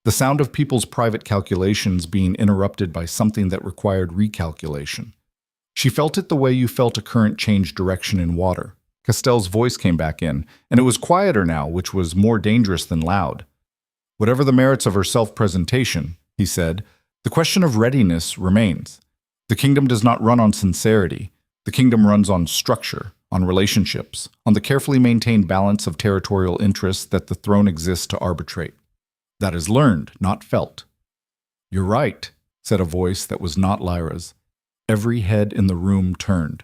The sound of people's private calculations being interrupted by something that required recalculation. She felt it the way you felt a current change direction in water. Castell's voice came back in, and it was quieter now, which was more dangerous than loud. Whatever the merits of her self-presentation, he said, the question of readiness remains. The kingdom does not run on sincerity. The kingdom runs on structure, on relationships, on the carefully maintained balance of territorial interests that the throne exists to arbitrate. That is learned, not felt. You're right, said a voice that was not Lyra's. Every head in the room turned.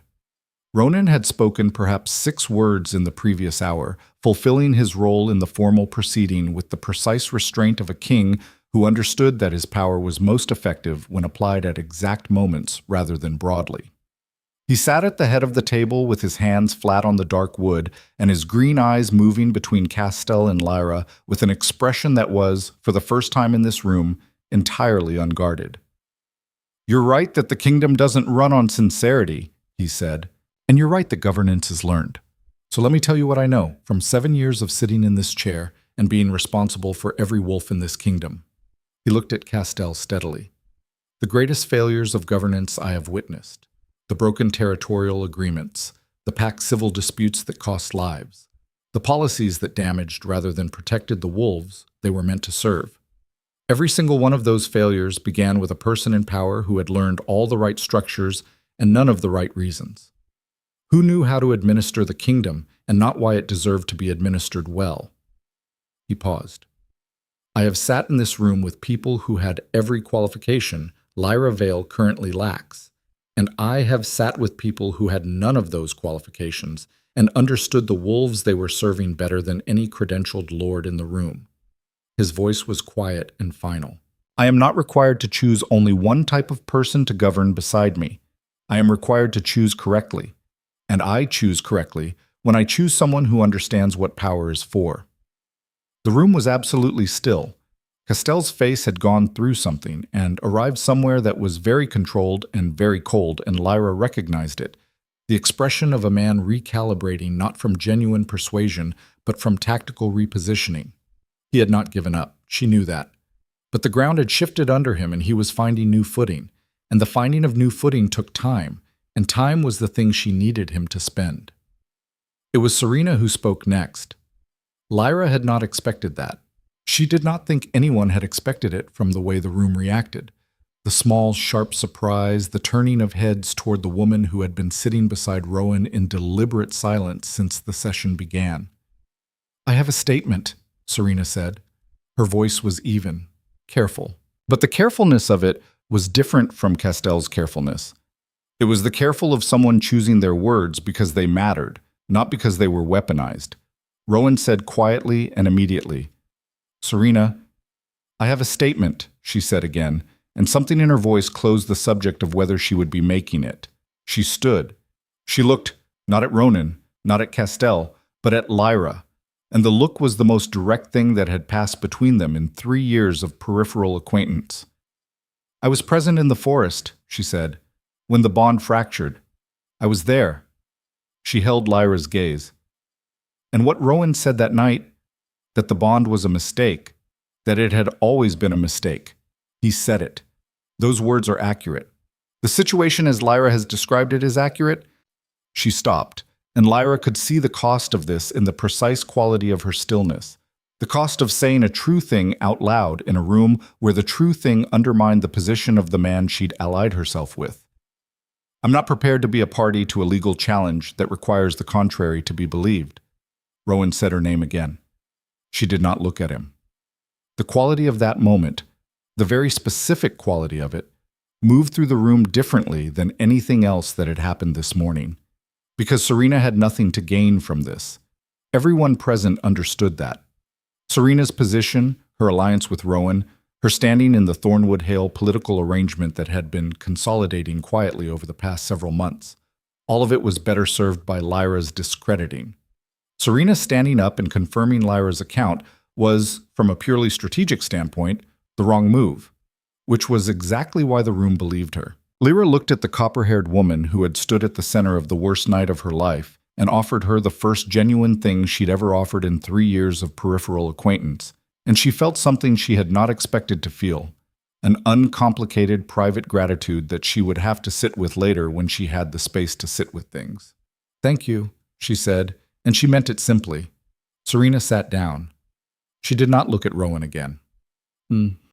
Ronan had spoken perhaps 6 words in the previous hour, fulfilling his role in the formal proceeding with the precise restraint of a king who understood that his power was most effective when applied at exact moments rather than broadly. He sat at the head of the table with his hands flat on the dark wood and his green eyes moving between Castell and Lyra with an expression that was, for the first time in this room, entirely unguarded. You're right that the kingdom doesn't run on sincerity, he said, and you're right that governance is learned. So let me tell you what I know from 7 years of sitting in this chair and being responsible for every wolf in this kingdom. He looked at Castell steadily. The greatest failures of governance I have witnessed. The broken territorial agreements, the pack civil disputes that cost lives, the policies that damaged rather than protected the wolves they were meant to serve. Every single one of those failures began with a person in power who had learned all the right structures and none of the right reasons. Who knew how to administer the kingdom and not why it deserved to be administered well? He paused. I have sat in this room with people who had every qualification Lyra Vale currently lacks. And I have sat with people who had none of those qualifications and understood the wolves they were serving better than any credentialed lord in the room. His voice was quiet and final. I am not required to choose only one type of person to govern beside me. I am required to choose correctly. And I choose correctly when I choose someone who understands what power is for. The room was absolutely still. Castell's face had gone through something and arrived somewhere that was very controlled and very cold, and Lyra recognized it. The expression of a man recalibrating not from genuine persuasion, but from tactical repositioning. He had not given up. She knew that. But the ground had shifted under him and he was finding new footing. And the finding of new footing took time, and time was the thing she needed him to spend. It was Serena who spoke next. Lyra had not expected that. She did not think anyone had expected it from the way the room reacted. The small, sharp surprise, the turning of heads toward the woman who had been sitting beside Rowan in deliberate silence since the session began. I have a statement, Serena said. Her voice was even, careful. But the carefulness of it was different from Castell's carefulness. It was the careful of someone choosing their words because they mattered, not because they were weaponized. Rowan said quietly and immediately, Serena, I have a statement, she said again, and something in her voice closed the subject of whether she would be making it. She stood. She looked, not at Ronan, not at Castell, but at Lyra, and the look was the most direct thing that had passed between them in 3 years of peripheral acquaintance. I was present in the forest, she said, when the bond fractured. I was there. She held Lyra's gaze. And what Rowan said that night, that the bond was a mistake, that it had always been a mistake. He said it. Those words are accurate. The situation as Lyra has described it is accurate. She stopped, and Lyra could see the cost of this in the precise quality of her stillness, the cost of saying a true thing out loud in a room where the true thing undermined the position of the man she'd allied herself with. I'm not prepared to be a party to a legal challenge that requires the contrary to be believed. Rowan said her name again. She did not look at him. The quality of that moment, the very specific quality of it, moved through the room differently than anything else that had happened this morning. because Serena had nothing to gain from this. Everyone present understood that. Serena's position, her alliance with Rowan, her standing in the Thornwood Hale political arrangement that had been consolidating quietly over the past several months, all of it was better served by Lyra's discrediting. Serena standing up and confirming Lyra's account was, from a purely strategic standpoint, the wrong move, which was exactly why the room believed her. Lyra looked at the copper-haired woman who had stood at the center of the worst night of her life and offered her the first genuine thing she'd ever offered in 3 years of peripheral acquaintance, and she felt something she had not expected to feel, an uncomplicated private gratitude that she would have to sit with later when she had the space to sit with things. "Thank you," she said, and she meant it simply. Serena sat down. She did not look at Rowan again.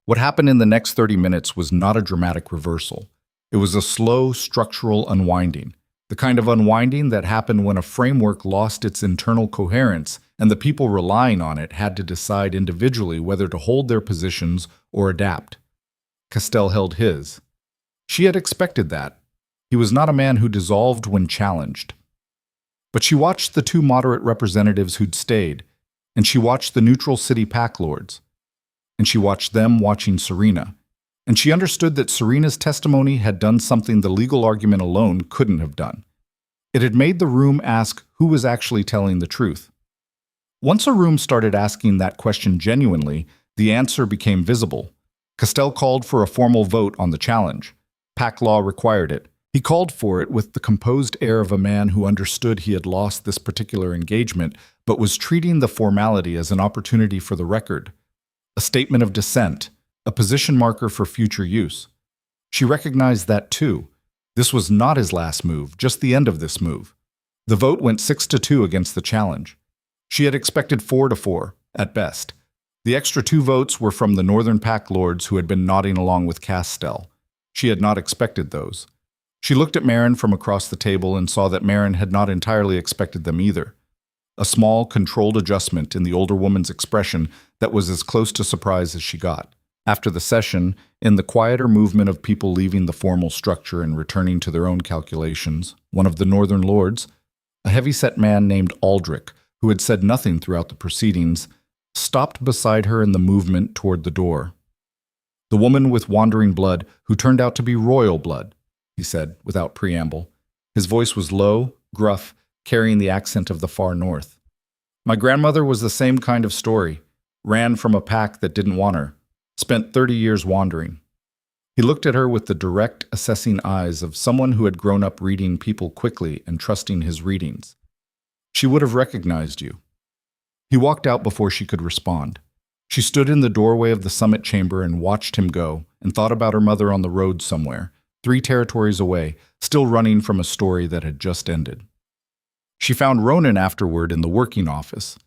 What happened in the next 30 minutes was not a dramatic reversal. It was a slow, structural unwinding, the kind of unwinding that happened when a framework lost its internal coherence and the people relying on it had to decide individually whether to hold their positions or adapt. Castell held his. She had expected that. He was not a man who dissolved when challenged. But she watched the 2 moderate representatives who'd stayed, and she watched the neutral city pack lords, and she watched them watching Serena, and she understood that Serena's testimony had done something the legal argument alone couldn't have done. It had made the room ask who was actually telling the truth. Once a room started asking that question genuinely, the answer became visible. Castell called for a formal vote on the challenge. Pack law required it. He called for it with the composed air of a man who understood he had lost this particular engagement, but was treating the formality as an opportunity for the record, a statement of dissent, a position marker for future use. She recognized that too. This was not his last move, just the end of this move. The vote went 6-2 against the challenge. She had expected 4-4, at best. The extra 2 votes were from the Northern Pack Lords who had been nodding along with Castell. She had not expected those. She looked at Marin from across the table and saw that Marin had not entirely expected them either. A small, controlled adjustment in the older woman's expression that was as close to surprise as she got. After the session, in the quieter movement of people leaving the formal structure and returning to their own calculations, one of the Northern Lords, a heavy-set man named Aldrich, who had said nothing throughout the proceedings, stopped beside her in the movement toward the door. "The woman with wandering blood, who turned out to be royal blood," he said, without preamble. His voice was low, gruff, carrying the accent of the far north. "My grandmother was the same kind of story. Ran from a pack that didn't want her. Spent 30 years wandering." He looked at her with the direct, assessing eyes of someone who had grown up reading people quickly and trusting his readings. "She would have recognized you." He walked out before she could respond. She stood in the doorway of the summit chamber and watched him go, and thought about her mother on the road somewhere, 3 territories away, still running from a story that had just ended. She found Ronan afterward in the working office.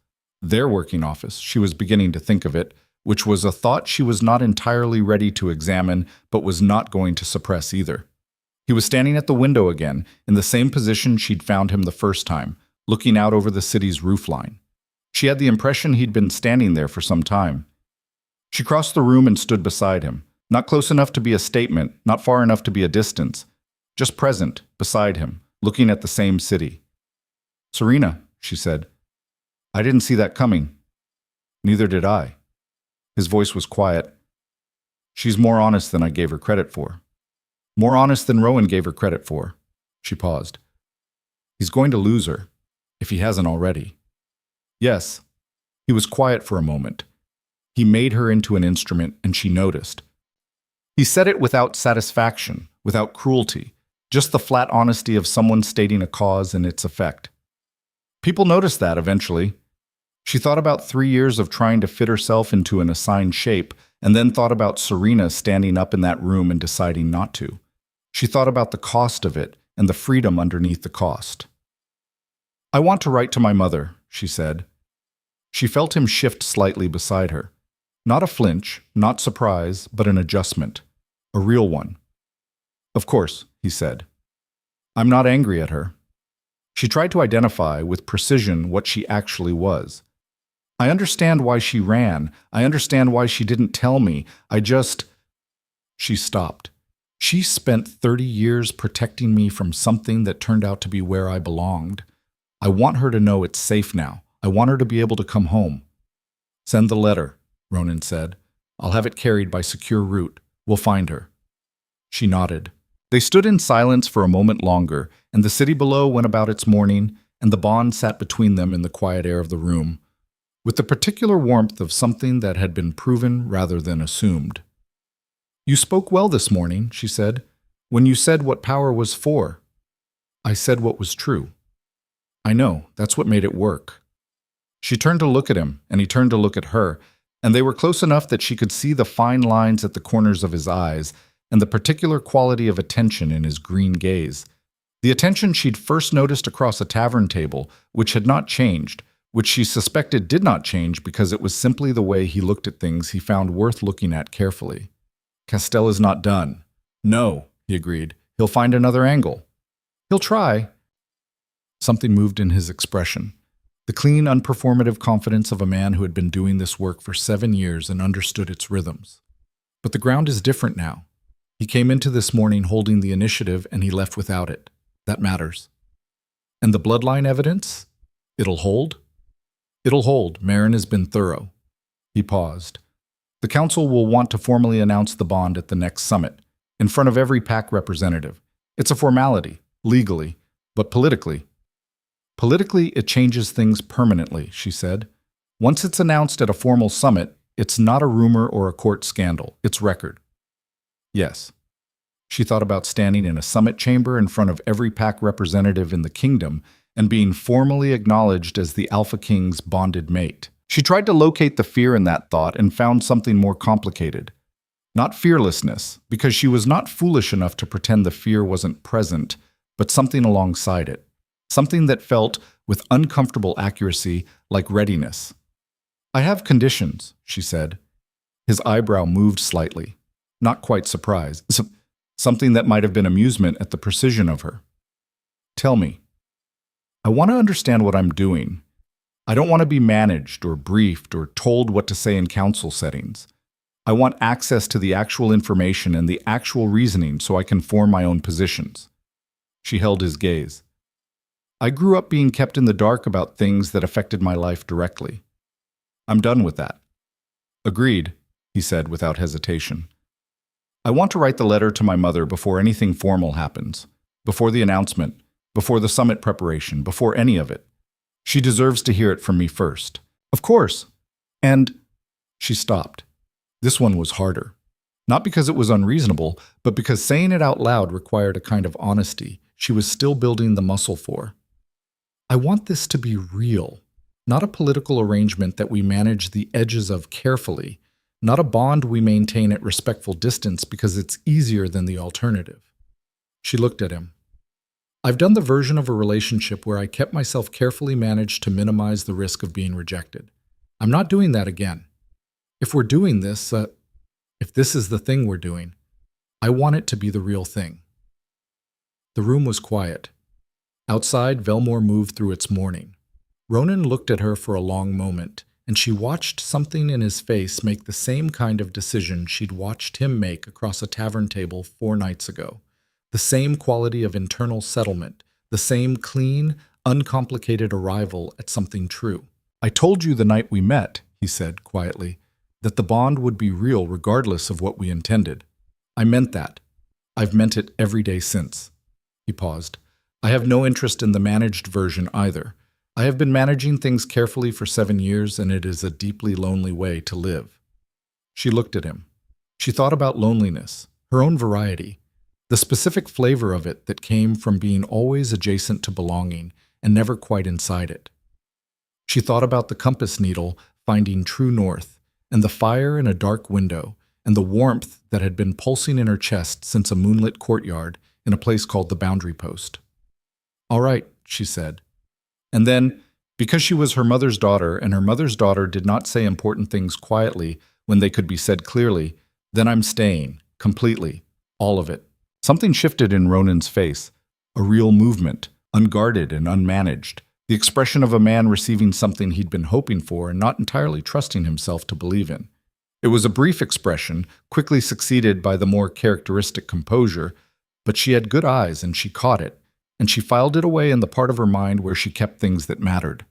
Their working office, she was beginning to think of it, which was a thought she was not entirely ready to examine, but was not going to suppress either. He was standing at the window again, in the same position she'd found him the first time, looking out over the city's roofline. She had the impression he'd been standing there for some time. She crossed the room and stood beside him, not close enough to be a statement, not far enough to be a distance, just present, beside him, looking at the same city. "Serena," she said, "I didn't see that coming." "Neither did I." His voice was quiet. "She's more honest than I gave her credit for." "More honest than Rowan gave her credit for." She paused. "He's going to lose her, if he hasn't already." "Yes." He was quiet for a moment. He made her into an instrument, and she noticed. He said it without satisfaction, without cruelty, just the flat honesty of someone stating a cause and its effect. People noticed that eventually. She thought about 3 years of trying to fit herself into an assigned shape, and then thought about Serena standing up in that room and deciding not to. She thought about the cost of it and the freedom underneath the cost. "I want to write to my mother," she said. She felt him shift slightly beside her. Not a flinch, not surprise, but an adjustment. A real one. "Of course," he said. "I'm not angry at her." She tried to identify with precision what she actually was. "I understand why she ran. I understand why she didn't tell me. I just—" She stopped. She spent 30 years protecting me from something that turned out to be where I belonged. I want her to know it's safe now. I want her to be able to come home. Send the letter, Ronan said. I'll have it carried by secure route. We'll find her. She nodded. They stood in silence for a moment longer, and the city below went about its morning, and the bond sat between them in the quiet air of the room, with the particular warmth of something that had been proven rather than assumed. You spoke well this morning, she said, when you said what power was for. I said what was true. I know, that's what made it work. She turned to look at him, and he turned to look at her, and they were close enough that she could see the fine lines at the corners of his eyes and the particular quality of attention in his green gaze. The attention she'd first noticed across a tavern table, which had not changed, which she suspected did not change because it was simply the way he looked at things he found worth looking at carefully. Castell is not done. No, he agreed. He'll find another angle. He'll try. Something moved in his expression. The clean, unperformative confidence of a man who had been doing this work for 7 years and understood its rhythms. But the ground is different now. He came into this morning holding the initiative and he left without it. That matters. And the bloodline evidence? It'll hold? It'll hold. Marin has been thorough. He paused. The council will want to formally announce the bond at the next summit, in front of every pack representative. It's a formality, legally, but politically. Politically, it changes things permanently, she said. Once it's announced at a formal summit, it's not a rumor or a court scandal. It's record. Yes. She thought about standing in a summit chamber in front of every pack representative in the kingdom and being formally acknowledged as the Alpha King's bonded mate. She tried to locate the fear in that thought and found something more complicated. Not fearlessness, because she was not foolish enough to pretend the fear wasn't present, but something alongside it. Something that felt, with uncomfortable accuracy, like readiness. I have conditions, she said. His eyebrow moved slightly. Not quite surprise. Something that might have been amusement at the precision of her. Tell me. I want to understand what I'm doing. I don't want to be managed or briefed or told what to say in council settings. I want access to the actual information and the actual reasoning so I can form my own positions. She held his gaze. I grew up being kept in the dark about things that affected my life directly. I'm done with that. Agreed, he said without hesitation. I want to write the letter to my mother before anything formal happens, before the announcement, before the summit preparation, before any of it. She deserves to hear it from me first. Of course. And she stopped. This one was harder. Not because it was unreasonable, but because saying it out loud required a kind of honesty she was still building the muscle for. I want this to be real, not a political arrangement that we manage the edges of carefully, not a bond we maintain at respectful distance because it's easier than the alternative. She looked at him. I've done the version of a relationship where I kept myself carefully managed to minimize the risk of being rejected. I'm not doing that again. If we're doing this, if this is the thing we're doing, I want it to be the real thing. The room was quiet. Outside, Velmore moved through its morning. Ronan looked at her for a long moment, and she watched something in his face make the same kind of decision she'd watched him make across a tavern table 4 nights ago. The same quality of internal settlement, the same clean, uncomplicated arrival at something true. I told you the night we met, he said quietly, that the bond would be real regardless of what we intended. I meant that. I've meant it every day since. He paused. I have no interest in the managed version either. I have been managing things carefully for 7 years, and it is a deeply lonely way to live. She looked at him. She thought about loneliness, her own variety, the specific flavor of it that came from being always adjacent to belonging and never quite inside it. She thought about the compass needle finding true north, and the fire in a dark window, and the warmth that had been pulsing in her chest since a moonlit courtyard in a place called the Boundary Post. All right, she said. And then, because she was her mother's daughter and her mother's daughter did not say important things quietly when they could be said clearly, then I'm staying, completely, all of it. Something shifted in Ronan's face, a real movement, unguarded and unmanaged, the expression of a man receiving something he'd been hoping for and not entirely trusting himself to believe in. It was a brief expression, quickly succeeded by the more characteristic composure, but she had good eyes and she caught it, and she filed it away in the part of her mind where she kept things that mattered.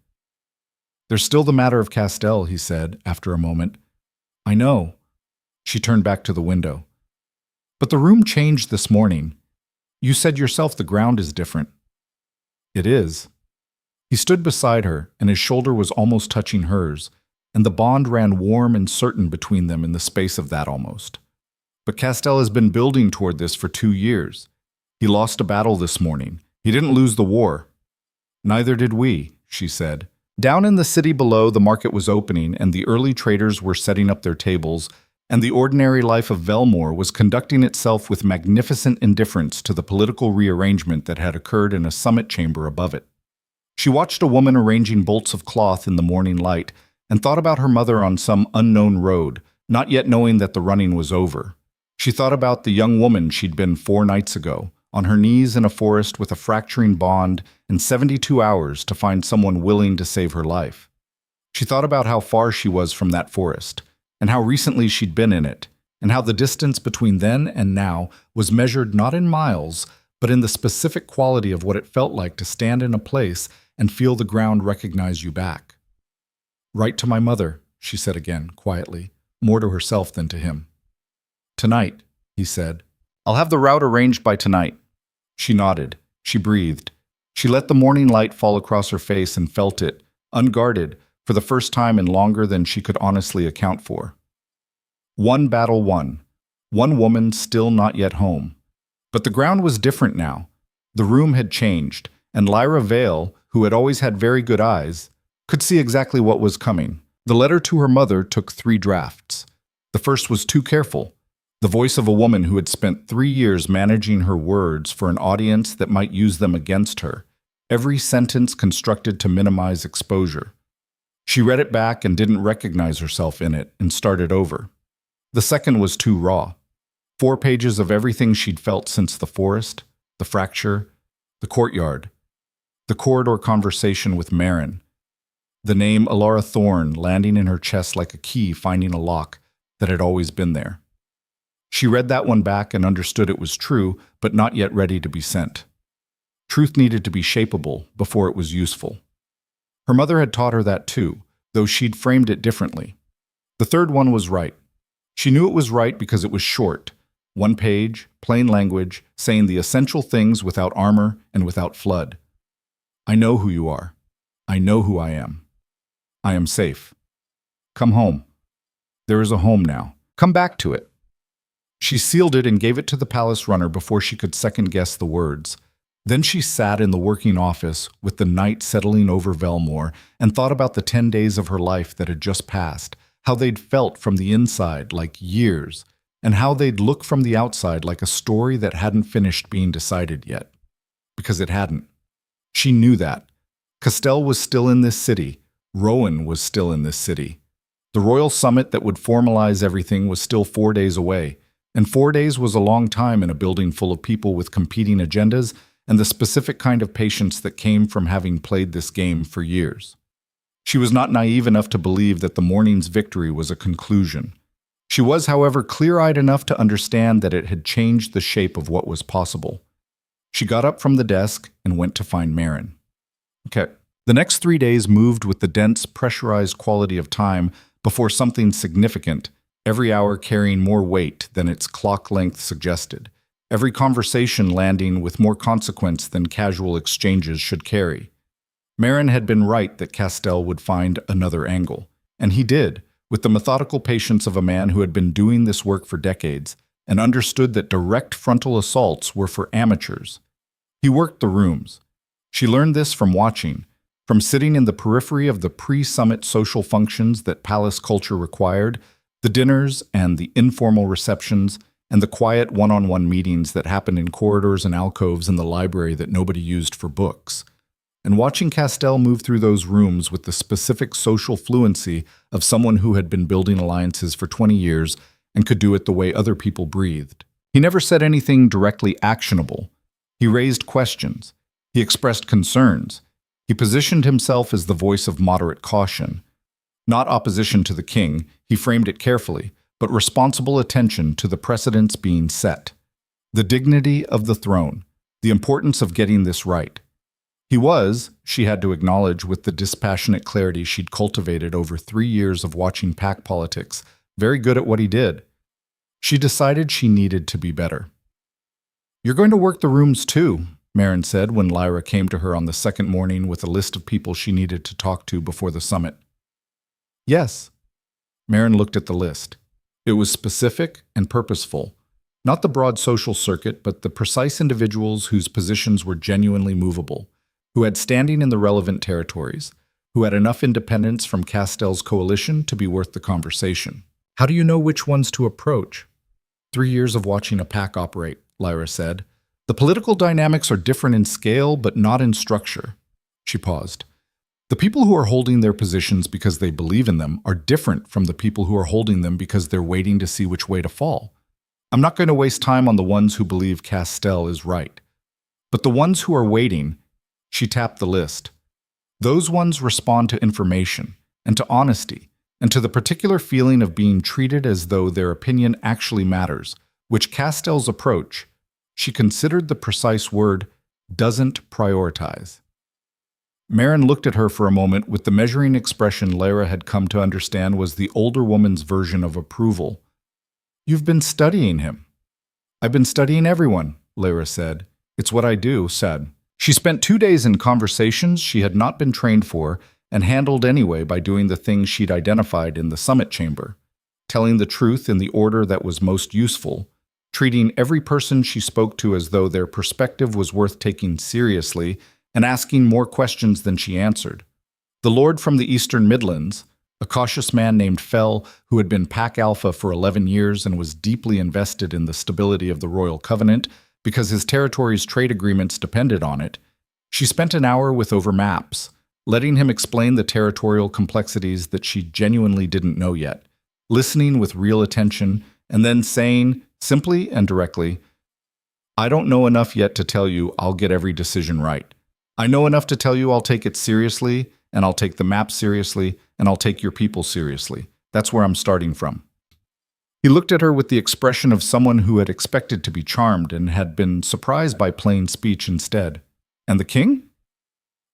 "There's still the matter of Castell," he said, after a moment. "I know." She turned back to the window. "But the room changed this morning. You said yourself the ground is different." "It is." He stood beside her, and his shoulder was almost touching hers, and the bond ran warm and certain between them in the space of that almost. "But Castell has been building toward this for 2 years. He lost a battle this morning. He didn't lose the war." "Neither did we," she said. Down in the city below, the market was opening, and the early traders were setting up their tables, and the ordinary life of Velmore was conducting itself with magnificent indifference to the political rearrangement that had occurred in a summit chamber above it. She watched a woman arranging bolts of cloth in the morning light, and thought about her mother on some unknown road, not yet knowing that the running was over. She thought about the young woman she'd been 4 nights ago, on her knees in a forest with a fracturing bond and 72 hours to find someone willing to save her life. She thought about how far she was from that forest, and how recently she'd been in it, and how the distance between then and now was measured not in miles, but in the specific quality of what it felt like to stand in a place and feel the ground recognize you back. "Write to my mother," she said again, quietly, more to herself than to him. "Tonight," he said. "I'll have the route arranged by tonight." She nodded. She breathed. She let the morning light fall across her face and felt it, unguarded, for the first time in longer than she could honestly account for. One battle won. One woman still not yet home. But the ground was different now. The room had changed, and Lyra Vale, who had always had very good eyes, could see exactly what was coming. The letter to her mother took 3 drafts. The first was too careful. The voice of a woman who had spent 3 years managing her words for an audience that might use them against her, every sentence constructed to minimize exposure. She read it back and didn't recognize herself in it and started over. The second was too raw. 4 pages of everything she'd felt since the forest, the fracture, the courtyard, the corridor conversation with Marin, the name Alara Thorne landing in her chest like a key finding a lock that had always been there. She read that one back and understood it was true, but not yet ready to be sent. Truth needed to be shapeable before it was useful. Her mother had taught her that too, though she'd framed it differently. The third one was right. She knew it was right because it was short, 1 page, plain language, saying the essential things without armor and without flood. "I know who you are. I know who I am. I am safe. Come home. There is a home now. Come back to it." She sealed it and gave it to the palace runner before she could second-guess the words. Then she sat in the working office with the night settling over Velmore and thought about the 10 days of her life that had just passed, how they'd felt from the inside like years, and how they'd look from the outside like a story that hadn't finished being decided yet. Because it hadn't. She knew that. Castell was still in this city. Rowan was still in this city. The royal summit that would formalize everything was still 4 days away. And 4 days was a long time in a building full of people with competing agendas and the specific kind of patience that came from having played this game for years. She was not naive enough to believe that the morning's victory was a conclusion. She was, however, clear-eyed enough to understand that it had changed the shape of what was possible. She got up from the desk and went to find Marin. Okay. The next 3 days moved with the dense, pressurized quality of time before something significant, every hour carrying more weight than its clock length suggested, every conversation landing with more consequence than casual exchanges should carry. Marin had been right that Castell would find another angle, and he did, with the methodical patience of a man who had been doing this work for decades and understood that direct frontal assaults were for amateurs. He worked the rooms. She learned this from watching, from sitting in the periphery of the pre-summit social functions that palace culture required, the dinners and the informal receptions, and the quiet one-on-one meetings that happened in corridors and alcoves in the library that nobody used for books. And watching Castell move through those rooms with the specific social fluency of someone who had been building alliances for 20 years and could do it the way other people breathed. He never said anything directly actionable. He raised questions. He expressed concerns. He positioned himself as the voice of moderate caution. Not opposition to the king, he framed it carefully, but responsible attention to the precedents being set. The dignity of the throne, the importance of getting this right. He was, she had to acknowledge with the dispassionate clarity she'd cultivated over 3 years of watching pack politics, very good at what he did. She decided she needed to be better. "You're going to work the rooms too," Marin said when Lyra came to her on the second morning with a list of people she needed to talk to before the summit. "Yes." Marin looked at the list. It was specific and purposeful. Not the broad social circuit, but the precise individuals whose positions were genuinely movable, who had standing in the relevant territories, who had enough independence from Castell's coalition to be worth the conversation. "How do you know which ones to approach?" 3 years of watching a pack operate, Lyra said. "The political dynamics are different in scale, but not in structure." She paused. "The people who are holding their positions because they believe in them are different from the people who are holding them because they're waiting to see which way to fall. I'm not going to waste time on the ones who believe Castell is right. But the ones who are waiting," she tapped the list, "those ones respond to information, and to honesty, and to the particular feeling of being treated as though their opinion actually matters, which Castell's approach," she considered the precise word, "doesn't prioritize." Marin looked at her for a moment with the measuring expression Lyra had come to understand was the older woman's version of approval. "You've been studying him." "I've been studying everyone," Lyra said. "It's what I do," said. She spent 2 days in conversations she had not been trained for and handled anyway by doing the things she'd identified in the summit chamber, telling the truth in the order that was most useful, treating every person she spoke to as though their perspective was worth taking seriously, and asking more questions than she answered. The lord from the Eastern Midlands, a cautious man named Fell, who had been Pack Alpha for 11 years and was deeply invested in the stability of the Royal Covenant because his territory's trade agreements depended on it, she spent an hour with over maps, letting him explain the territorial complexities that she genuinely didn't know yet, listening with real attention, and then saying, simply and directly, "I don't know enough yet to tell you I'll get every decision right. I know enough to tell you I'll take it seriously, and I'll take the map seriously, and I'll take your people seriously. That's where I'm starting from." He looked at her with the expression of someone who had expected to be charmed and had been surprised by plain speech instead. "And the king?"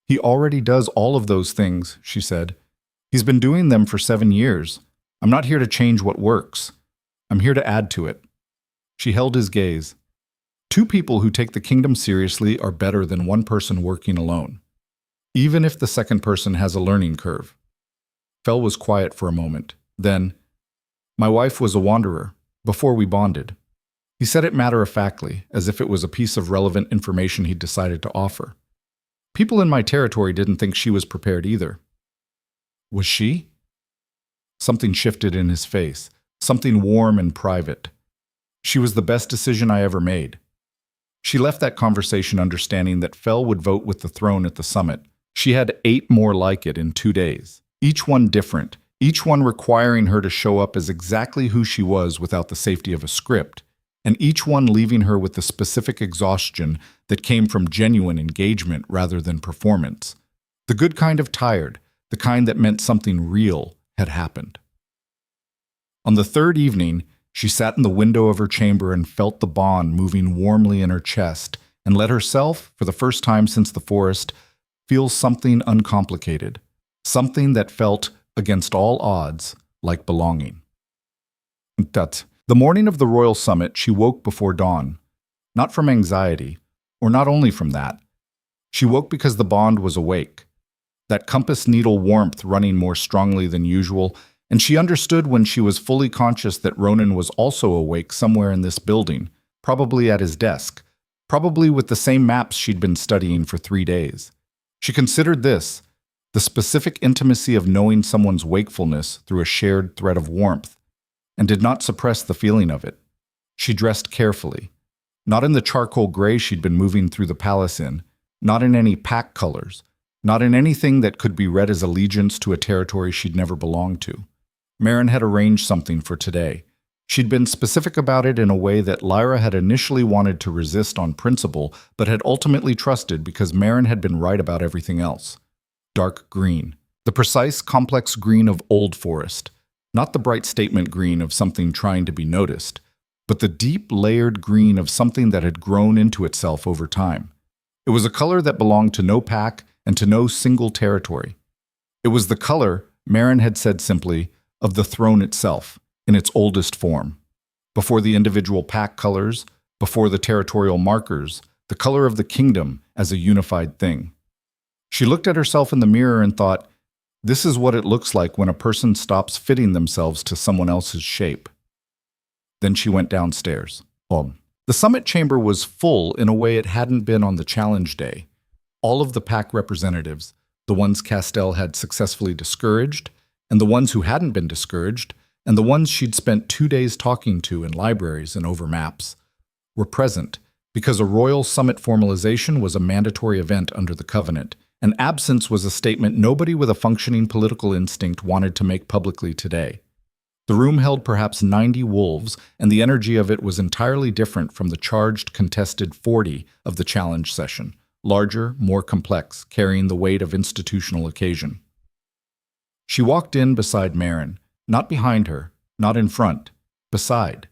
"He already does all of those things," she said. "He's been doing them for 7 years. I'm not here to change what works. I'm here to add to it." She held his gaze. "2 people who take the kingdom seriously are better than 1 person working alone, even if the second person has a learning curve." Fell was quiet for a moment. Then, "My wife was a wanderer, before we bonded." He said it matter-of-factly, as if it was a piece of relevant information he'd decided to offer. "People in my territory didn't think she was prepared either." "Was she?" Something shifted in his face, something warm and private. "She was the best decision I ever made." She left that conversation understanding that Fell would vote with the throne at the summit. She had 8 more like it in 2 days, each one different, each one requiring her to show up as exactly who she was without the safety of a script, and each one leaving her with the specific exhaustion that came from genuine engagement rather than performance. The good kind of tired, the kind that meant something real had happened. On the 3rd evening, she sat in the window of her chamber and felt the bond moving warmly in her chest, and let herself, for the first time since the forest, feel something uncomplicated, something that felt, against all odds, like belonging. The morning of the royal summit, she woke before dawn, not from anxiety, or not only from that. She woke because the bond was awake, that compass needle warmth running more strongly than usual, and she understood when she was fully conscious that Ronan was also awake somewhere in this building, probably at his desk, probably with the same maps she'd been studying for 3 days. She considered this, the specific intimacy of knowing someone's wakefulness through a shared thread of warmth, and did not suppress the feeling of it. She dressed carefully, not in the charcoal gray she'd been moving through the palace in, not in any pack colors, not in anything that could be read as allegiance to a territory she'd never belonged to. Marin had arranged something for today. She'd been specific about it in a way that Lyra had initially wanted to resist on principle, but had ultimately trusted because Marin had been right about everything else. Dark green. The precise, complex green of old forest. Not the bright statement green of something trying to be noticed, but the deep layered green of something that had grown into itself over time. It was a color that belonged to no pack and to no single territory. It was the color, Marin had said simply, of the throne itself, in its oldest form. Before the individual pack colors, before the territorial markers, the color of the kingdom as a unified thing. She looked at herself in the mirror and thought, this is what it looks like when a person stops fitting themselves to someone else's shape. Then she went downstairs. The summit chamber was full in a way it hadn't been on the challenge day. All of the pack representatives, the ones Castell had successfully discouraged, and the ones who hadn't been discouraged, and the ones she'd spent 2 days talking to in libraries and over maps, were present because a royal summit formalization was a mandatory event under the Covenant, and absence was a statement nobody with a functioning political instinct wanted to make publicly today. The room held perhaps 90 wolves, and the energy of it was entirely different from the charged, contested 40 of the challenge session, larger, more complex, carrying the weight of institutional occasion. She walked in beside Marin, not behind her, not in front, beside,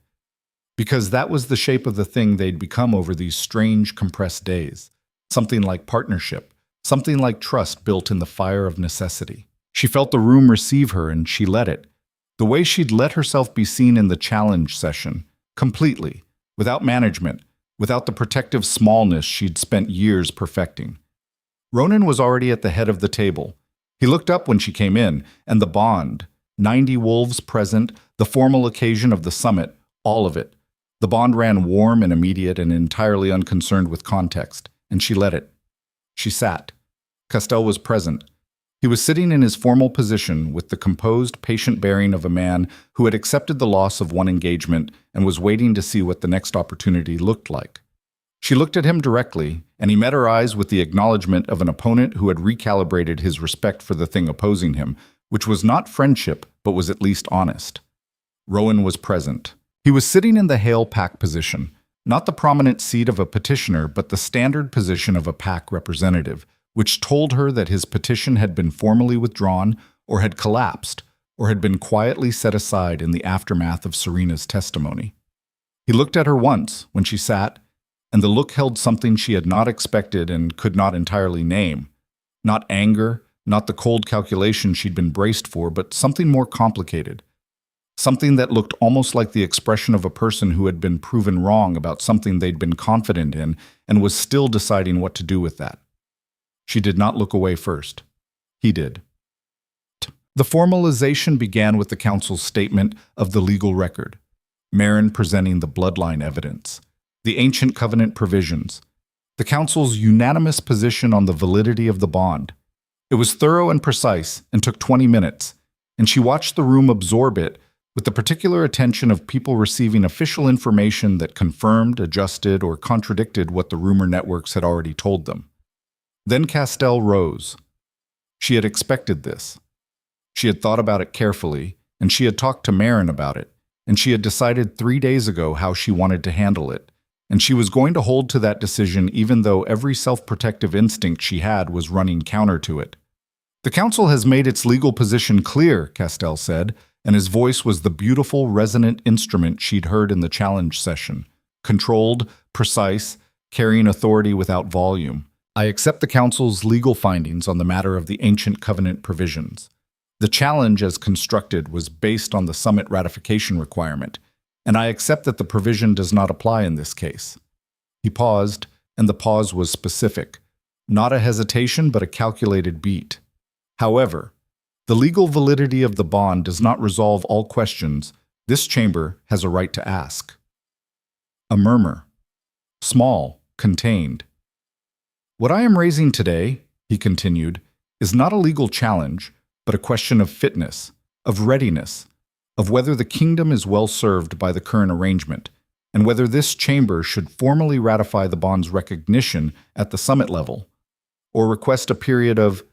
because that was the shape of the thing they'd become over these strange, compressed days, something like partnership, something like trust built in the fire of necessity. She felt the room receive her, and she let it, the way she'd let herself be seen in the challenge session, completely, without management, without the protective smallness she'd spent years perfecting. Ronan was already at the head of the table. He looked up when she came in, and the bond, 90 wolves present, the formal occasion of the summit, all of it. The bond ran warm and immediate and entirely unconcerned with context, and she let it. She sat. Castell was present. He was sitting in his formal position with the composed, patient bearing of a man who had accepted the loss of one engagement and was waiting to see what the next opportunity looked like. She looked at him directly, and he met her eyes with the acknowledgement of an opponent who had recalibrated his respect for the thing opposing him, which was not friendship, but was at least honest. Rowan was present. He was sitting in the Hail Pack position, not the prominent seat of a petitioner, but the standard position of a pack representative, which told her that his petition had been formally withdrawn, or had collapsed, or had been quietly set aside in the aftermath of Serena's testimony. He looked at her once, when she sat, and the look held something she had not expected and could not entirely name. Not anger, not the cold calculation she'd been braced for, but something more complicated. Something that looked almost like the expression of a person who had been proven wrong about something they'd been confident in and was still deciding what to do with that. She did not look away first. He did. The formalization began with the council's statement of the legal record, Marin presenting the bloodline evidence, the ancient covenant provisions, the council's unanimous position on the validity of the bond. It was thorough and precise and took 20 minutes, and she watched the room absorb it with the particular attention of people receiving official information that confirmed, adjusted, or contradicted what the rumor networks had already told them. Then Castell rose. She had expected this. She had thought about it carefully, and she had talked to Marin about it, and she had decided 3 days ago how she wanted to handle it, and she was going to hold to that decision even though every self-protective instinct she had was running counter to it. The council has made its legal position clear, Castell said, and his voice was the beautiful, resonant instrument she'd heard in the challenge session, controlled, precise, carrying authority without volume. I accept the council's legal findings on the matter of the ancient covenant provisions. The challenge as constructed was based on the summit ratification requirement, and I accept that the provision does not apply in this case. He paused, and the pause was specific, not a hesitation but a calculated beat. However, the legal validity of the bond does not resolve all questions this chamber has a right to ask. A murmur. Small, contained. What I am raising today, he continued, is not a legal challenge, but a question of fitness, of readiness, of whether the kingdom is well served by the current arrangement, and whether this chamber should formally ratify the bond's recognition at the summit level, or request a period of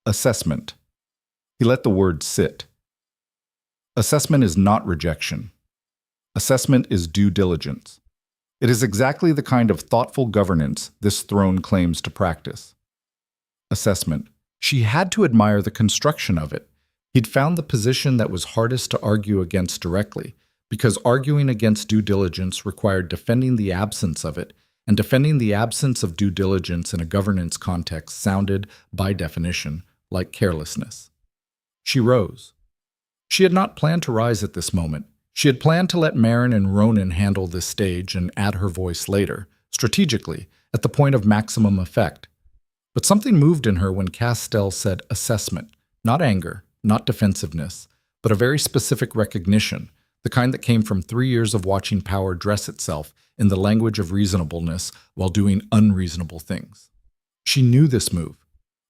assessment. He let the word sit. Assessment is not rejection. Assessment is due diligence. It is exactly the kind of thoughtful governance this throne claims to practice. Assessment. She had to admire the construction of it. He'd found the position that was hardest to argue against directly, because arguing against due diligence required defending the absence of it, and defending the absence of due diligence in a governance context sounded, by definition, like carelessness. She rose. She had not planned to rise at this moment. She had planned to let Marin and Ronan handle this stage and add her voice later, strategically, at the point of maximum effect. But something moved in her when Castell said assessment, not anger, not defensiveness, but a very specific recognition, the kind that came from 3 years of watching power dress itself in the language of reasonableness while doing unreasonable things. She knew this move.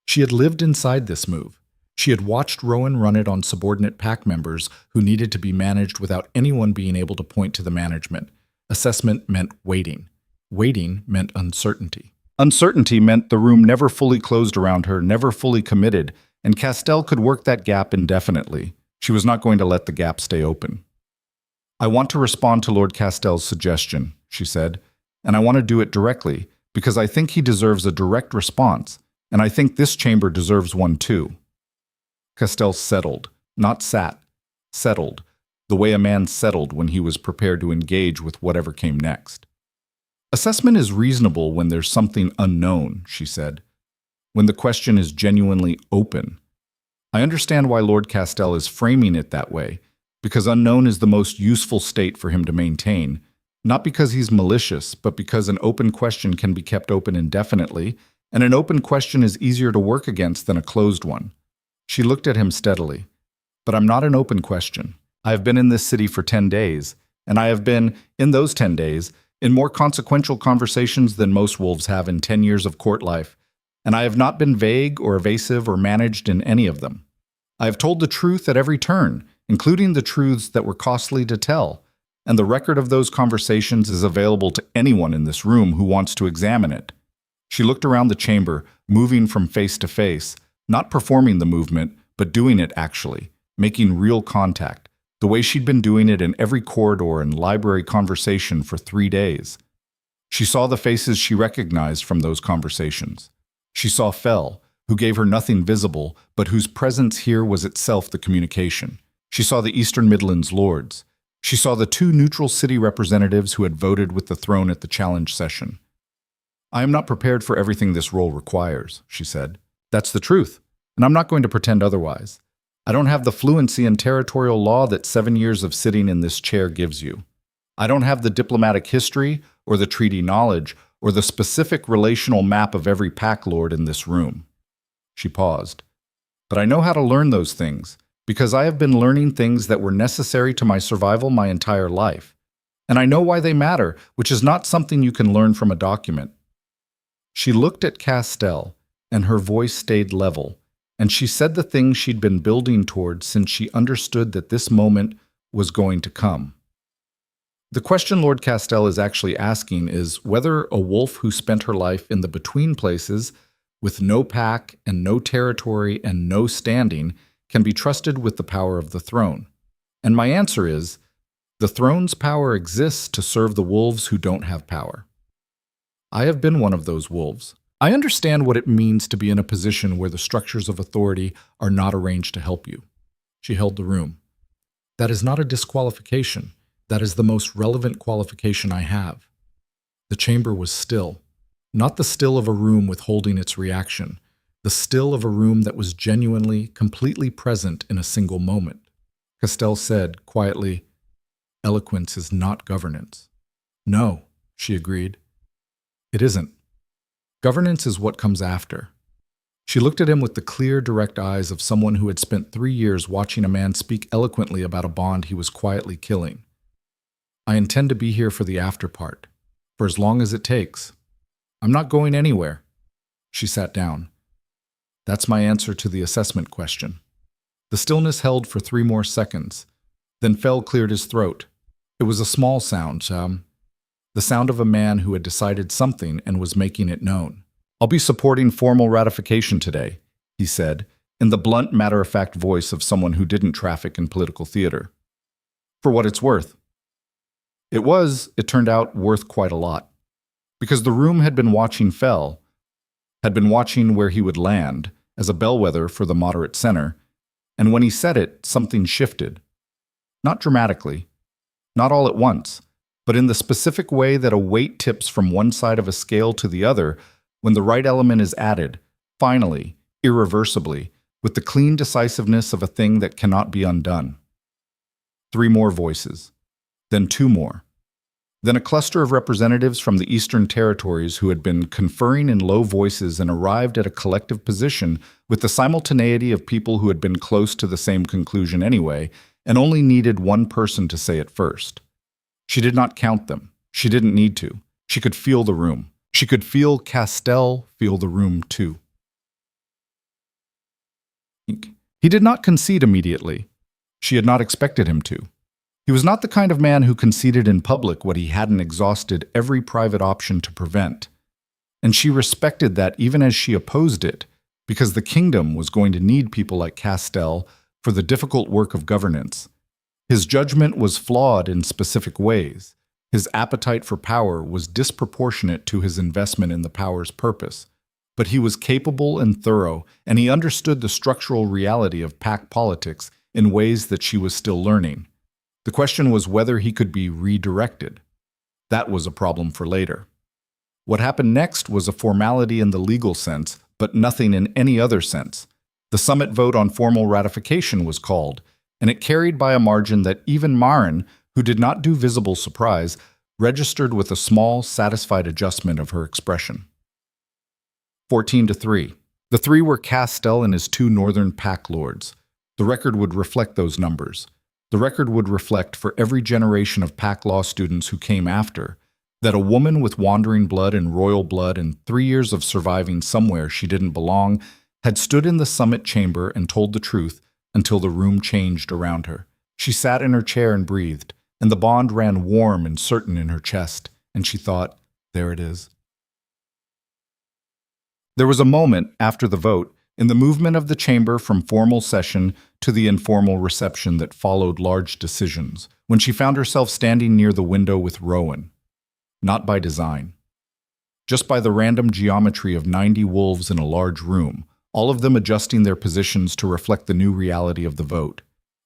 She had lived inside this move. She had watched Rowan run it on subordinate pack members who needed to be managed without anyone being able to point to the management. Assessment meant waiting. Waiting meant uncertainty. Uncertainty meant the room never fully closed around her, never fully committed, and Castell could work that gap indefinitely. She was not going to let the gap stay open. "I want to respond to Lord Castell's suggestion," she said, "and I want to do it directly, because I think he deserves a direct response, and I think this chamber deserves one too." Castell settled, not sat, settled, the way a man settled when he was prepared to engage with whatever came next. "Assessment is reasonable when there's something unknown," she said, "when the question is genuinely open. I understand why Lord Castell is framing it that way, because unknown is the most useful state for him to maintain, not because he's malicious, but because an open question can be kept open indefinitely, and an open question is easier to work against than a closed one." She looked at him steadily. "But I'm not an open question. I have been in this city for 10 days, and I have been, in those 10 days, in more consequential conversations than most wolves have in 10 years of court life, and I have not been vague or evasive or managed in any of them. I have told the truth at every turn, including the truths that were costly to tell, and the record of those conversations is available to anyone in this room who wants to examine it." She looked around the chamber, moving from face to face, not performing the movement, but doing it actually, making real contact, the way she'd been doing it in every corridor and library conversation for 3 days. She saw the faces she recognized from those conversations. She saw Fell, who gave her nothing visible, but whose presence here was itself the communication. She saw the Eastern Midlands lords. She saw the 2 neutral city representatives who had voted with the throne at the challenge session. "I am not prepared for everything this role requires," she said. "That's the truth, and I'm not going to pretend otherwise. I don't have the fluency in territorial law that 7 years of sitting in this chair gives you. I don't have the diplomatic history or the treaty knowledge or the specific relational map of every pack lord in this room." She paused. "But I know how to learn those things, because I have been learning things that were necessary to my survival my entire life. And I know why they matter, which is not something you can learn from a document." She looked at Castell, and her voice stayed level, and she said the things she'd been building toward since she understood that this moment was going to come. "The question Lord Castell is actually asking is whether a wolf who spent her life in the between places, with no pack and no territory and no standing, can be trusted with the power of the throne. And my answer is, the throne's power exists to serve the wolves who don't have power. I have been one of those wolves. I understand what it means to be in a position where the structures of authority are not arranged to help you." She held the room. "That is not a disqualification. That is the most relevant qualification I have." The chamber was still. Not the still of a room withholding its reaction, the still of a room that was genuinely, completely present in a single moment. Castell said, quietly, "Eloquence is not governance." "No," she agreed. "It isn't. Governance is what comes after." She looked at him with the clear, direct eyes of someone who had spent 3 years watching a man speak eloquently about a bond he was quietly killing. "I intend to be here for the after part, for as long as it takes. I'm not going anywhere." She sat down. "That's my answer to the assessment question." The stillness held for 3 more seconds. Then Fell cleared his throat. It was a small sound, the sound of a man who had decided something and was making it known. "I'll be supporting formal ratification today," he said, in the blunt, matter-of-fact voice of someone who didn't traffic in political theater. "For what it's worth." It was, it turned out, worth quite a lot. Because the room had been watching Fell, had been watching where he would land, as a bellwether for the moderate center, And when he said it, something shifted. Not dramatically, not all at once, but in the specific way that a weight tips from one side of a scale to the other when the right element is added, finally, irreversibly, with the clean decisiveness of a thing that cannot be undone. 3 more voices, then 2 more. Then a cluster of representatives from the Eastern Territories who had been conferring in low voices and arrived at a collective position with the simultaneity of people who had been close to the same conclusion anyway, and only needed one person to say it first. She did not count them. She didn't need to. She could feel the room. She could feel Castell feel the room too. He did not concede immediately. She had not expected him to. He was not the kind of man who conceded in public what he hadn't exhausted every private option to prevent. And she respected that even as she opposed it, because the kingdom was going to need people like Castell for the difficult work of governance. His judgment was flawed in specific ways. His appetite for power was disproportionate to his investment in the power's purpose. But he was capable and thorough, and he understood the structural reality of pack politics in ways that she was still learning. The question was whether he could be redirected. That was a problem for later. What happened next was a formality in the legal sense, but nothing in any other sense. The summit vote on formal ratification was called, and it carried by a margin that even Maren, who did not do visible surprise, registered with a small, satisfied adjustment of her expression. 14-3. The 3 were Castell and his 2 northern pack lords. The record would reflect those numbers. The record would reflect for every generation of pack law students who came after, that a woman with wandering blood and royal blood and 3 years of surviving somewhere she didn't belong had stood in the summit chamber and told the truth until the room changed around her. She sat in her chair and breathed, and the bond ran warm and certain in her chest, and she thought, there it is. There was a moment, after the vote, in the movement of the chamber from formal session to the informal reception that followed large decisions, when she found herself standing near the window with Rowan. Not by design. Just by the random geometry of 90 wolves in a large room, all of them adjusting their positions to reflect the new reality of the vote,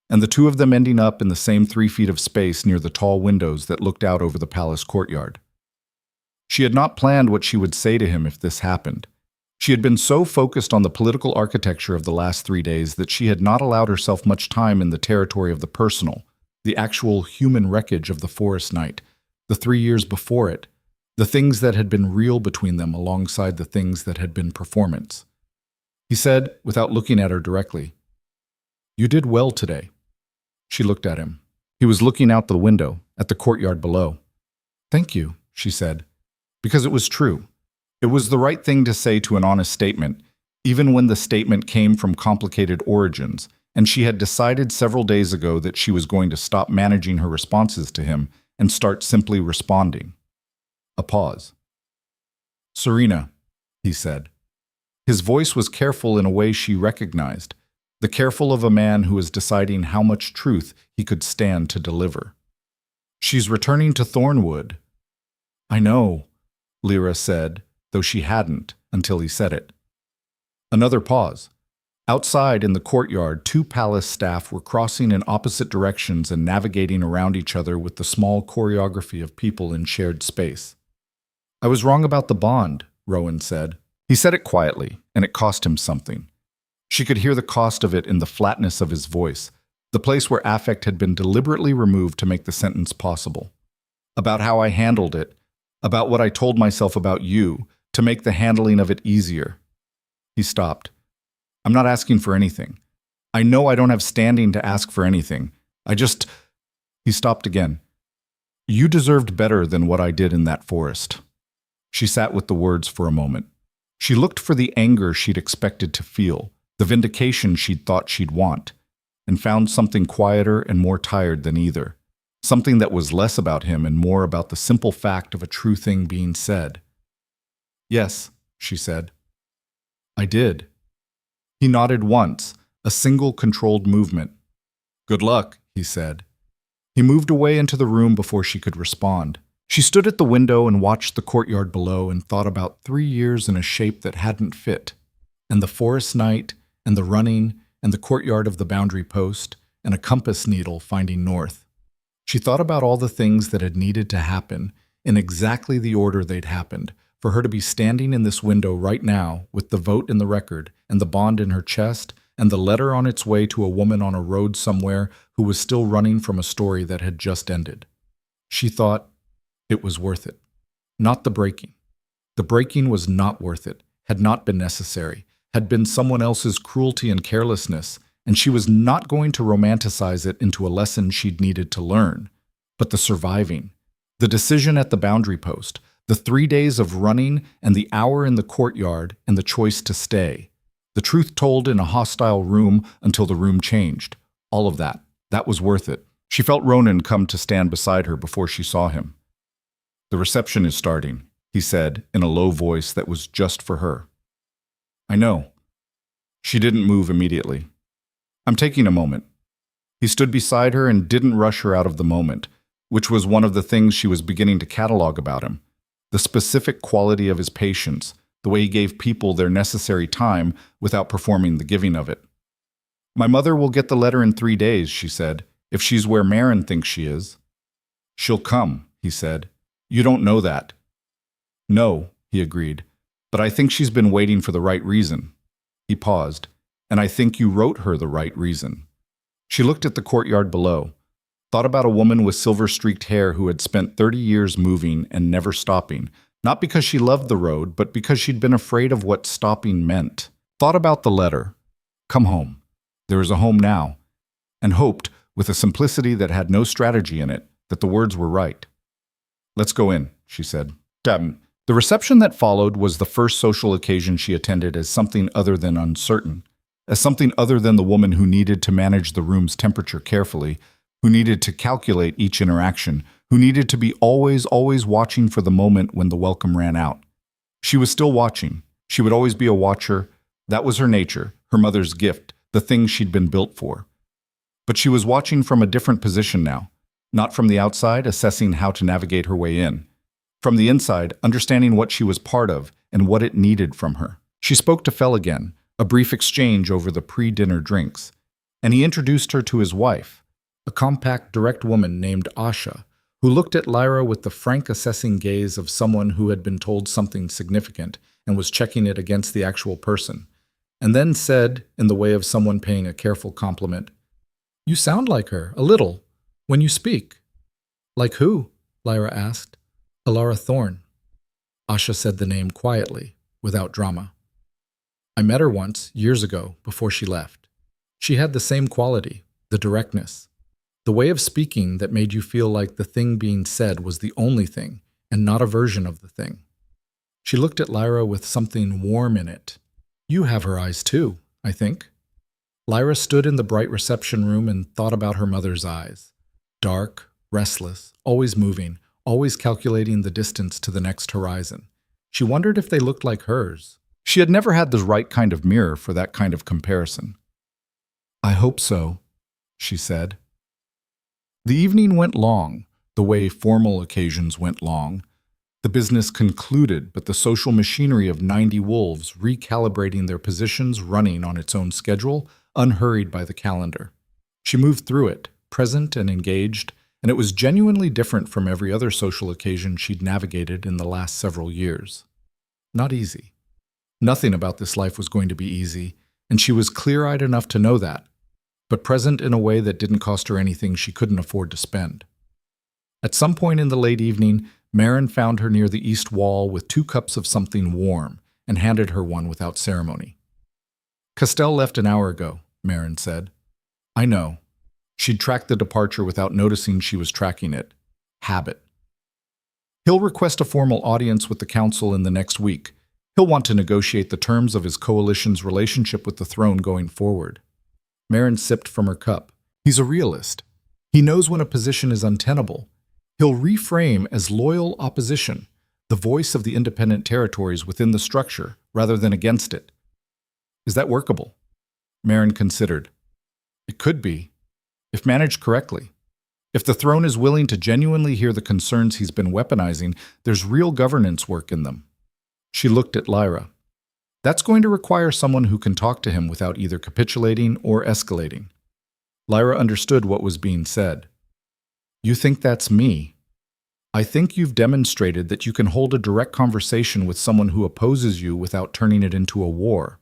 and the 2 of them ending up in the same 3 feet of space near the tall windows that looked out over the palace courtyard. She had not planned what she would say to him if this happened. She had been so focused on the political architecture of the last 3 days that she had not allowed herself much time in the territory of the personal, the actual human wreckage of the forest night, the 3 years before it, the things that had been real between them alongside the things that had been performance. He said, without looking at her directly, "You did well today." She looked at him. He was looking out the window, at the courtyard below. "Thank you," she said, because it was true. It was the right thing to say to an honest statement, even when the statement came from complicated origins, and she had decided several days ago that she was going to stop managing her responses to him and start simply responding. A pause. "Serena," he said. His voice was careful in a way she recognized, the careful of a man who is deciding how much truth he could stand to deliver. "She's returning to Thornwood." "I know," Lyra said, though she hadn't until he said it. Another pause. Outside in the courtyard, 2 palace staff were crossing in opposite directions and navigating around each other with the small choreography of people in shared space. "I was wrong about the bond," Rowan said. He said it quietly, and it cost him something. She could hear the cost of it in the flatness of his voice, the place where affect had been deliberately removed to make the sentence possible. "About how I handled it, about what I told myself about you, to make the handling of it easier." He stopped. "I'm not asking for anything. I know I don't have standing to ask for anything. He stopped again. "You deserved better than what I did in that forest." She sat with the words for a moment. She looked for the anger she'd expected to feel, the vindication she'd thought she'd want, and found something quieter and more tired than either. Something that was less about him and more about the simple fact of a true thing being said. "Yes," she said. "I did." He nodded once, a single controlled movement. "Good luck," he said. He moved away into the room before she could respond. She stood at the window and watched the courtyard below and thought about 3 years in a shape that hadn't fit, and the forest night, and the running, and the courtyard of the boundary post, and a compass needle finding north. She thought about all the things that had needed to happen in exactly the order they'd happened, for her to be standing in this window right now with the vote in the record and the bond in her chest and the letter on its way to a woman on a road somewhere who was still running from a story that had just ended. She thought it was worth it. Not the breaking. The breaking was not worth it, had not been necessary, had been someone else's cruelty and carelessness, and she was not going to romanticize it into a lesson she'd needed to learn. But the surviving, the decision at the boundary post, the 3 days of running and the hour in the courtyard and the choice to stay, the truth told in a hostile room until the room changed, all of that was worth it. She felt Ronan come to stand beside her before she saw him. "The reception is starting," he said in a low voice that was just for her. "I know." She didn't move immediately. "I'm taking a moment." He stood beside her and didn't rush her out of the moment, which was one of the things she was beginning to catalog about him. The specific quality of his patience, the way he gave people their necessary time without performing the giving of it. "My mother will get the letter in 3 days," she said, "if she's where Marin thinks she is." "She'll come," he said. "You don't know that." "No," he agreed, "but I think she's been waiting for the right reason." He paused. "And I think you wrote her the right reason." She looked at the courtyard below, thought about a woman with silver-streaked hair who had spent 30 years moving and never stopping, not because she loved the road, but because she'd been afraid of what stopping meant. Thought about the letter. Come home. There is a home now. And hoped, with a simplicity that had no strategy in it, that the words were right. "Let's go in," she said. The reception that followed was the first social occasion she attended as something other than uncertain, as something other than the woman who needed to manage the room's temperature carefully, who needed to calculate each interaction, who needed to be always watching for the moment when the welcome ran out. She was still watching. She would always be a watcher. That was her nature, her mother's gift, the thing she'd been built for. But she was watching from a different position now, not from the outside, assessing how to navigate her way in. From the inside, understanding what she was part of and what it needed from her. She spoke to Fel again, a brief exchange over the pre-dinner drinks, and he introduced her to his wife, a compact, direct woman named Asha, who looked at Lyra with the frank assessing gaze of someone who had been told something significant and was checking it against the actual person, and then said, in the way of someone paying a careful compliment, "You sound like her, a little, when you speak." "Like who?" Lyra asked. "Alara Thorne." Asha said the name quietly, without drama. "I met her once, years ago, before she left. She had the same quality, the directness. The way of speaking that made you feel like the thing being said was the only thing, and not a version of the thing." She looked at Lyra with something warm in it. "You have her eyes too, I think." Lyra stood in the bright reception room and thought about her mother's eyes. Dark, restless, always moving, always calculating the distance to the next horizon. She wondered if they looked like hers. She had never had the right kind of mirror for that kind of comparison. "I hope so," she said. The evening went long, the way formal occasions went long. The business concluded, but the social machinery of 90 wolves recalibrating their positions running on its own schedule, unhurried by the calendar. She moved through it, present and engaged, and it was genuinely different from every other social occasion she'd navigated in the last several years. Not easy. Nothing about this life was going to be easy, and she was clear-eyed enough to know that, but present in a way that didn't cost her anything she couldn't afford to spend. At some point in the late evening, Marin found her near the east wall with 2 cups of something warm and handed her one without ceremony. "Castell left an hour ago," Marin said. "I know." She'd tracked the departure without noticing she was tracking it. Habit. "He'll request a formal audience with the council in the next week. He'll want to negotiate the terms of his coalition's relationship with the throne going forward." Marin sipped from her cup. "He's a realist. He knows when a position is untenable. He'll reframe as loyal opposition, the voice of the independent territories within the structure rather than against it." "Is that workable?" Marin considered. "It could be, if managed correctly. If the throne is willing to genuinely hear the concerns he's been weaponizing, there's real governance work in them." She looked at Lyra. That's going to require someone who can talk to him without either capitulating or escalating. Lyra understood what was being said. You think that's me? I think you've demonstrated that you can hold a direct conversation with someone who opposes you without turning it into a war.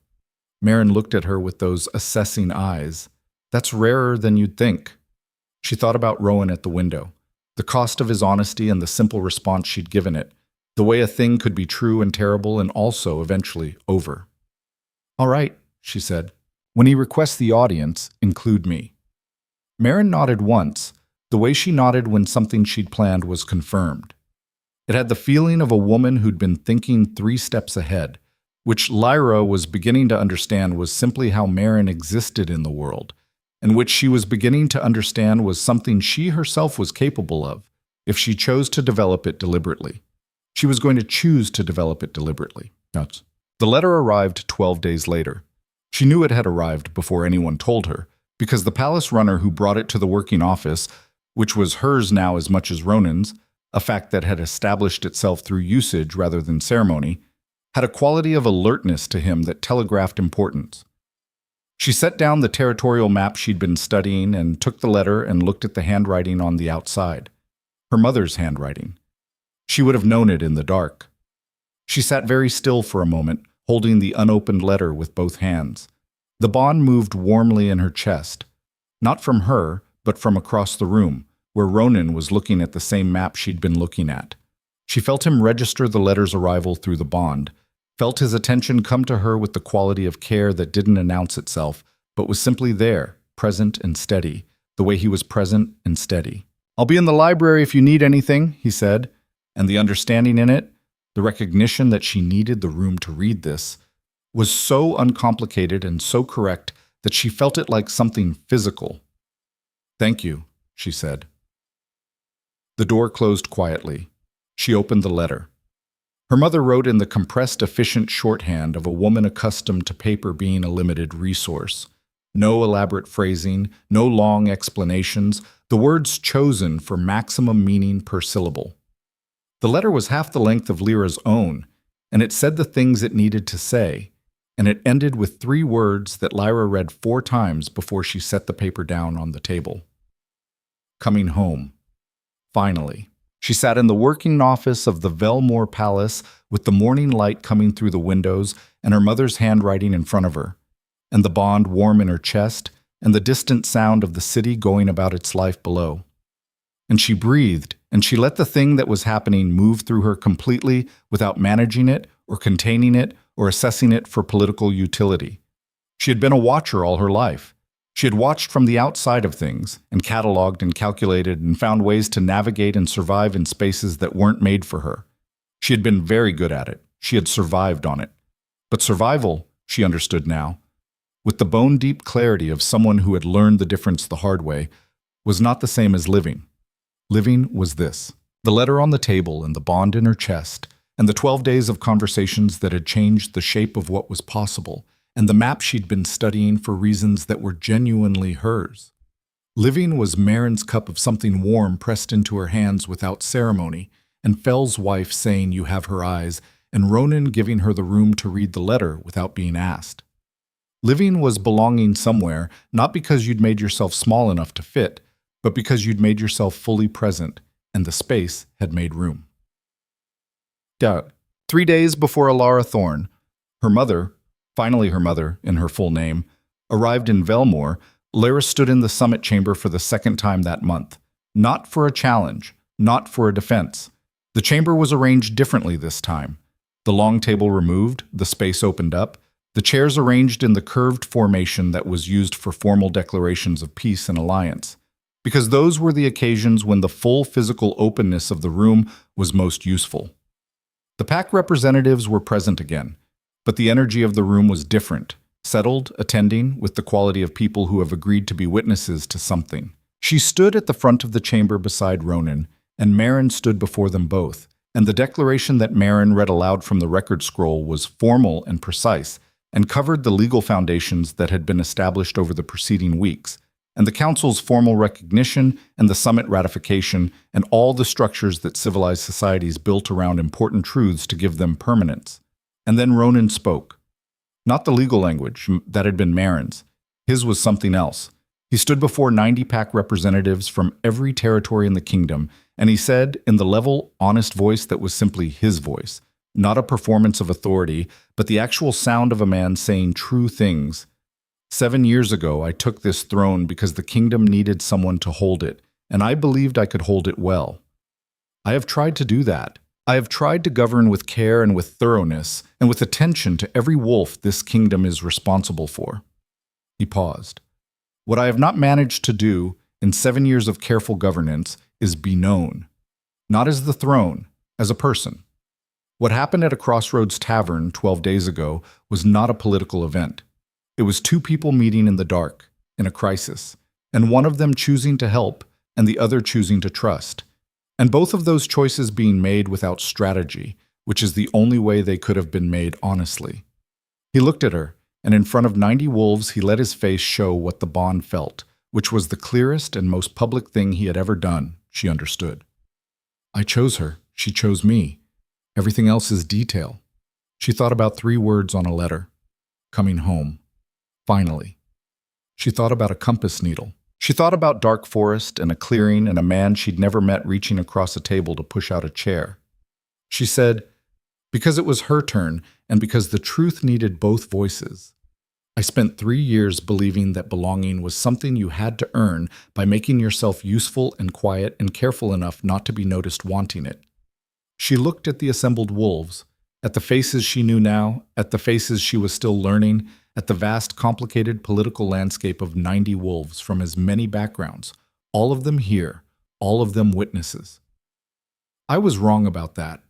Marin looked at her with those assessing eyes. That's rarer than you'd think. She thought about Rowan at the window, the cost of his honesty and the simple response she'd given it, the way a thing could be true and terrible and also, eventually, over. All right, she said. When he requests the audience, include me. Marin nodded once, the way she nodded when something she'd planned was confirmed. It had the feeling of a woman who'd been thinking 3 steps ahead, which Lyra was beginning to understand was simply how Marin existed in the world, and which she was beginning to understand was something she herself was capable of, if she chose to develop it deliberately. She was going to choose to develop it deliberately. Nuts. The letter arrived 12 days later. She knew it had arrived before anyone told her, because the palace runner who brought it to the working office, which was hers now as much as Ronan's, a fact that had established itself through usage rather than ceremony, had a quality of alertness to him that telegraphed importance. She set down the territorial map she'd been studying and took the letter and looked at the handwriting on the outside. Her mother's handwriting. She would have known it in the dark. She sat very still for a moment, holding the unopened letter with both hands. The bond moved warmly in her chest, not from her, but from across the room, where Ronan was looking at the same map she'd been looking at. She felt him register the letter's arrival through the bond, felt his attention come to her with the quality of care that didn't announce itself, but was simply there, present and steady, the way he was present and steady. I'll be in the library if you need anything, he said, and the understanding in it, the recognition that she needed the room to read this, was so uncomplicated and so correct that she felt it like something physical. Thank you, she said. The door closed quietly. She opened the letter. Her mother wrote in the compressed, efficient shorthand of a woman accustomed to paper being a limited resource. No elaborate phrasing, no long explanations, the words chosen for maximum meaning per syllable. The letter was half the length of Lyra's own, and it said the things it needed to say, and it ended with 3 words that Lyra read 4 times before she set the paper down on the table. Coming home. Finally. She sat in the working office of the Velmore Palace with the morning light coming through the windows and her mother's handwriting in front of her, and the bond warm in her chest and the distant sound of the city going about its life below. And she breathed, and she let the thing that was happening move through her completely without managing it or containing it or assessing it for political utility. She had been a watcher all her life. She had watched from the outside of things and cataloged and calculated and found ways to navigate and survive in spaces that weren't made for her. She had been very good at it. She had survived on it. But survival, she understood now, with the bone-deep clarity of someone who had learned the difference the hard way, was not the same as living. Living was this. The letter on the table and the bond in her chest, and the 12 days of conversations that had changed the shape of what was possible, and the map she'd been studying for reasons that were genuinely hers. Living was Marin's cup of something warm pressed into her hands without ceremony, and Fell's wife saying you have her eyes, and Ronan giving her the room to read the letter without being asked. Living was belonging somewhere, not because you'd made yourself small enough to fit, but because you'd made yourself fully present, and the space had made room. 3 days before Alara Thorne, her mother, finally her mother in her full name, arrived in Velmore, Lyra stood in the summit chamber for the 2nd time that month. Not for a challenge, not for a defense. The chamber was arranged differently this time. The long table removed, the space opened up, the chairs arranged in the curved formation that was used for formal declarations of peace and alliance, because those were the occasions when the full physical openness of the room was most useful. The pack representatives were present again, but the energy of the room was different, settled, attending, with the quality of people who have agreed to be witnesses to something. She stood at the front of the chamber beside Ronan, and Marin stood before them both, and the declaration that Marin read aloud from the record scroll was formal and precise, and covered the legal foundations that had been established over the preceding weeks, and the Council's formal recognition and the summit ratification, and all the structures that civilized societies built around important truths to give them permanence. And then Ronan spoke. Not the legal language, that had been Marin's. His was something else. He stood before 90-pack representatives from every territory in the kingdom, and he said, in the level, honest voice that was simply his voice, not a performance of authority, but the actual sound of a man saying true things. 7 years ago, I took this throne because the kingdom needed someone to hold it, and I believed I could hold it well. I have tried to do that. I have tried to govern with care and with thoroughness, and with attention to every wolf this kingdom is responsible for. He paused. What I have not managed to do in 7 years of careful governance is be known, not as the throne, as a person. What happened at a Crossroads Tavern 12 days ago was not a political event. It was two people meeting in the dark, in a crisis, and one of them choosing to help and the other choosing to trust. And both of those choices being made without strategy, which is the only way they could have been made honestly. He looked at her, and in front of 90 wolves he let his face show what the bond felt, which was the clearest and most public thing he had ever done, she understood. I chose her. She chose me. Everything else is detail. She thought about 3 words on a letter. Coming home. Finally. She thought about a compass needle. She thought about dark forest and a clearing and a man she'd never met reaching across a table to push out a chair. She said, because it was her turn and because the truth needed both voices. I spent 3 years believing that belonging was something you had to earn by making yourself useful and quiet and careful enough not to be noticed wanting it. She looked at the assembled wolves, at the faces she knew now, at the faces she was still learning, at the vast, complicated political landscape of 90 wolves from as many backgrounds, all of them here, all of them witnesses. I was wrong about that.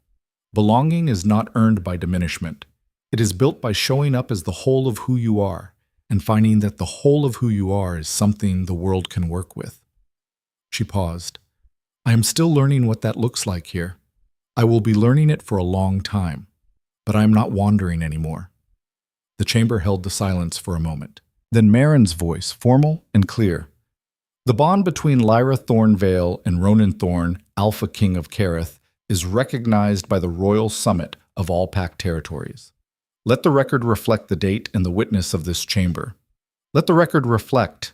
Belonging is not earned by diminishment. It is built by showing up as the whole of who you are, and finding that the whole of who you are is something the world can work with. She paused. I am still learning what that looks like here. I will be learning it for a long time, but I am not wandering anymore. The chamber held the silence for a moment. Then Marin's voice, formal and clear. The bond between Lyra Thornvale and Ronan Thorn, Alpha King of Kareth, is recognized by the royal summit of all Pack territories. Let the record reflect the date and the witness of this chamber. Let the record reflect.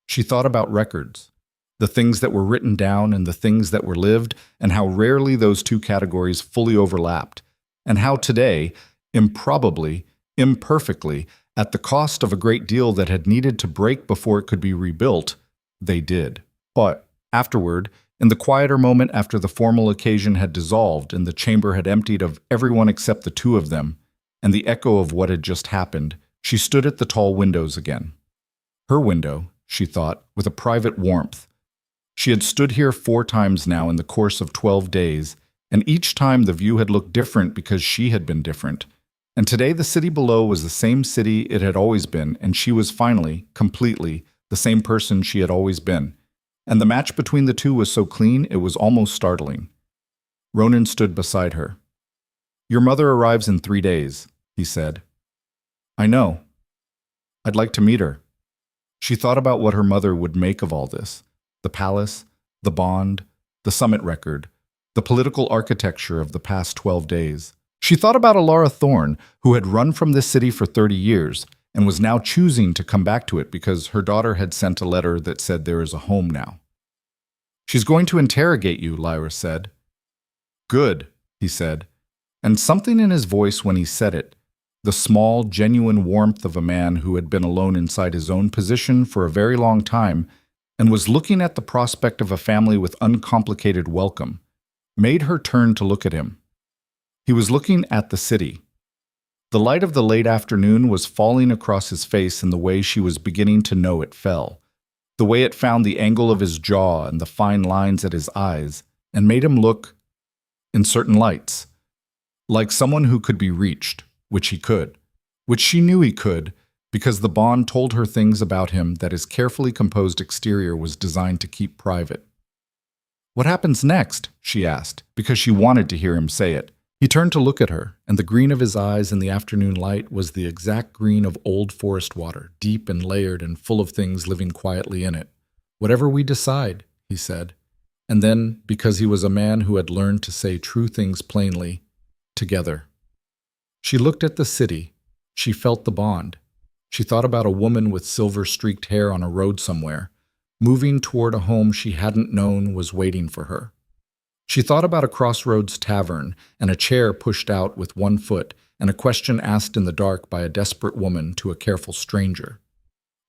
She thought about records, the things that were written down and the things that were lived, and how rarely those two categories fully overlapped, and how today, improbably, imperfectly, at the cost of a great deal that had needed to break before it could be rebuilt, they did. But afterward, in the quieter moment after the formal occasion had dissolved and the chamber had emptied of everyone except the two of them, and the echo of what had just happened, she stood at the tall windows again. Her window, she thought, with a private warmth. She had stood here 4 times now in the course of 12 days, and each time the view had looked different because she had been different. And today the city below was the same city it had always been, and she was finally, completely, the same person she had always been. And the match between the two was so clean it was almost startling. Ronan stood beside her. Your mother arrives in 3 days, he said. I know. I'd like to meet her. She thought about what her mother would make of all this. The palace, the bond, the summit record, the political architecture of the past 12 days. She thought about Lyra Thorn, who had run from this city for 30 years and was now choosing to come back to it because her daughter had sent a letter that said there is a home now. She's going to interrogate you, Lyra said. Good, he said, and something in his voice when he said it, the small, genuine warmth of a man who had been alone inside his own position for a very long time and was looking at the prospect of a family with uncomplicated welcome, made her turn to look at him. He was looking at the city. The light of the late afternoon was falling across his face in the way she was beginning to know it fell, the way it found the angle of his jaw and the fine lines at his eyes, and made him look, in certain lights, like someone who could be reached, which he could, which she knew he could, because the bond told her things about him that his carefully composed exterior was designed to keep private. What happens next? She asked, because she wanted to hear him say it. He turned to look at her, and the green of his eyes in the afternoon light was the exact green of old forest water, deep and layered and full of things living quietly in it. Whatever we decide, he said. And then, because he was a man who had learned to say true things plainly, together. She looked at the city, She felt the bond. She thought about a woman with silver-streaked hair on a road somewhere, moving toward a home she hadn't known was waiting for her. She thought about a crossroads tavern and a chair pushed out with one foot and a question asked in the dark by a desperate woman to a careful stranger.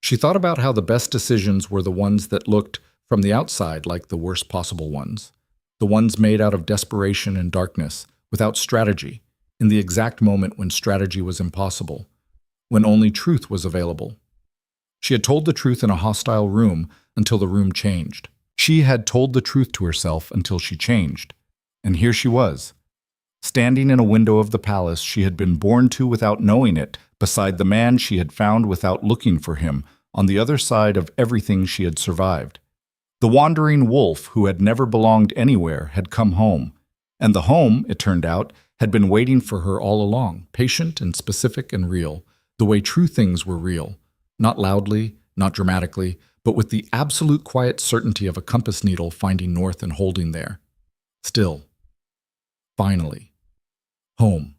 She thought about how the best decisions were the ones that looked, from the outside, like the worst possible ones. The ones made out of desperation and darkness, without strategy, in the exact moment when strategy was impossible, when only truth was available. She had told the truth in a hostile room until the room changed. She had told the truth to herself until she changed. And here she was, standing in a window of the palace she had been born to without knowing it, beside the man she had found without looking for him, on the other side of everything she had survived. The wandering wolf who had never belonged anywhere had come home, and the home, it turned out, had been waiting for her all along, patient and specific and real, the way true things were real, not loudly, not dramatically, but with the absolute quiet certainty of a compass needle finding north and holding there. Still. Finally. Home.